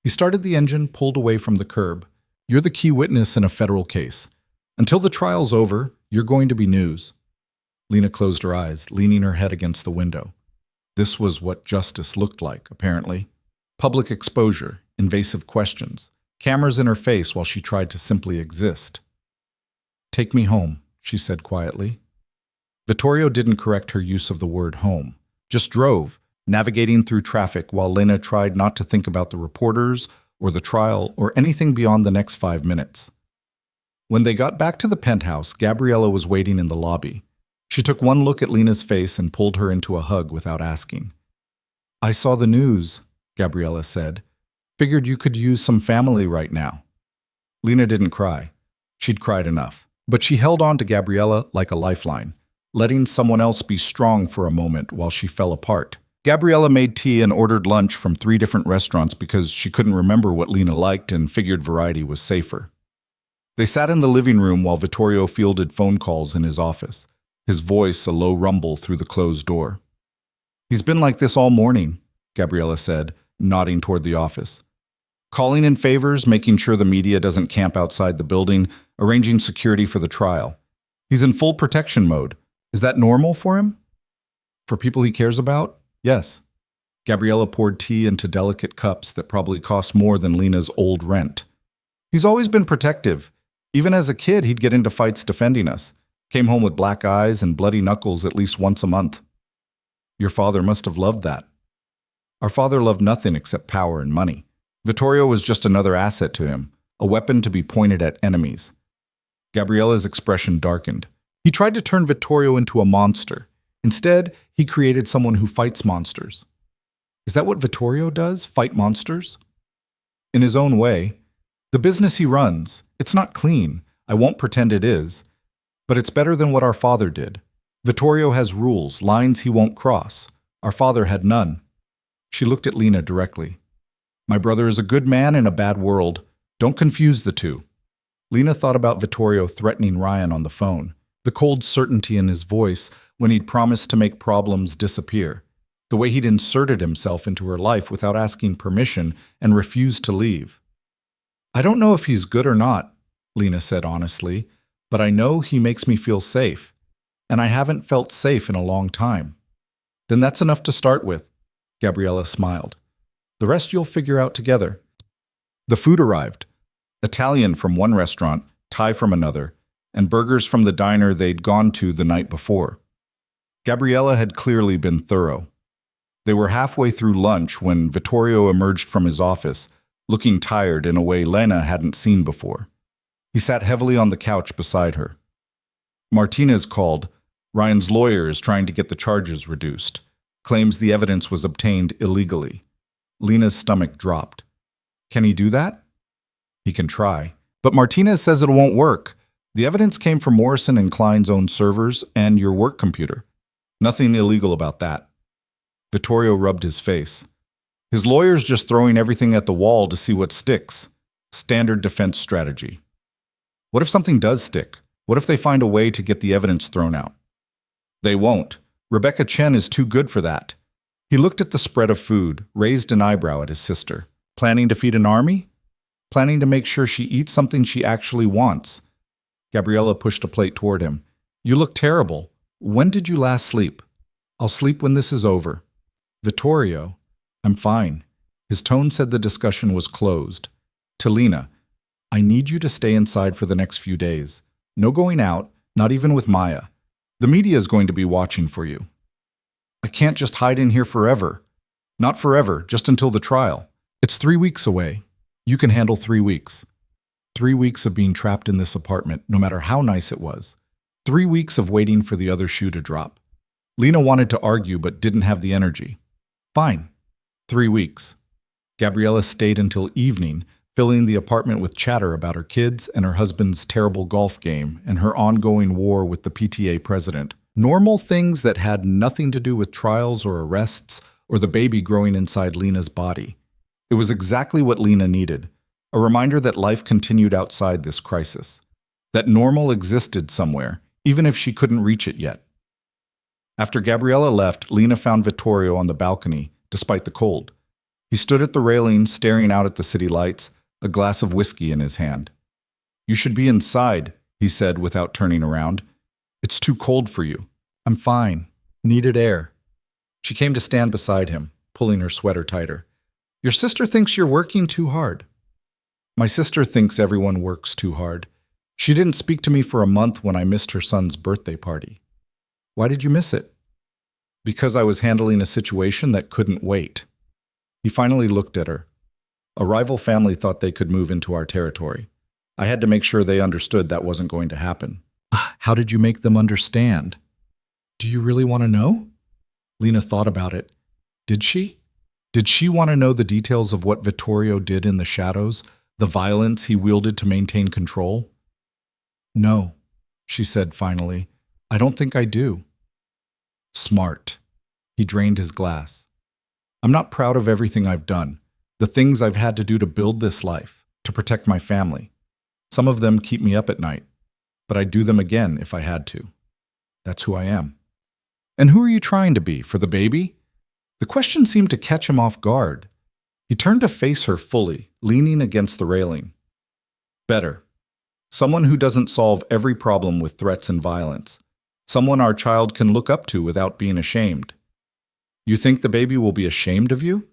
He started the engine, pulled away from the curb. You're the key witness in a federal case. Until the trial's over, you're going to be news. Lena closed her eyes, leaning her head against the window. This was what justice looked like, apparently. Public exposure, invasive questions, cameras in her face while she tried to simply exist. Take me home, she said quietly. Vittorio didn't correct her use of the word home, just drove, navigating through traffic while Lena tried not to think about the reporters or the trial or anything beyond the next 5 minutes. When they got back to the penthouse, Gabriella was waiting in the lobby. She took one look at Lena's face and pulled her into a hug without asking. I saw the news, Gabriella said. Figured you could use some family right now. Lena didn't cry. She'd cried enough. But she held on to Gabriella like a lifeline, letting someone else be strong for a moment while she fell apart. Gabriella made tea and ordered lunch from 3 different restaurants because she couldn't remember what Lena liked and figured variety was safer. They sat in the living room while Vittorio fielded phone calls in his office, his voice a low rumble through the closed door. He's been like this all morning, Gabriella said, nodding toward the office. Calling in favors, making sure the media doesn't camp outside the building, arranging security for the trial. He's in full protection mode. Is that normal for him? For people he cares about? Yes. Gabriella poured tea into delicate cups that probably cost more than Lena's old rent. He's always been protective. Even as a kid, he'd get into fights defending us. Came home with black eyes and bloody knuckles at least once a month. Your father must have loved that. Our father loved nothing except power and money. Vittorio was just another asset to him, a weapon to be pointed at enemies. Gabriella's expression darkened. He tried to turn Vittorio into a monster. Instead, he created someone who fights monsters. Is that what Vittorio does, fight monsters? In his own way. The business he runs, it's not clean. I won't pretend it is. But it's better than what our father did. Vittorio has rules, lines he won't cross. Our father had none. She looked at Lena directly. My brother is a good man in a bad world. Don't confuse the two. Lena thought about Vittorio threatening Ryan on the phone, the cold certainty in his voice when he'd promised to make problems disappear, the way he'd inserted himself into her life without asking permission and refused to leave. I don't know if he's good or not, Lena said honestly, but I know he makes me feel safe, and I haven't felt safe in a long time. Then that's enough to start with, Gabriella smiled. The rest you'll figure out together. The food arrived. Italian from one restaurant, Thai from another, and burgers from the diner they'd gone to the night before. Gabriella had clearly been thorough. They were halfway through lunch when Vittorio emerged from his office, looking tired in a way Lena hadn't seen before. He sat heavily on the couch beside her. Martinez called. Ryan's lawyer is trying to get the charges reduced. Claims the evidence was obtained illegally. Lena's stomach dropped. Can he do that? He can try. But Martinez says it won't work. The evidence came from Morrison and Klein's own servers and your work computer. Nothing illegal about that. Vittorio rubbed his face. His lawyer's just throwing everything at the wall to see what sticks. Standard defense strategy. What if something does stick? What if they find a way to get the evidence thrown out? They won't. Rebecca Chen is too good for that. He looked at the spread of food, raised an eyebrow at his sister. Planning to feed an army? Planning to make sure she eats something she actually wants. Gabriella pushed a plate toward him. You look terrible. When did you last sleep? I'll sleep when this is over. Vittorio, I'm fine. His tone said the discussion was closed. To Lena, I need you to stay inside for the next few days. No going out, not even with Maya. The media is going to be watching for you. I can't just hide in here forever. Not forever, just until the trial. It's 3 weeks away. You can handle 3 weeks. 3 weeks of being trapped in this apartment, no matter how nice it was. 3 weeks of waiting for the other shoe to drop. Lena wanted to argue but didn't have the energy. Fine. 3 weeks. Gabriella stayed until evening, filling the apartment with chatter about her kids and her husband's terrible golf game and her ongoing war with the PTA president. Normal things that had nothing to do with trials or arrests or the baby growing inside Lena's body. It was exactly what Lena needed, a reminder that life continued outside this crisis, that normal existed somewhere, even if she couldn't reach it yet. After Gabriella left, Lena found Vittorio on the balcony, despite the cold. He stood at the railing, staring out at the city lights, a glass of whiskey in his hand. You should be inside, he said without turning around. It's too cold for you. I'm fine. Needed air. She came to stand beside him, pulling her sweater tighter. Your sister thinks you're working too hard. My sister thinks everyone works too hard. She didn't speak to me for a month when I missed her son's birthday party. Why did you miss it? Because I was handling a situation that couldn't wait. He finally looked at her. A rival family thought they could move into our territory. I had to make sure they understood that wasn't going to happen. How did you make them understand? Do you really want to know? Lena thought about it. Did she? Did she want to know the details of what Vittorio did in the shadows, the violence he wielded to maintain control? No, she said finally. I don't think I do. Smart. He drained his glass. I'm not proud of everything I've done, the things I've had to do to build this life, to protect my family. Some of them keep me up at night, but I'd do them again if I had to. That's who I am. And who are you trying to be, for the baby? The question seemed to catch him off guard. He turned to face her fully, leaning against the railing. Better. Someone who doesn't solve every problem with threats and violence. Someone our child can look up to without being ashamed. You think the baby will be ashamed of you?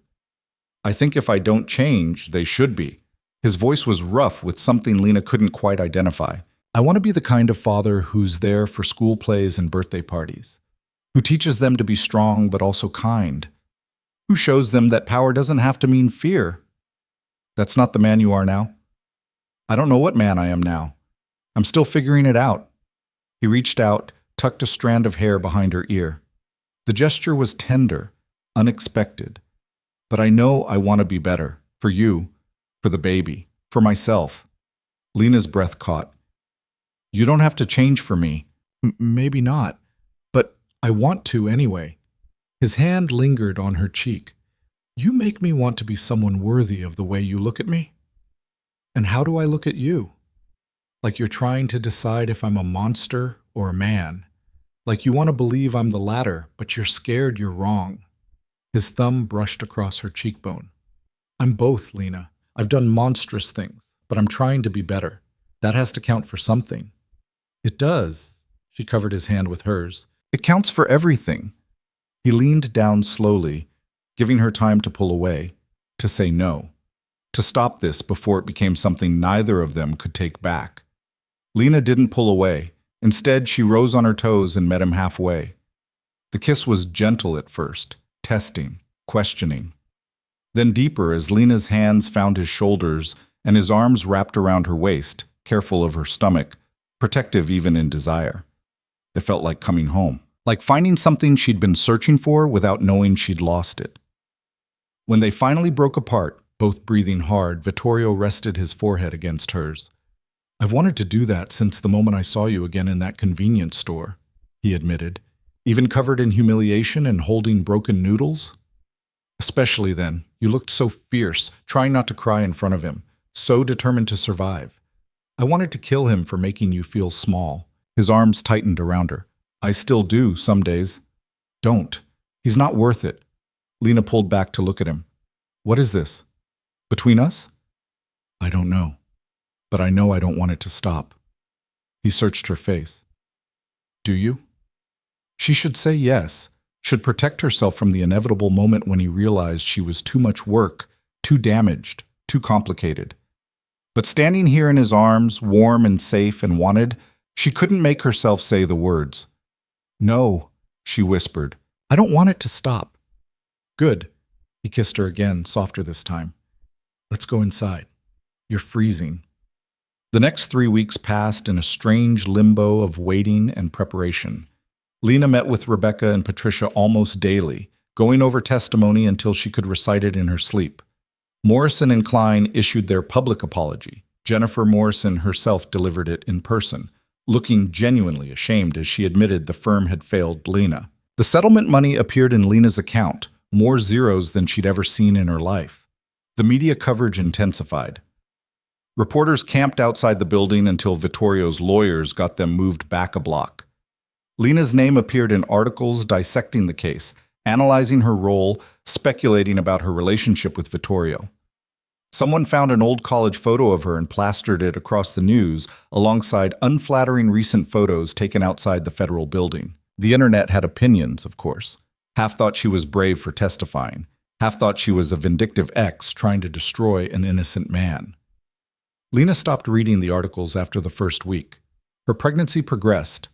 I think if I don't change, they should be. His voice was rough with something Lena couldn't quite identify. I want to be the kind of father who's there for school plays and birthday parties, who teaches them to be strong but also kind, who shows them that power doesn't have to mean fear. That's not the man you are now. I don't know what man I am now. I'm still figuring it out. He reached out, tucked a strand of hair behind her ear. The gesture was tender, unexpected. But I know I want to be better, for you, for the baby, for myself. Lena's breath caught. You don't have to change for me. Maybe not, but I want to anyway. His hand lingered on her cheek. You make me want to be someone worthy of the way you look at me. And how do I look at you? Like you're trying to decide if I'm a monster or a man. Like you want to believe I'm the latter, but you're scared you're wrong. His thumb brushed across her cheekbone. I'm both, Lena. I've done monstrous things, but I'm trying to be better. That has to count for something. It does. She covered his hand with hers. It counts for everything. He leaned down slowly, giving her time to pull away, to say no, to stop this before it became something neither of them could take back. Lena didn't pull away. Instead, she rose on her toes and met him halfway. The kiss was gentle at first, testing, questioning. Then deeper as Lena's hands found his shoulders and his arms wrapped around her waist, careful of her stomach, protective even in desire. It felt like coming home, like finding something she'd been searching for without knowing she'd lost it. When they finally broke apart, both breathing hard, Vittorio rested his forehead against hers. "I've wanted to do that since the moment I saw you again in that convenience store," he admitted, "even covered in humiliation and holding broken noodles. Especially then, you looked so fierce, trying not to cry in front of him, so determined to survive. I wanted to kill him for making you feel small." His arms tightened around her. "I still do, some days." "Don't. He's not worth it." Lena pulled back to look at him. "What is this? Between us?" "I don't know. But I know I don't want it to stop." He searched her face. "Do you?" She should say yes, should protect herself from the inevitable moment when he realized she was too much work, too damaged, too complicated. But standing here in his arms, warm and safe and wanted, she couldn't make herself say the words. "No," she whispered. "I don't want it to stop." "Good." He kissed her again, softer this time. "Let's go inside. You're freezing." The next 3 weeks passed in a strange limbo of waiting and preparation. Lena met with Rebecca and Patricia almost daily, going over testimony until she could recite it in her sleep. Morrison and Klein issued their public apology. Jennifer Morrison herself delivered it in person, looking genuinely ashamed as she admitted the firm had failed Lena. The settlement money appeared in Lena's account, more zeros than she'd ever seen in her life. The media coverage intensified. Reporters camped outside the building until Vittorio's lawyers got them moved back a block. Lena's name appeared in articles dissecting the case, analyzing her role, speculating about her relationship with Vittorio. Someone found an old college photo of her and plastered it across the news alongside unflattering recent photos taken outside the federal building. The internet had opinions, of course. Half thought she was brave for testifying. Half thought she was a vindictive ex trying to destroy an innocent man. Lena stopped reading the articles after the first week. Her pregnancy progressed.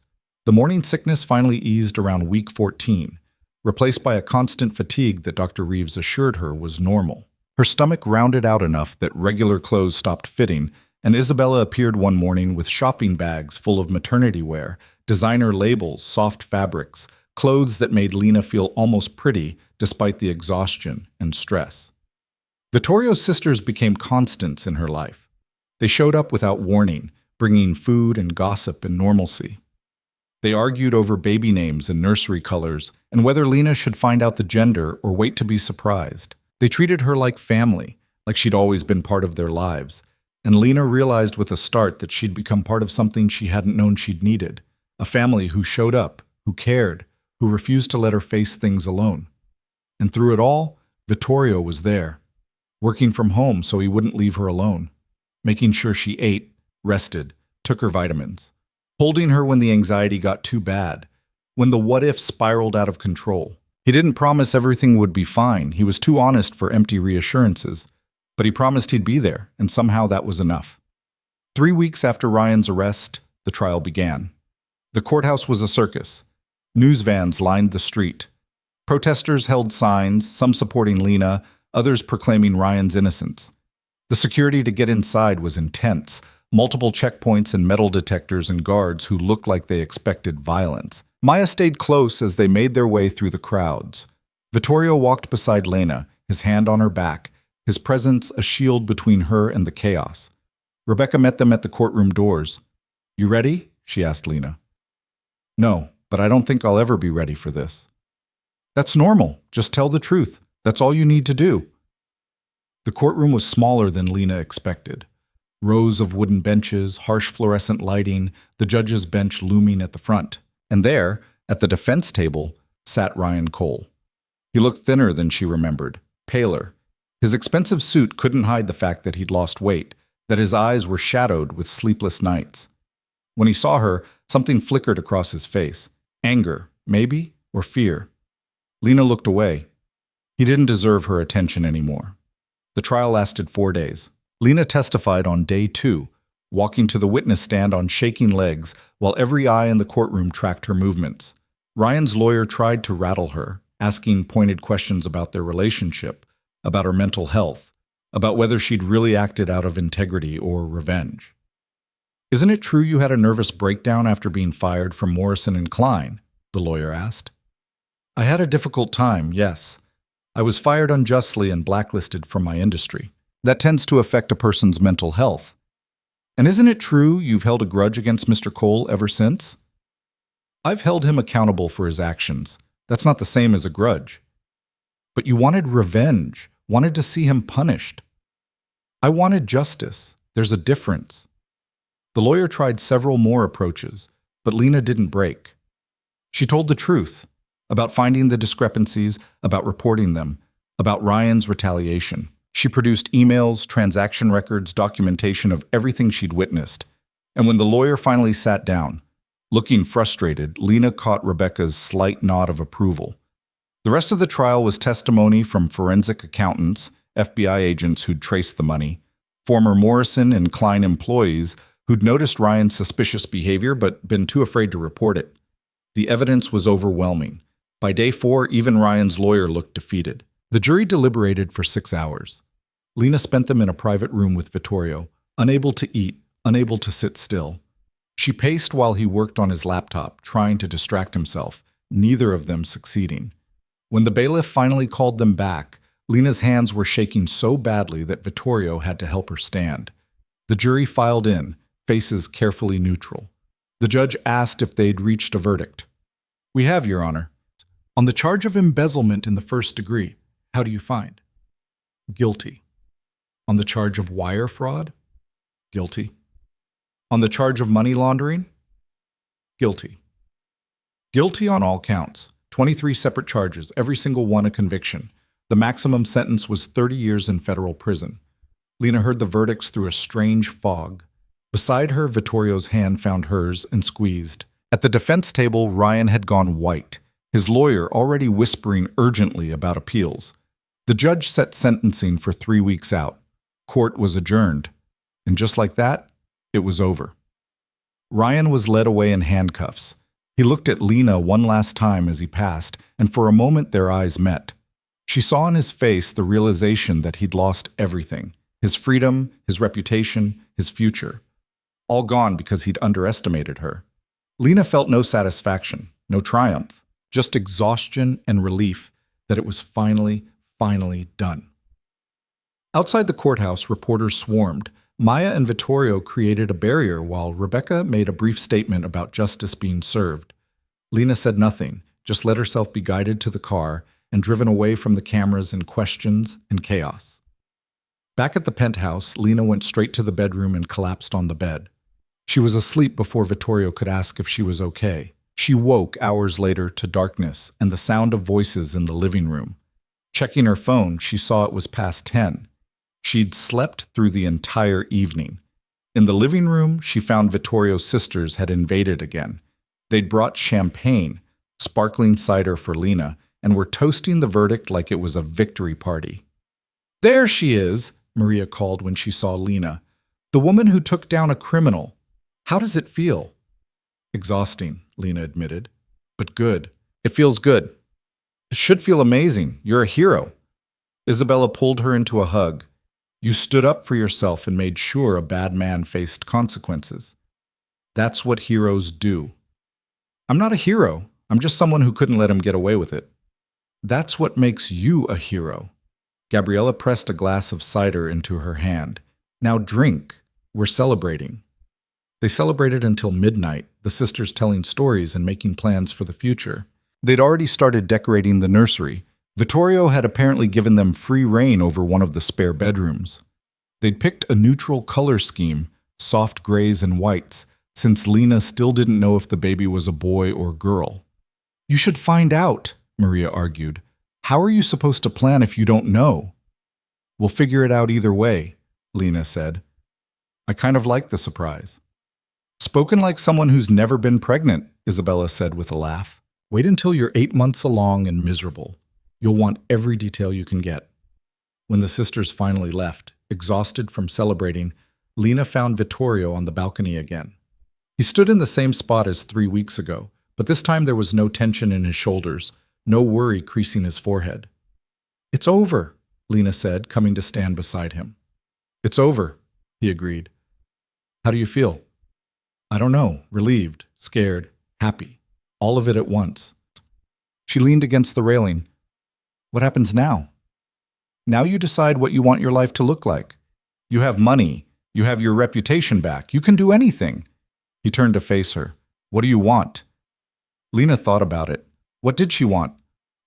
The morning sickness finally eased around week 14, replaced by a constant fatigue that Dr. Reeves assured her was normal. Her stomach rounded out enough that regular clothes stopped fitting, and Isabella appeared one morning with shopping bags full of maternity wear, designer labels, soft fabrics, clothes that made Lena feel almost pretty despite the exhaustion and stress. Vittorio's sisters became constants in her life. They showed up without warning, bringing food and gossip and normalcy. They argued over baby names and nursery colors, and whether Lena should find out the gender or wait to be surprised. They treated her like family, like she'd always been part of their lives, and Lena realized with a start that she'd become part of something she hadn't known she'd needed, a family who showed up, who cared, who refused to let her face things alone. And through it all, Vittorio was there, working from home so he wouldn't leave her alone, making sure she ate, rested, took her vitamins. Holding her when the anxiety got too bad, when the what-if spiraled out of control. He didn't promise everything would be fine. He was too honest for empty reassurances. But he promised he'd be there, and somehow that was enough. 3 weeks after Ryan's arrest, the trial began. The courthouse was a circus. News vans lined the street. Protesters held signs, some supporting Lena, others proclaiming Ryan's innocence. The security to get inside was intense. Multiple checkpoints and metal detectors and guards who looked like they expected violence. Maya stayed close as they made their way through the crowds. Vittorio walked beside Lena, his hand on her back, his presence a shield between her and the chaos. Rebecca met them at the courtroom doors. "You ready?" she asked Lena. "No, but I don't think I'll ever be ready for this." "That's normal. Just tell the truth. That's all you need to do." The courtroom was smaller than Lena expected. Rows of wooden benches, harsh fluorescent lighting, the judge's bench looming at the front. And there, at the defense table, sat Ryan Cole. He looked thinner than she remembered, paler. His expensive suit couldn't hide the fact that he'd lost weight, that his eyes were shadowed with sleepless nights. When he saw her, something flickered across his face. Anger, maybe, or fear. Lena looked away. He didn't deserve her attention anymore. The trial lasted 4 days. Lena testified on day 2, walking to the witness stand on shaking legs while every eye in the courtroom tracked her movements. Ryan's lawyer tried to rattle her, asking pointed questions about their relationship, about her mental health, about whether she'd really acted out of integrity or revenge. "Isn't it true you had a nervous breakdown after being fired from Morrison and Klein?" the lawyer asked. "I had a difficult time, yes. I was fired unjustly and blacklisted from my industry. That tends to affect a person's mental health. And isn't it true you've held a grudge against Mr. Cole ever since?" "I've held him accountable for his actions. That's not the same as a grudge." "But you wanted revenge, wanted to see him punished." "I wanted justice. There's a difference." The lawyer tried several more approaches, but Lena didn't break. She told the truth about finding the discrepancies, about reporting them, about Ryan's retaliation. She produced emails, transaction records, documentation of everything she'd witnessed. And when the lawyer finally sat down, looking frustrated, Lena caught Rebecca's slight nod of approval. The rest of the trial was testimony from forensic accountants, FBI agents who'd traced the money, former Morrison and Klein employees who'd noticed Ryan's suspicious behavior but been too afraid to report it. The evidence was overwhelming. By day 4, even Ryan's lawyer looked defeated. The jury deliberated for 6 hours. Lena spent them in a private room with Vittorio, unable to eat, unable to sit still. She paced while he worked on his laptop, trying to distract himself, neither of them succeeding. When the bailiff finally called them back, Lena's hands were shaking so badly that Vittorio had to help her stand. The jury filed in, faces carefully neutral. The judge asked if they'd reached a verdict. "We have, Your Honor." "On the charge of embezzlement in the first degree, how do you find?" "Guilty." "On the charge of wire fraud?" "Guilty." "On the charge of money laundering?" "Guilty." Guilty on all counts. 23 separate charges, every single one a conviction. The maximum sentence was 30 years in federal prison. Lena heard the verdicts through a strange fog. Beside her, Vittorio's hand found hers and squeezed. At the defense table, Ryan had gone white, his lawyer already whispering urgently about appeals. The judge set sentencing for 3 weeks out. Court was adjourned. And just like that, it was over. Ryan was led away in handcuffs. He looked at Lena one last time as he passed, and for a moment their eyes met. She saw in his face the realization that he'd lost everything: his freedom, his reputation, his future. All gone because he'd underestimated her. Lena felt no satisfaction, no triumph, just exhaustion and relief that it was finally done. Outside the courthouse, reporters swarmed. Maya and Vittorio created a barrier while Rebecca made a brief statement about justice being served. Lena said nothing, just let herself be guided to the car and driven away from the cameras and questions and chaos. Back at the penthouse, Lena went straight to the bedroom and collapsed on the bed. She was asleep before Vittorio could ask if she was okay. She woke hours later to darkness and the sound of voices in the living room. Checking her phone, she saw it was past 10. She'd slept through the entire evening. In the living room, she found Vittorio's sisters had invaded again. They'd brought champagne, sparkling cider for Lena, and were toasting the verdict like it was a victory party. "There she is," Maria called when she saw Lena. "The woman who took down a criminal. How does it feel?" "Exhausting," Lena admitted. "But good. It feels good. It should feel amazing. You're a hero." Isabella pulled her into a hug. "You stood up for yourself and made sure a bad man faced consequences. That's what heroes do." "I'm not a hero. I'm just someone who couldn't let him get away with it." "That's what makes you a hero." Gabriella pressed a glass of cider into her hand. "Now drink. We're celebrating." They celebrated until midnight, the sisters telling stories and making plans for the future. They'd already started decorating the nursery. Vittorio had apparently given them free rein over one of the spare bedrooms. They'd picked a neutral color scheme, soft grays and whites, since Lena still didn't know if the baby was a boy or girl. "You should find out," Maria argued. "How are you supposed to plan if you don't know?" "We'll figure it out either way," Lena said. "I kind of like the surprise." "Spoken like someone who's never been pregnant," Isabella said with a laugh. "Wait until you're 8 months along and miserable. You'll want every detail you can get." When the sisters finally left, exhausted from celebrating, Lena found Vittorio on the balcony again. He stood in the same spot as 3 weeks ago, but this time there was no tension in his shoulders, no worry creasing his forehead. "It's over," Lena said, coming to stand beside him. "It's over," he agreed. "How do you feel?" "I don't know, relieved, scared, happy, all of it at once." She leaned against the railing. "What happens now?" "Now you decide what you want your life to look like. You have money. You have your reputation back. You can do anything." He turned to face her. "What do you want?" Lena thought about it. What did she want?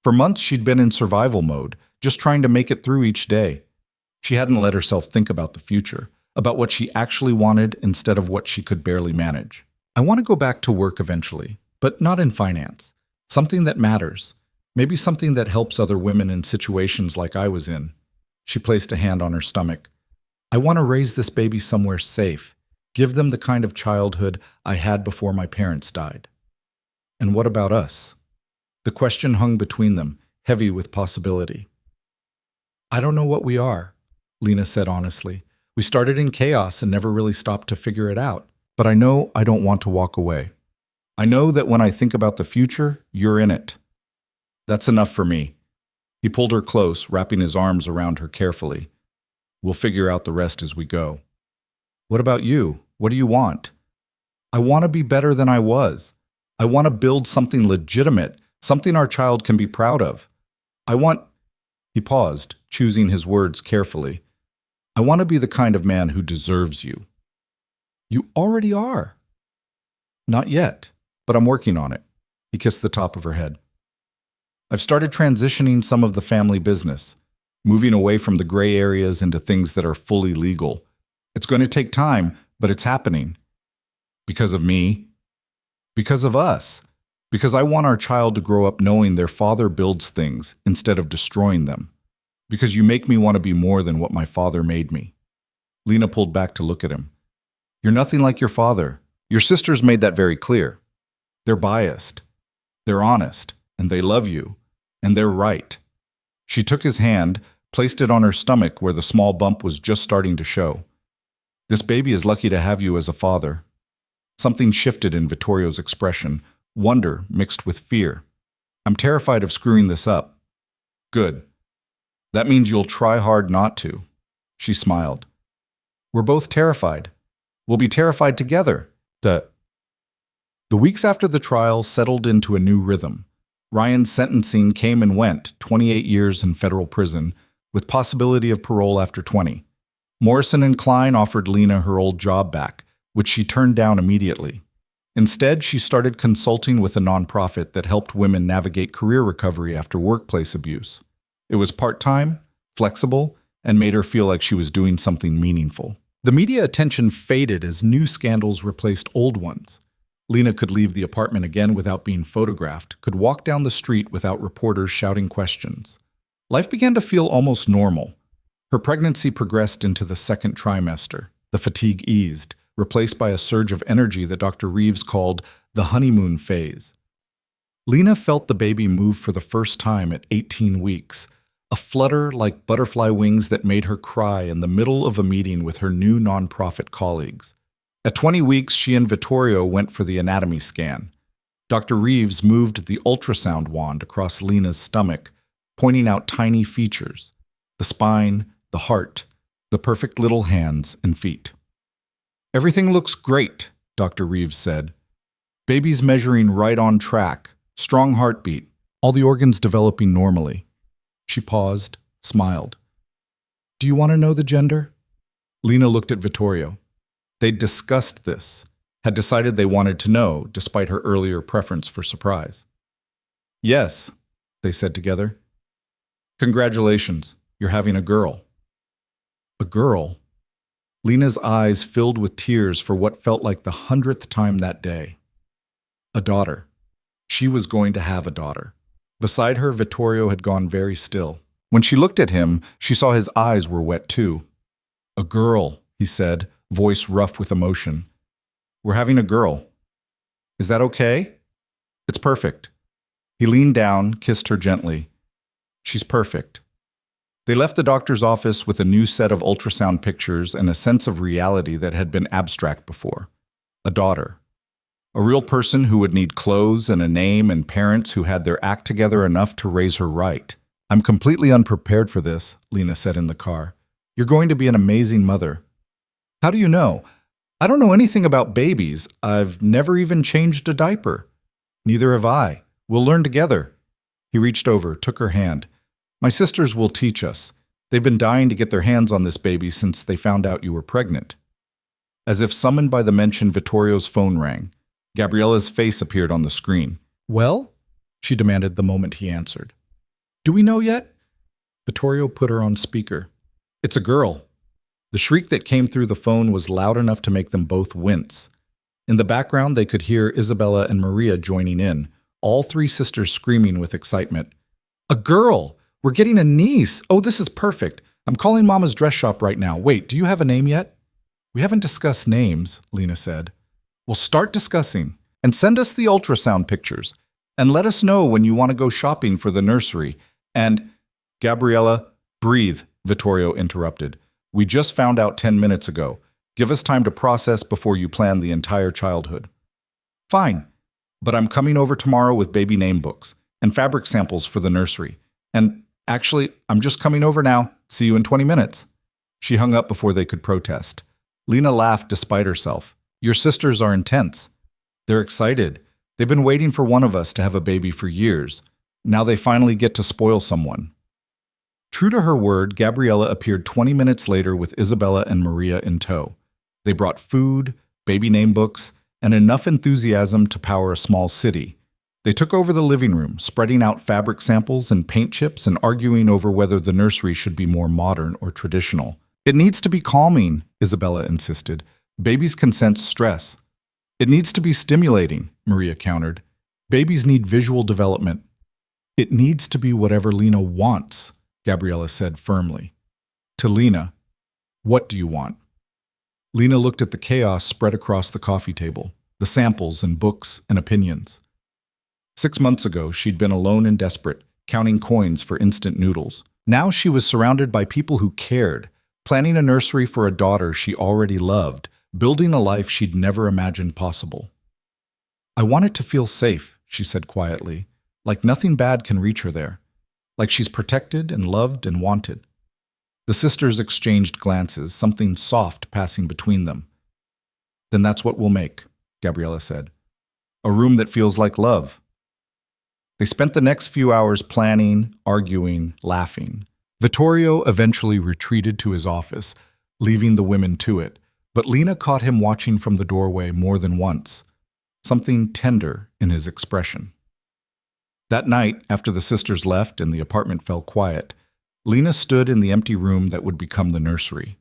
For months she'd been in survival mode, just trying to make it through each day. She hadn't let herself think about the future, about what she actually wanted instead of what she could barely manage. "I want to go back to work eventually, but not in finance. Something that matters. Maybe something that helps other women in situations like I was in." She placed a hand on her stomach. "I want to raise this baby somewhere safe, give them the kind of childhood I had before my parents died." "And what about us?" The question hung between them, heavy with possibility. "I don't know what we are," Lena said honestly. "We started in chaos and never really stopped to figure it out. But I know I don't want to walk away. I know that when I think about the future, you're in it. That's enough for me." He pulled her close, wrapping his arms around her carefully. "We'll figure out the rest as we go." "What about you? What do you want?" "I want to be better than I was. I want to build something legitimate, something our child can be proud of. I want—" He paused, choosing his words carefully. "I want to be the kind of man who deserves you." "You already are." "Not yet, but I'm working on it." He kissed the top of her head. "I've started transitioning some of the family business, moving away from the gray areas into things that are fully legal. It's going to take time, but it's happening. Because of me. Because of us. Because I want our child to grow up knowing their father builds things instead of destroying them. Because you make me want to be more than what my father made me." Lena pulled back to look at him. "You're nothing like your father. Your sisters made that very clear. They're biased. They're honest. And they love you. And they're right." She took his hand, placed it on her stomach where the small bump was just starting to show. "This baby is lucky to have you as a father." Something shifted in Vittorio's expression, wonder mixed with fear. "I'm terrified of screwing this up." "Good. That means you'll try hard not to." She smiled. "We're both terrified. We'll be terrified together." The weeks after the trial settled into a new rhythm. Ryan's sentencing came and went, 28 years in federal prison, with possibility of parole after 20. Morrison and Klein offered Lena her old job back, which she turned down immediately. Instead, she started consulting with a nonprofit that helped women navigate career recovery after workplace abuse. It was part-time, flexible, and made her feel like she was doing something meaningful. The media attention faded as new scandals replaced old ones. Lena could leave the apartment again without being photographed, could walk down the street without reporters shouting questions. Life began to feel almost normal. Her pregnancy progressed into the second trimester. The fatigue eased, replaced by a surge of energy that Dr. Reeves called the honeymoon phase. Lena felt the baby move for the first time at 18 weeks, a flutter like butterfly wings that made her cry in the middle of a meeting with her new nonprofit colleagues. At 20 weeks, she and Vittorio went for the anatomy scan. Dr. Reeves moved the ultrasound wand across Lena's stomach, pointing out tiny features: the spine, the heart, the perfect little hands and feet. "Everything looks great," Dr. Reeves said. "Baby's measuring right on track, strong heartbeat, all the organs developing normally." She paused, smiled. "Do you want to know the gender?" Lena looked at Vittorio. They'd discussed this, had decided they wanted to know, despite her earlier preference for surprise. "Yes," they said together. "Congratulations, you're having a girl." A girl? Lena's eyes filled with tears for what felt like the 100th time that day. A daughter. She was going to have a daughter. Beside her, Vittorio had gone very still. When she looked at him, she saw his eyes were wet too. "A girl," he said, voice rough with emotion. "We're having a girl. Is that okay?" "It's perfect." He leaned down, kissed her gently. "She's perfect." They left the doctor's office with a new set of ultrasound pictures and a sense of reality that had been abstract before. A daughter. A real person who would need clothes and a name and parents who had their act together enough to raise her right. I'm completely unprepared for this, Lena said in the car. You're going to be an amazing mother. How do you know? I don't know anything about babies. I've never even changed a diaper. Neither have I. We'll learn together. He reached over, took her hand. My sisters will teach us. They've been dying to get their hands on this baby since they found out you were pregnant. As if summoned by the mention, Vittorio's phone rang. Gabriella's face appeared on the screen. Well? She demanded the moment he answered. Do we know yet? Vittorio put her on speaker. It's a girl. The shriek that came through the phone was loud enough to make them both wince. In the background, they could hear Isabella and Maria joining in, all three sisters screaming with excitement. A girl! We're getting a niece! Oh, this is perfect! I'm calling Mama's dress shop right now. Wait, do you have a name yet? We haven't discussed names, Lena said. We'll start discussing, and send us the ultrasound pictures, and let us know when you want to go shopping for the nursery. And, Gabriella, breathe, Vittorio interrupted. We just found out 10 minutes ago. Give us time to process before you plan the entire childhood. Fine, but I'm coming over tomorrow with baby name books and fabric samples for the nursery. And actually, I'm just coming over now. See you in 20 minutes. She hung up before they could protest. Lena laughed despite herself. Your sisters are intense. They're excited. They've been waiting for one of us to have a baby for years. Now they finally get to spoil someone. True to her word, Gabriella appeared 20 minutes later with Isabella and Maria in tow. They brought food, baby name books, and enough enthusiasm to power a small city. They took over the living room, spreading out fabric samples and paint chips and arguing over whether the nursery should be more modern or traditional. It needs to be calming, Isabella insisted. Babies can sense stress. It needs to be stimulating, Maria countered. Babies need visual development. It needs to be whatever Lena wants, Gabriella said firmly. To Lena, what do you want? Lena looked at the chaos spread across the coffee table, the samples and books and opinions. 6 months ago, she'd been alone and desperate, counting coins for instant noodles. Now she was surrounded by people who cared, planning a nursery for a daughter she already loved, building a life she'd never imagined possible. I want it to feel safe, she said quietly, like nothing bad can reach her there, like she's protected and loved and wanted. The sisters exchanged glances, something soft passing between them. Then that's what we'll make, Gabriella said. A room that feels like love. They spent the next few hours planning, arguing, laughing. Vittorio eventually retreated to his office, leaving the women to it, but Lena caught him watching from the doorway more than once, something tender in his expression. That night, after the sisters left and the apartment fell quiet, Lena stood in the empty room that would become the nursery.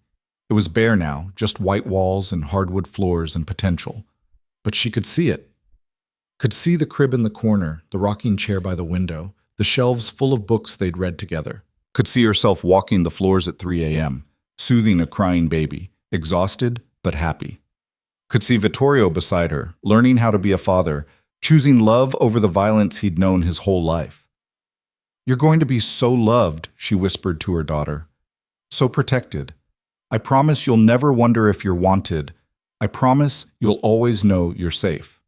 It was bare now, just white walls and hardwood floors and potential. But she could see it. Could see the crib in the corner, the rocking chair by the window, the shelves full of books they'd read together. Could see herself walking the floors at 3 a.m., soothing a crying baby, exhausted but happy. Could see Vittorio beside her, learning how to be a father, choosing love over the violence he'd known his whole life. You're going to be so loved, she whispered to her daughter. So protected. I promise you'll never wonder if you're wanted. I promise you'll always know you're safe.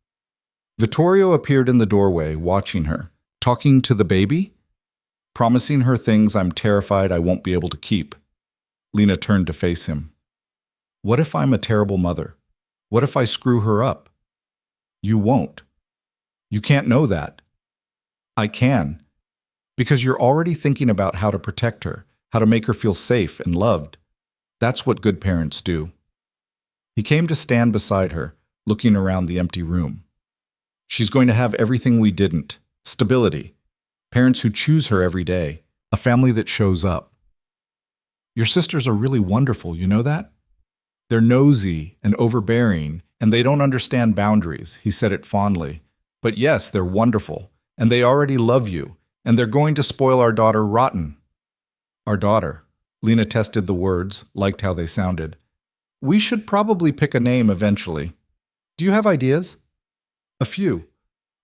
Vittorio appeared in the doorway, watching her, talking to the baby, promising her things I'm terrified I won't be able to keep. Lena turned to face him. What if I'm a terrible mother? What if I screw her up? You won't. You can't know that. I can. Because you're already thinking about how to protect her, how to make her feel safe and loved. That's what good parents do. He came to stand beside her, looking around the empty room. She's going to have everything we didn't. Stability. Parents who choose her every day. A family that shows up. Your sisters are really wonderful, you know that? They're nosy and overbearing, and they don't understand boundaries, he said it fondly. But yes, they're wonderful, and they already love you, and they're going to spoil our daughter rotten. Our daughter. Lena tested the words, liked how they sounded. We should probably pick a name eventually. Do you have ideas? A few.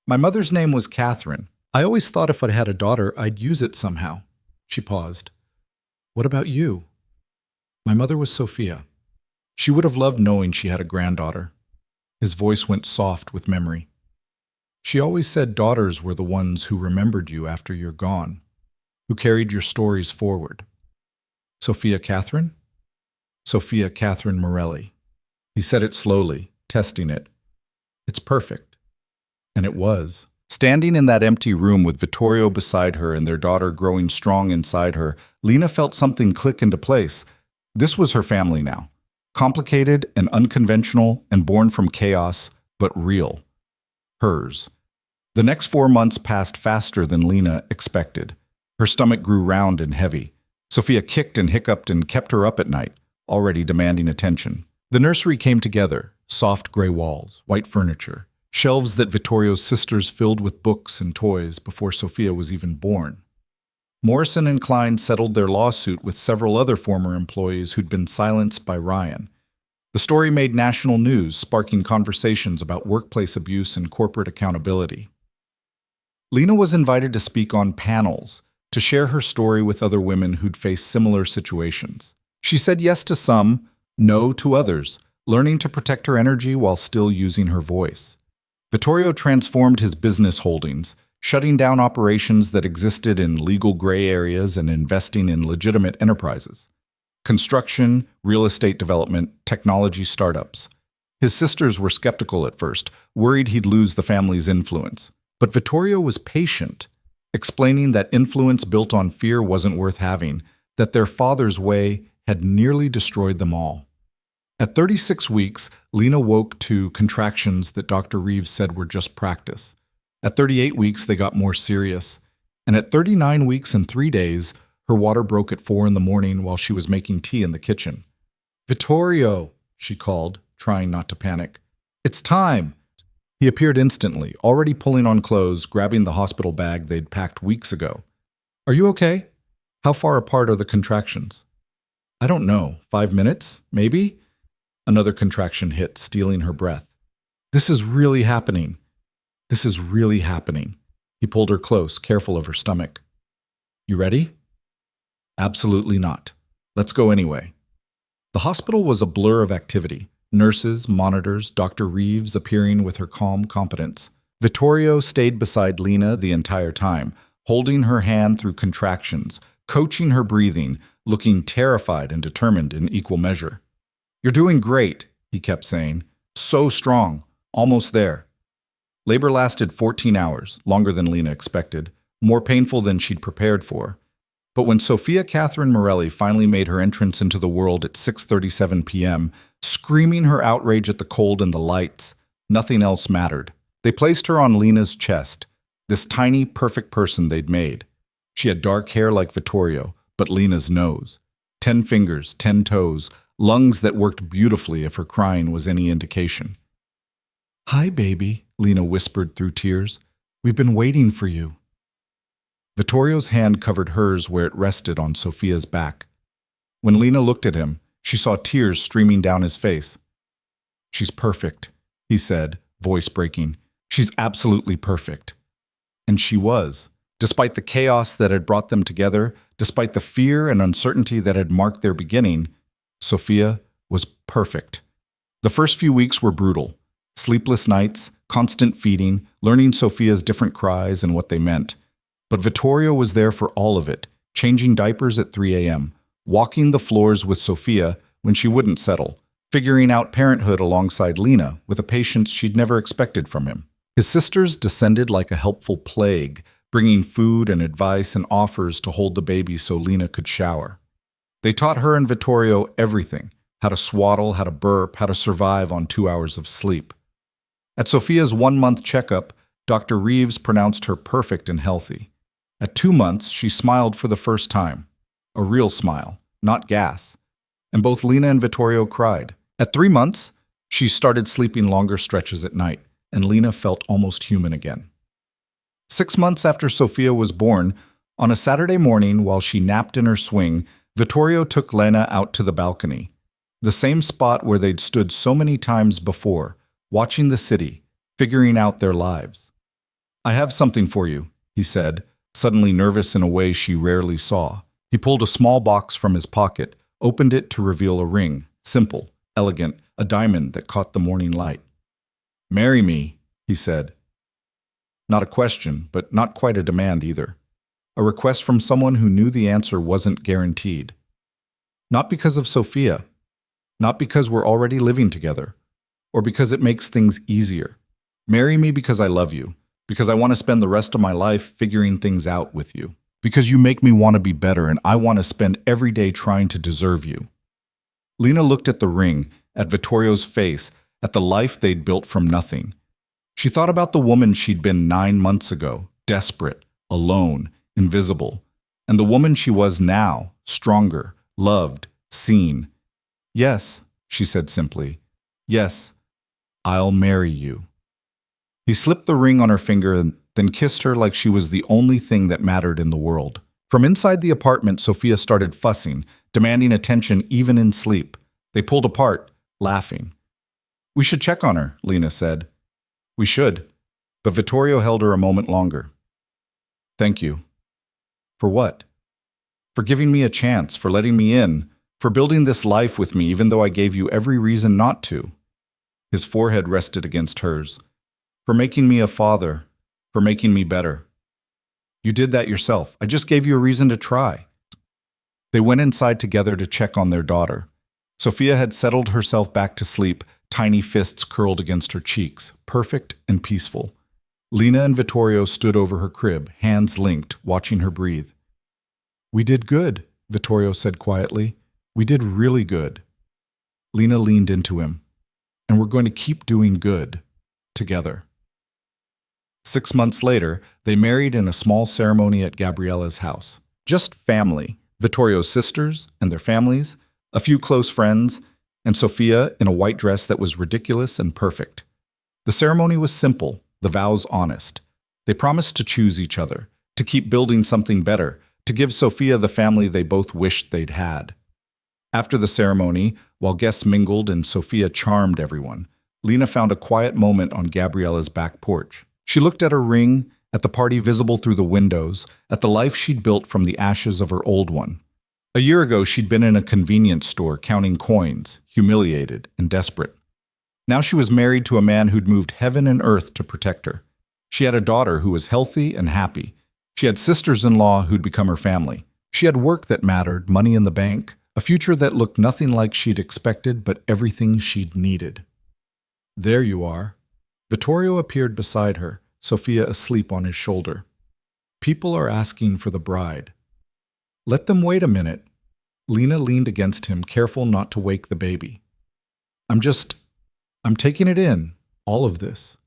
My mother's name was Catherine. I always thought if I'd had a daughter, I'd use it somehow. She paused. What about you? My mother was Sophia. She would have loved knowing she had a granddaughter. His voice went soft with memory. She always said daughters were the ones who remembered you after you're gone, who carried your stories forward. Sophia Catherine? Sophia Catherine Morelli. He said it slowly, testing it. It's perfect. And it was. Standing in that empty room with Vittorio beside her and their daughter growing strong inside her, Lena felt something click into place. This was her family now. Complicated and unconventional and born from chaos, but real. Hers. The next 4 months passed faster than Lena expected. Her stomach grew round and heavy. Sophia kicked and hiccuped and kept her up at night, already demanding attention. The nursery came together, soft gray walls, white furniture, shelves that Vittorio's sisters filled with books and toys before Sophia was even born. Morrison and Klein settled their lawsuit with several other former employees who'd been silenced by Ryan. The story made national news, sparking conversations about workplace abuse and corporate accountability. Lena was invited to speak on panels, to share her story with other women who'd faced similar situations. She said yes to some, no to others, learning to protect her energy while still using her voice. Vittorio transformed his business holdings, shutting down operations that existed in legal gray areas and investing in legitimate enterprises. Construction, real estate development, technology startups. His sisters were skeptical at first, worried he'd lose the family's influence. But Vittorio was patient, explaining that influence built on fear wasn't worth having, that their father's way had nearly destroyed them all. At 36 weeks, Lena woke to contractions that Dr. Reeves said were just practice. At 38 weeks, they got more serious. And at 39 weeks and 3 days, her water broke at 4 in the morning while she was making tea in the kitchen. "Vittorio," she called, trying not to panic. "It's time." He appeared instantly, already pulling on clothes, grabbing the hospital bag they'd packed weeks ago. "Are you okay? How far apart are the contractions?" "I don't know. 5 minutes? Maybe?" Another contraction hit, stealing her breath. "This is really happening. This is really happening." He pulled her close, careful of her stomach. "You ready?" "Absolutely not. Let's go anyway." The hospital was a blur of activity. Nurses, monitors, Dr. Reeves appearing with her calm competence. Vittorio stayed beside Lena the entire time, holding her hand through contractions, coaching her breathing, looking terrified and determined in equal measure. "You're doing great," he kept saying. "So strong. Almost there." Labor lasted 14 hours, longer than Lena expected, more painful than she'd prepared for. But when Sophia Catherine Morelli finally made her entrance into the world at 6:37 p.m., screaming her outrage at the cold and the lights, nothing else mattered. They placed her on Lena's chest, this tiny, perfect person they'd made. She had dark hair like Vittorio, but Lena's nose. 10 fingers, 10 toes, lungs that worked beautifully if her crying was any indication. "Hi, baby," Lena whispered through tears. "We've been waiting for you." Vittorio's hand covered hers where it rested on Sophia's back. When Lena looked at him, she saw tears streaming down his face. "She's perfect," he said, voice breaking. "She's absolutely perfect." And she was. Despite the chaos that had brought them together, despite the fear and uncertainty that had marked their beginning, Sophia was perfect. The first few weeks were brutal. Sleepless nights, constant feeding, learning Sophia's different cries and what they meant. But Vittorio was there for all of it, changing diapers at 3 a.m., walking the floors with Sophia when she wouldn't settle, figuring out parenthood alongside Lena with a patience she'd never expected from him. His sisters descended like a helpful plague, bringing food and advice and offers to hold the baby so Lena could shower. They taught her and Vittorio everything, how to swaddle, how to burp, how to survive on 2 hours of sleep. At Sophia's 1-month checkup, Dr. Reeves pronounced her perfect and healthy. At 2 months, she smiled for the first time. A real smile, not gas. And both Lena and Vittorio cried. At 3 months, she started sleeping longer stretches at night, and Lena felt almost human again. 6 months after Sophia was born, on a Saturday morning while she napped in her swing, Vittorio took Lena out to the balcony, the same spot where they'd stood so many times before, watching the city, figuring out their lives. "I have something for you," he said, suddenly nervous in a way she rarely saw. He pulled a small box from his pocket, opened it to reveal a ring, simple, elegant, a diamond that caught the morning light. Marry me, he said. Not a question, but not quite a demand either. A request from someone who knew the answer wasn't guaranteed. Not because of Sophia. Not because we're already living together. Or because it makes things easier. Marry me because I love you. Because I want to spend the rest of my life figuring things out with you. Because you make me want to be better and I want to spend every day trying to deserve you. Lena looked at the ring, at Vittorio's face, at the life they'd built from nothing. She thought about the woman she'd been 9 months ago, desperate, alone, invisible, and the woman she was now, stronger, loved, seen. Yes, she said simply. Yes, I'll marry you. He slipped the ring on her finger and then kissed her like she was the only thing that mattered in the world. From inside the apartment, Sophia started fussing, demanding attention even in sleep. They pulled apart, laughing. We should check on her, Lena said. We should, but Vittorio held her a moment longer. Thank you. For what? For giving me a chance, for letting me in, for building this life with me even though I gave you every reason not to. His forehead rested against hers. For making me a father, for making me better. You did that yourself. I just gave you a reason to try. They went inside together to check on their daughter. Sophia had settled herself back to sleep, tiny fists curled against her cheeks, perfect and peaceful. Lena and Vittorio stood over her crib, hands linked, watching her breathe. We did good, Vittorio said quietly. We did really good. Lena leaned into him. And we're going to keep doing good, together. 6 months later, they married in a small ceremony at Gabriella's house. Just family, Vittorio's sisters and their families, a few close friends, and Sophia in a white dress that was ridiculous and perfect. The ceremony was simple, the vows honest. They promised to choose each other, to keep building something better, to give Sophia the family they both wished they'd had. After the ceremony, while guests mingled and Sophia charmed everyone, Lena found a quiet moment on Gabriella's back porch. She looked at her ring, at the party visible through the windows, at the life she'd built from the ashes of her old one. A year ago, she'd been in a convenience store counting coins, humiliated and desperate. Now she was married to a man who'd moved heaven and earth to protect her. She had a daughter who was healthy and happy. She had sisters-in-law who'd become her family. She had work that mattered, money in the bank, a future that looked nothing like she'd expected, but everything she'd needed. There you are. Vittorio appeared beside her, Sophia asleep on his shoulder. People are asking for the bride. Let them wait a minute. Lena leaned against him, careful not to wake the baby. I'm taking it in, all of this.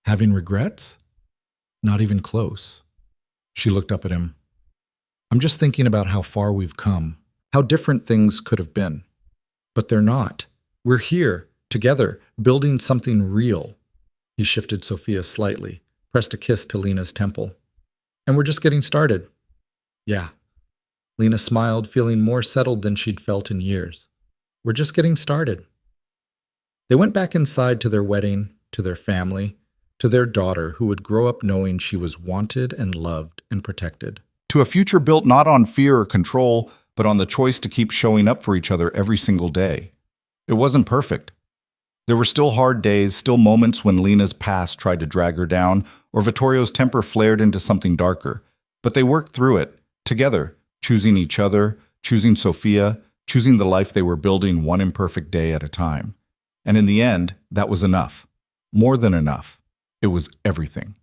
Having regrets? Not even close. She looked up at him. I'm just thinking about how far we've come, how different things could have been. But they're not. We're here, together, building something real. He shifted Sophia slightly, pressed a kiss to Lena's temple. And we're just getting started. Yeah. Lena smiled, feeling more settled than she'd felt in years. We're just getting started. They went back inside to their wedding, to their family, to their daughter who would grow up knowing she was wanted and loved and protected. To a future built not on fear or control, but on the choice to keep showing up for each other every single day. It wasn't perfect. There were still hard days, still moments when Lena's past tried to drag her down, or Vittorio's temper flared into something darker. But they worked through it, together, choosing each other, choosing Sophia, choosing the life they were building one imperfect day at a time. And in the end, that was enough. More than enough. It was everything.